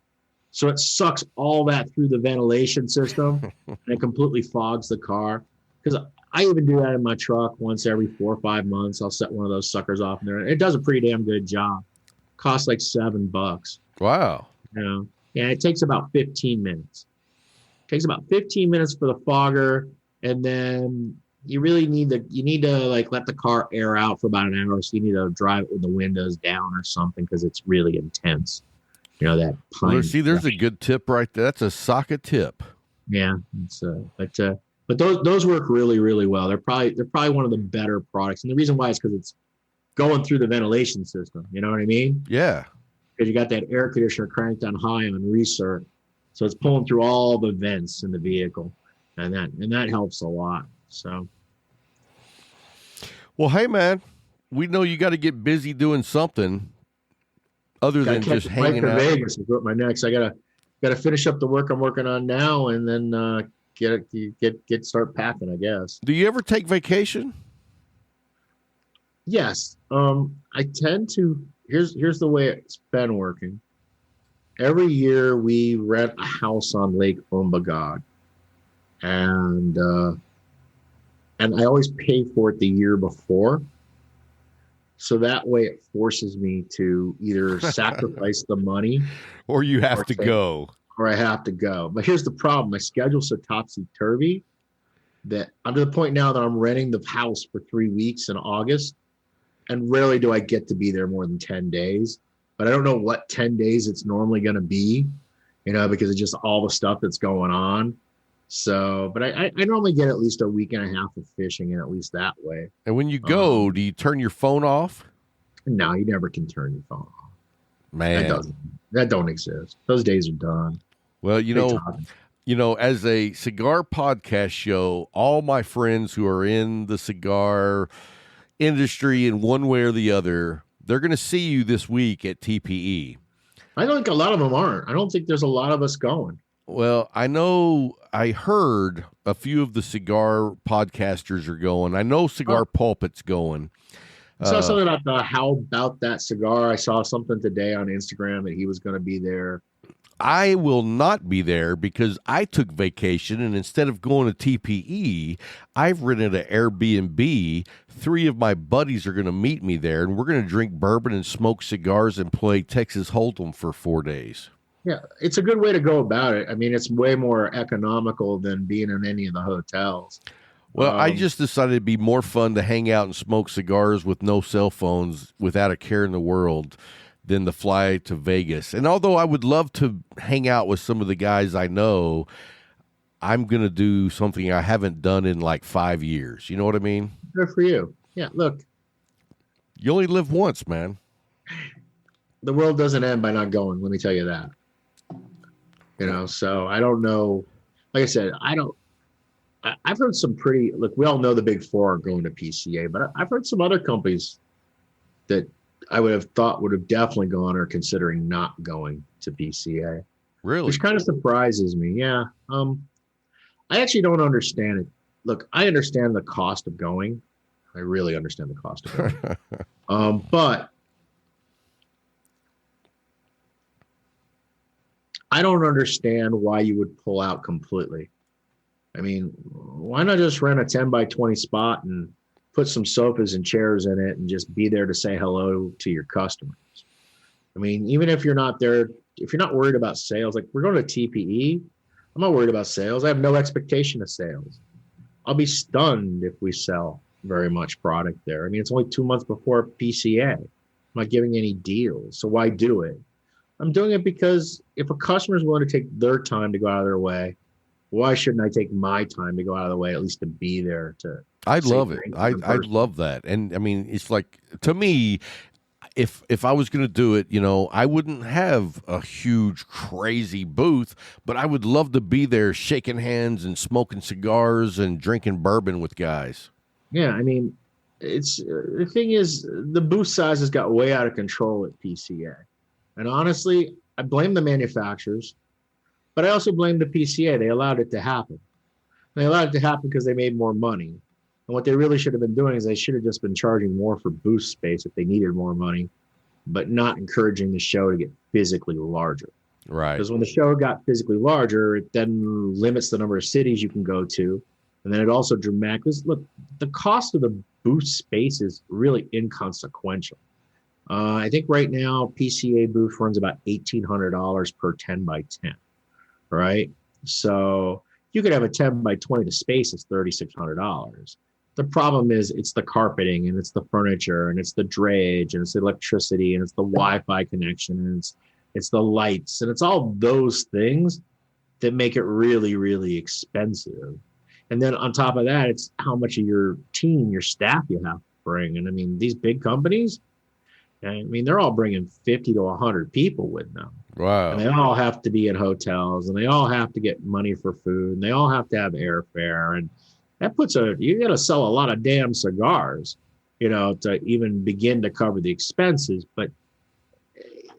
So it sucks all that through the ventilation system and it completely fogs the car. Because I even do that in my truck once every 4 or 5 months. I'll set one of those suckers off in there. It does a pretty damn good job. Costs like $7. Wow. You know? Yeah, it takes about 15 minutes. It takes about 15 minutes for the fogger, and then you really need to like let the car air out for about an hour. So you need to drive it with the windows down or something because it's really intense. You know that. Well, see, there's a good tip right there. That's a Saka tip. Yeah, it's but those work really, really well. They're probably one of the better products, and the reason why is because it's going through the ventilation system. You know what I mean? Yeah. Because you got that air conditioner cranked on high on recirc, so it's pulling through all the vents in the vehicle, and that helps a lot. So, well, hey man, we know you got to get busy doing something other than just hanging out. Vegas is what my next. I gotta finish up the work I'm working on now, and then start packing, I guess. Do you ever take vacation? Yes. I tend to. Here's the way it's been working. Every year we rent a house on Lake Umbagog, and I always pay for it the year before. So that way it forces me to either sacrifice the money or you have to go. Or I have to go. But here's the problem. My schedule's so topsy-turvy that I'm to the point now that I'm renting the house for 3 weeks in August. And rarely do I get to be there more than 10 days. But I don't know what 10 days it's normally going to be, because of just all the stuff that's going on. So, but I normally get at least a week and a half of fishing, and at least that way. And when you go, do you turn your phone off? No, you never can turn your phone off. Man. That don't exist. Those days are done. Well, as a cigar podcast show, all my friends who are in the cigar industry in one way or the other, they're going to see you this week at TPE. I think a lot of them aren't. I don't think there's a lot of us going. Well, I heard a few of the cigar podcasters are going. I know Cigar Pulpit's going. I saw something about how about that cigar. I saw something today on Instagram that he was going to be there. I will not be there because I took vacation, and instead of going to TPE, I've rented an Airbnb. 3 of my buddies are going to meet me there, and we're going to drink bourbon and smoke cigars and play Texas Hold'em for 4 days. Yeah, it's a good way to go about it. I mean, it's way more economical than being in any of the hotels. Well, I just decided it'd be more fun to hang out and smoke cigars with no cell phones without a care in the world than to fly to Vegas. And although I would love to hang out with some of the guys I know, I'm going to do something I haven't done in like 5 years. You know what I mean? Good for you. Yeah, look. You only live once, man. The world doesn't end by not going, let me tell you that. So I don't know. Like I said, I've heard some look, we all know the big 4 are going to PCA, but I've heard some other companies that I would have thought would have definitely gone or considering not going to PCA. Really? Which kind of surprises me. Yeah. I actually don't understand it. Look, I understand the cost of going. I really understand the cost of going. But I don't understand why you would pull out completely. I mean, why not just rent a 10 by 20 spot and put some sofas and chairs in it and just be there to say hello to your customers? I mean, even if you're not there, if you're not worried about sales, like we're going to TPE, I'm not worried about sales. I have no expectation of sales. I'll be stunned if we sell very much product there. I mean, it's only 2 months before PCA. I'm not giving any deals. So why do it? I'm doing it because if a customer is willing to take their time to go out of their way, why shouldn't I take my time to go out of the way, at least to be there to I love it. I love that. And I mean, it's like, to me, if I was going to do it, I wouldn't have a huge, crazy booth, but I would love to be there shaking hands and smoking cigars and drinking bourbon with guys. Yeah, I mean, it's the thing is the booth sizes got way out of control at PCA, and honestly, I blame the manufacturers, but I also blame the PCA. They allowed it to happen. They allowed it to happen because they made more money. And what they really should have been doing is they should have just been charging more for booth space if they needed more money, but not encouraging the show to get physically larger. Right. Because when the show got physically larger, it then limits the number of cities you can go to. And then it also dramatically, look, the cost of the booth space is really inconsequential. I think right now, PCA booth runs about $1,800 per 10 by 10, right? So you could have a 10 by 20, the space is $3,600. The problem is it's the carpeting and it's the furniture and it's the drayage and it's the electricity and it's the Wi-Fi connection and it's the lights and it's all those things that make it really, really expensive. And then on top of that, it's how much of your team, your staff you have to bring. And I mean, these big companies, I mean, they're all bringing 50 to 100 people with them. Wow. And they all have to be in hotels and they all have to get money for food and they all have to have airfare. And that you got to sell a lot of damn cigars, to even begin to cover the expenses. But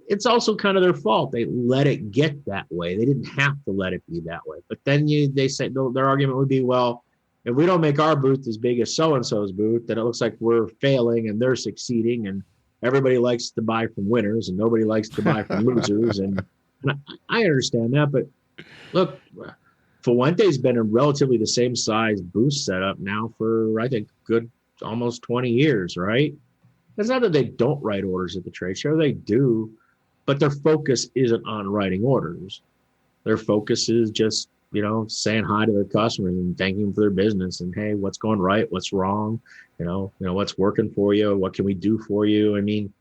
it's also kind of their fault. They let it get that way. They didn't have to let it be that way. But then they say their argument would be, well, if we don't make our booth as big as so-and-so's booth, then it looks like we're failing and they're succeeding. And everybody likes to buy from winners and nobody likes to buy from losers. And I understand that. But look, Fuente's been in relatively the same size booth setup now for, I think, good almost 20 years, right? It's not that they don't write orders at the trade show. They do. But their focus isn't on writing orders. Their focus is just, saying hi to their customers and thanking them for their business and, hey, what's going right? What's wrong? What's working for you? What can we do for you? I mean,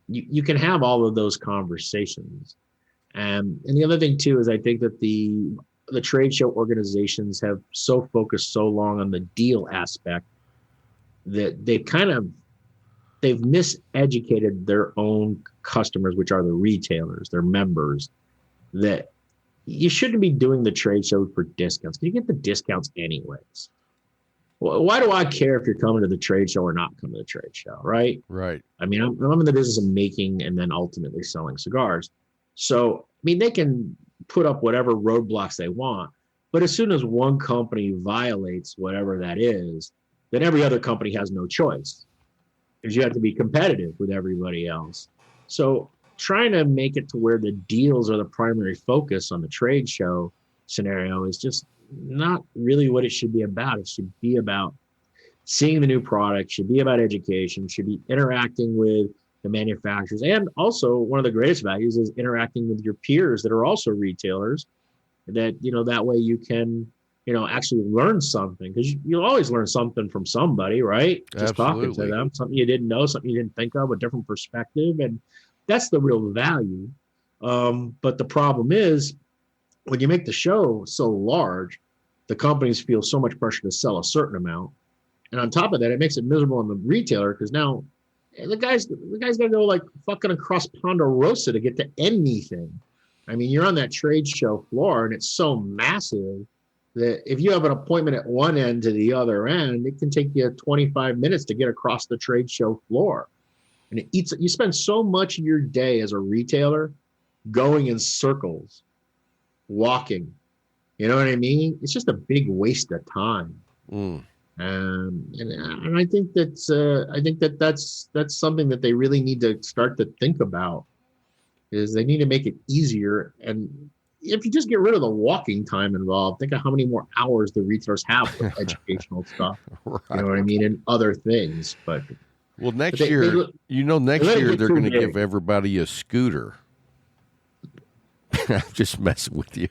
you can have all of those conversations. And the other thing too, is I think that the trade show organizations have so focused so long on the deal aspect that they've miseducated their own customers, which are the retailers, their members, that you shouldn't be doing the trade show for discounts. You get the discounts anyways. Why do I care if you're coming to the trade show or not coming to the trade show, right? Right. I mean, I'm in the business of making and then ultimately selling cigars. So, I mean, they can put up whatever roadblocks they want, but as soon as one company violates whatever that is, then every other company has no choice because you have to be competitive with everybody else. So trying to make it to where the deals are the primary focus on the trade show scenario is just not really what it should be about. It should be about seeing the new product, should be about education, should be interacting with the manufacturers. And also one of the greatest values is interacting with your peers that are also retailers that, that way you can, actually learn something because you'll always learn something from somebody, right? Just talking to them, something you didn't know, something you didn't think of, a different perspective. And that's the real value. But the problem is when you make the show so large, the companies feel so much pressure to sell a certain amount. And on top of that, it makes it miserable on the retailer because now the guy's got to go like fucking across Ponderosa to get to anything. I mean, you're on that trade show floor and it's so massive that if you have an appointment at one end to the other end, it can take you 25 minutes to get across the trade show floor. And you spend so much of your day as a retailer going in circles, walking. You know what I mean? It's just a big waste of time. And I think that's something that they really need to start to think about. Is they need to make it easier. And if you just get rid of the walking time involved, think of how many more hours the retailers have for educational stuff. Right. You know what I mean? And other things. But next year, next year they're going to give everybody a scooter. I'm just messing with you.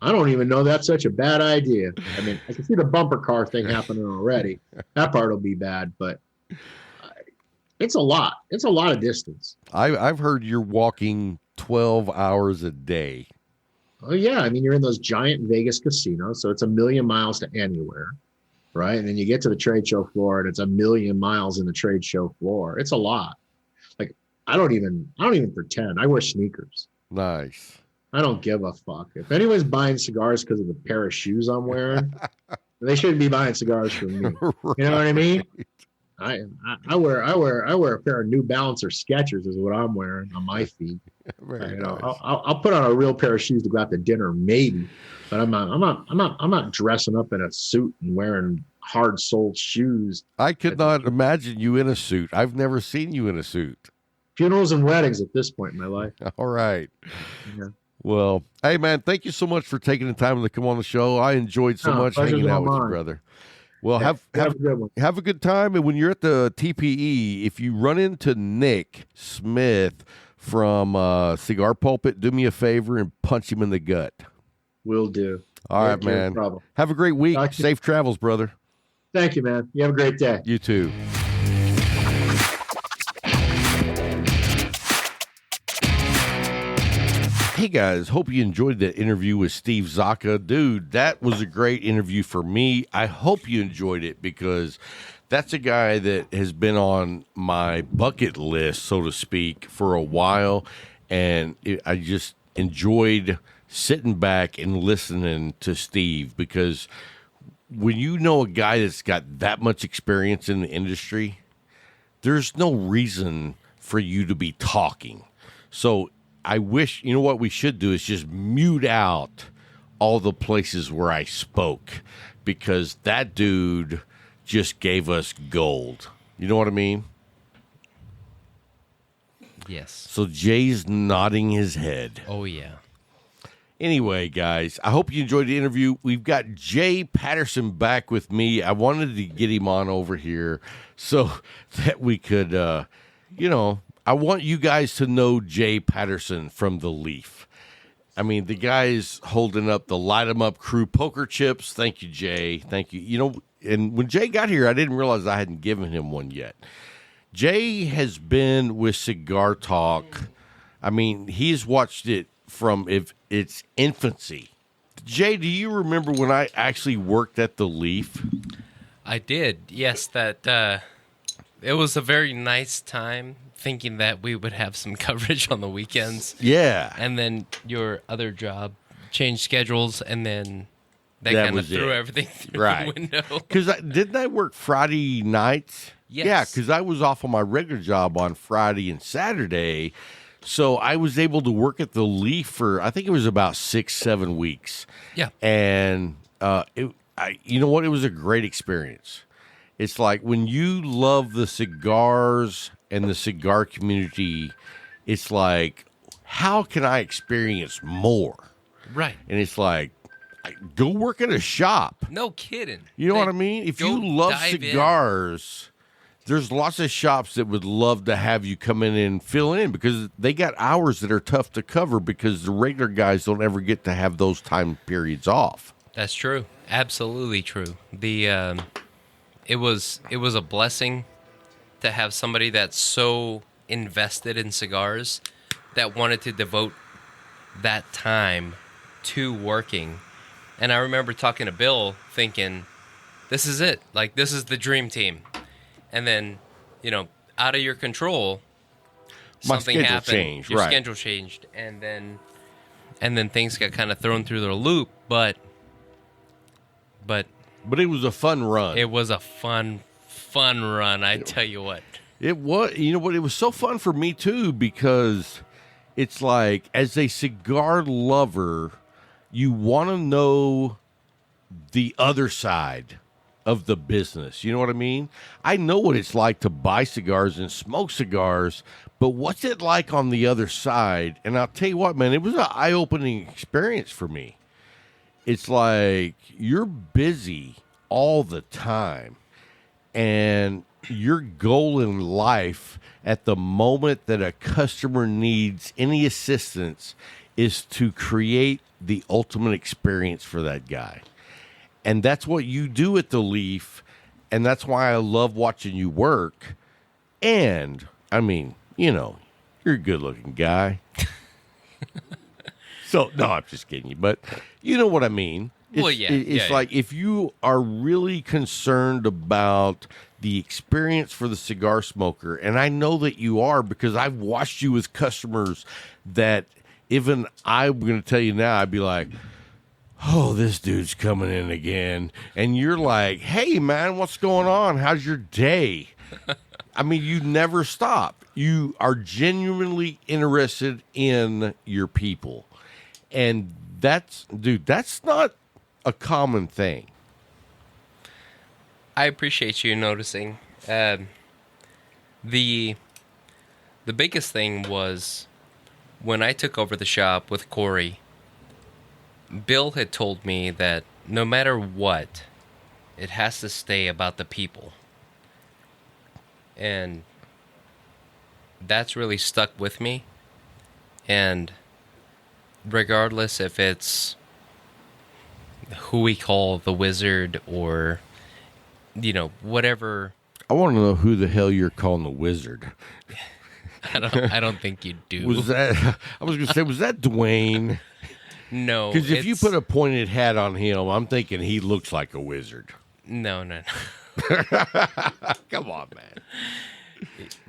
I don't even know that's such a bad idea. I mean, I can see the bumper car thing happening already. That part will be bad, but it's a lot. It's a lot of distance. I've heard you're walking 12 hours a day. Oh, yeah. I mean, you're in those giant Vegas casinos, so it's 1,000,000 miles to anywhere, right? And then you get to the trade show floor, and it's 1,000,000 miles in the trade show floor. It's a lot. Like, I don't even pretend. I wear sneakers. Nice. I don't give a fuck. If anyone's buying cigars because of the pair of shoes I'm wearing, They shouldn't be buying cigars from me. Right. You know what I mean? I wear a pair of New Balance or Skechers is what I'm wearing on my feet. Very You know, nice. I'll put on a real pair of shoes to go out to dinner, maybe, but I'm not dressing up in a suit and wearing hard soled shoes. I could not imagine you in a suit. I've never seen you in a suit. Funerals and weddings at this point in my life. All right. Yeah. Well, hey, man, thank you so much for taking the time to come on the show. I enjoyed so much pleasure's hanging out all with you, mine. brother. Well, Have a good one. have a good time. And when you're at the TPE, if you run into Nick Smith from Cigar Pulpit, do me a favor and punch him in the gut. Will do. All right, No man. problem. Have a great week. Talk to you. Safe travels, brother. Thank you, man. You have a great day. You too. Hey guys, hope you enjoyed that interview with Steve Saka. Dude, that was a great interview for me. I hope you enjoyed it because that's a guy that has been on my bucket list, so to speak, for a while. And I just enjoyed sitting back and listening to Steve because when you know a guy that's got that much experience in the industry, there's no reason for you to be talking. So I wish, you know what we should do is just mute out all the places where I spoke because that dude just gave us gold. You know what I mean? Yes. So Jay's nodding his head. Oh, yeah. Anyway, guys, I hope you enjoyed the interview. We've got Jay Patterson back with me. I wanted to get him on over here so that we could, I want you guys to know Jay Patterson from The Leaf. I mean, the guy's holding up the Light 'em Up Crew poker chips. Thank you, Jay. Thank you. You know, and when Jay got here, I didn't realize I hadn't given him one yet. Jay has been with Cigar Talk. I mean, he's watched it from its infancy. Jay, do you remember when I actually worked at The Leaf? I did. Yes, that it was a very nice time thinking that we would have some coverage on the weekends. Yeah. And then your other job changed schedules, and then that kind of was threw it. everything through Right. the window. Because didn't I work Friday nights? Yes. Yeah, because I was off on my regular job on Friday and Saturday. So I was able to work at The Leaf for, I think it was about 6-7 weeks. Yeah. And you know what? It was a great experience. It's like when you love the cigars and the cigar community, it's like, how can I experience more? Right. And it's like, go work at a shop. No kidding. You know what I mean? If go you love dive in. cigars, there's lots of shops that would love to have you come in and fill in because they got hours that are tough to cover because the regular guys don't ever get to have those time periods off. That's true. Absolutely true. It was a blessing to have somebody that's so invested in cigars that wanted to devote that time to working. And I remember talking to Bill thinking, this is it. Like, this is the dream team. And then, out of your control, My something schedule happened. changed, Your right. schedule changed. And then things got kind of thrown through their loop. But But it was a fun run. it was a fun run, I tell you what. It was, you know what? It was so fun for me too because it's like, as a cigar lover, you want to know the other side of the business. You know what I mean? I know what it's like to buy cigars and smoke cigars, but what's it like on the other side? And I'll tell you what, man, it was an eye-opening experience for me. It's like you're busy all the time, and your goal in life at the moment that a customer needs any assistance is to create the ultimate experience for that guy. And that's what you do at The Leaf, and that's why I love watching you work. And, I mean, you're a good-looking guy. So, no, I'm just kidding you, but you know what I mean. Well, yeah. It's like if you are really concerned about the experience for the cigar smoker, and I know that you are because I've watched you with customers that even I'm going to tell you now, I'd be like, oh, this dude's coming in again. And you're like, hey, man, what's going on? How's your day? I mean, you never stop. You are genuinely interested in your people. And that's not a common thing. I appreciate you noticing. The biggest thing was when I took over the shop with Corey, Bill had told me that no matter what, it has to stay about the people. And that's really stuck with me. And regardless if it's who we call the wizard or, whatever. I want to know who the hell you're calling the wizard. I don't think you do. Was that Dwayne? No. Because if you put a pointed hat on him, I'm thinking he looks like a wizard. No. Come on, man.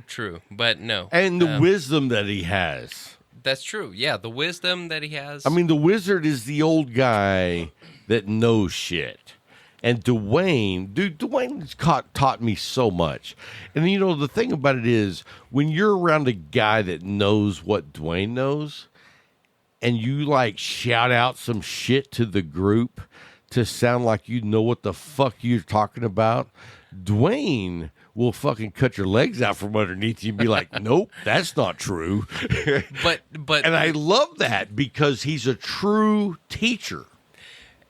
True, but no. And the wisdom that he has. That's true. Yeah, the wisdom that he has. I mean, the wizard is the old guy that knows shit. And Dwayne's taught me so much. And, the thing about it is, when you're around a guy that knows what Dwayne knows, and you, shout out some shit to the group to sound like you know what the fuck you're talking about, Dwayne will fucking cut your legs out from underneath you and be like, nope, that's not true. But and I love that because he's a true teacher.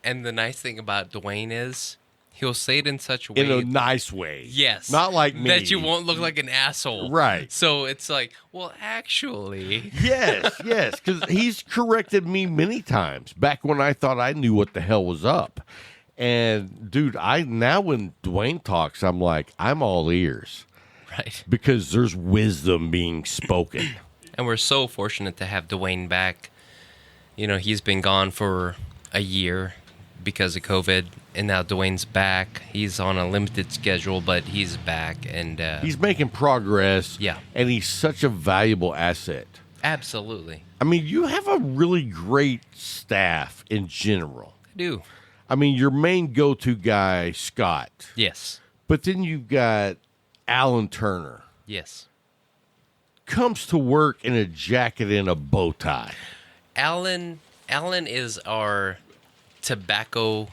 And the nice thing about Dwayne is he'll say it in such a way. In a nice way. Yes. Not like me. That you won't look like an asshole. Right. So it's like, well, actually. Yes. Because he's corrected me many times back when I thought I knew what the hell was up. And, dude, now when Dwayne talks, I'm like, I'm all ears. Right. Because there's wisdom being spoken. And we're so fortunate to have Dwayne back. He's been gone for a year because of COVID, and now Dwayne's back. He's on a limited schedule, but he's back, and he's making progress. Yeah, and he's such a valuable asset. Absolutely. I mean, you have a really great staff in general. I do. I mean, your main go-to guy, Scott. Yes. But then you've got Alan Turner. Yes. Comes to work in a jacket and a bow tie. Alan is our tobacco,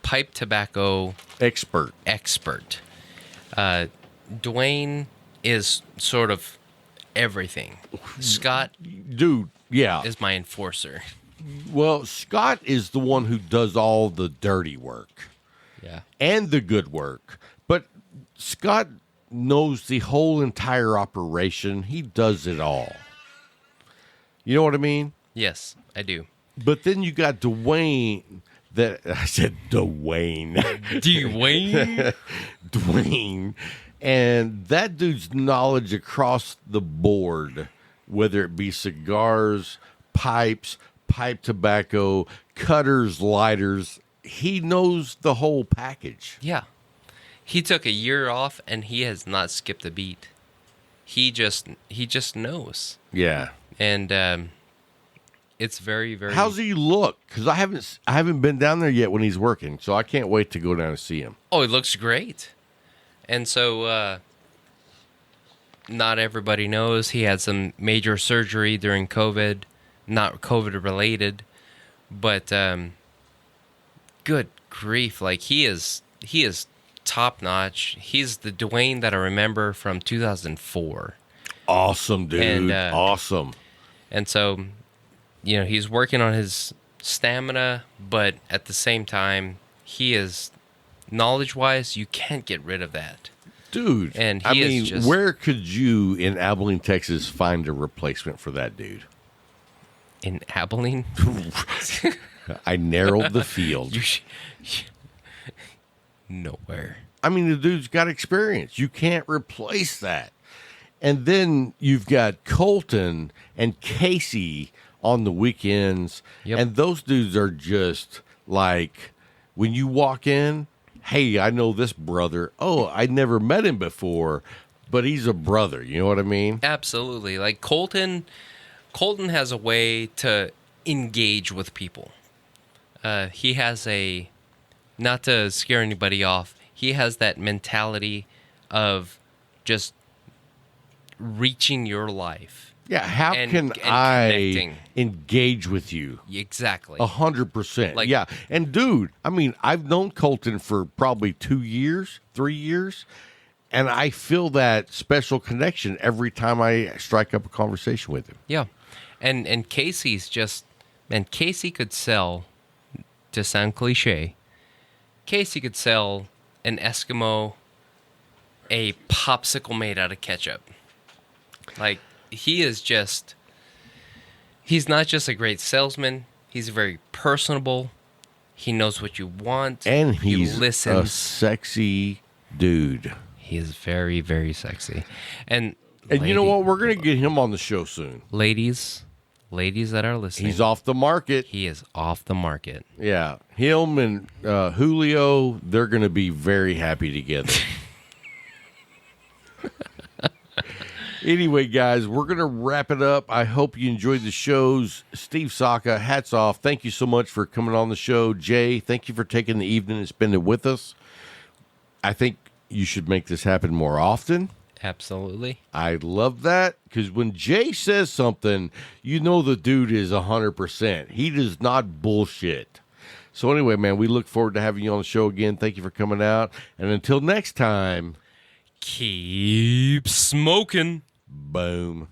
pipe tobacco expert. Dwayne is sort of everything. Scott, dude, yeah, is my enforcer. Well, Scott is the one who does all the dirty work. Yeah. And the good work. But Scott knows the whole entire operation. He does it all. You know what I mean? Yes, I do. But then you got Dwayne. I said Dwayne. Dwayne. And that dude's knowledge across the board, whether it be cigars, pipes, pipe tobacco, cutters, lighters, he knows the whole package. Yeah. He took a year off and he has not skipped a beat. He just knows. Yeah. And it's very, very. How's he look? Because I haven't been down there yet when he's working, so I can't wait to go down and see him. Oh, he looks great. And so, not everybody knows he had some major surgery during COVID, not COVID related, but good grief, like he is top notch. He's the Dwayne that I remember from 2004. Awesome, dude. And, awesome. And so, he's working on his stamina, but at the same time, he is knowledge-wise, you can't get rid of that. Dude, and where could you in Abilene, Texas find a replacement for that dude? In Abilene? I narrowed the field. Nowhere. I mean, the dude's got experience. You can't replace that. And then you've got Colton and Casey on the weekends. Yep. And those dudes are just like, when you walk in, hey, I know this brother. Oh, I never met him before, but he's a brother. You know what I mean? Absolutely. Like Colton has a way to engage with people. he has not to scare anybody off, he has that mentality of just reaching your life. Yeah, how and can I connecting. engage with you? Exactly. 100%. Yeah. And dude, I mean, I've known Colton for probably 2 years, 3 years, and I feel that special connection every time I strike up a conversation with him. Yeah. And Casey's just, man, Casey could sell, to sound cliche, Casey could sell an Eskimo a popsicle made out of ketchup. Like, he's not just a great salesman, he's very personable. He knows what you want. And he he's listens. a sexy dude. He is very, very sexy. And you know what? We're going to get him on the show soon. Ladies that are listening. He's off the market. He is off the market. Yeah. Him and Julio, they're going to be very happy together. Anyway, guys, we're going to wrap it up. I hope you enjoyed the shows. Steve Saka, hats off. Thank you so much for coming on the show. Jay, thank you for taking the evening and spending it with us. I think you should make this happen more often. Absolutely. I love that because when Jay says something, you know the dude is 100%. He does not bullshit. So anyway, man, we look forward to having you on the show again. Thank you for coming out. And until next time, keep smoking. Boom.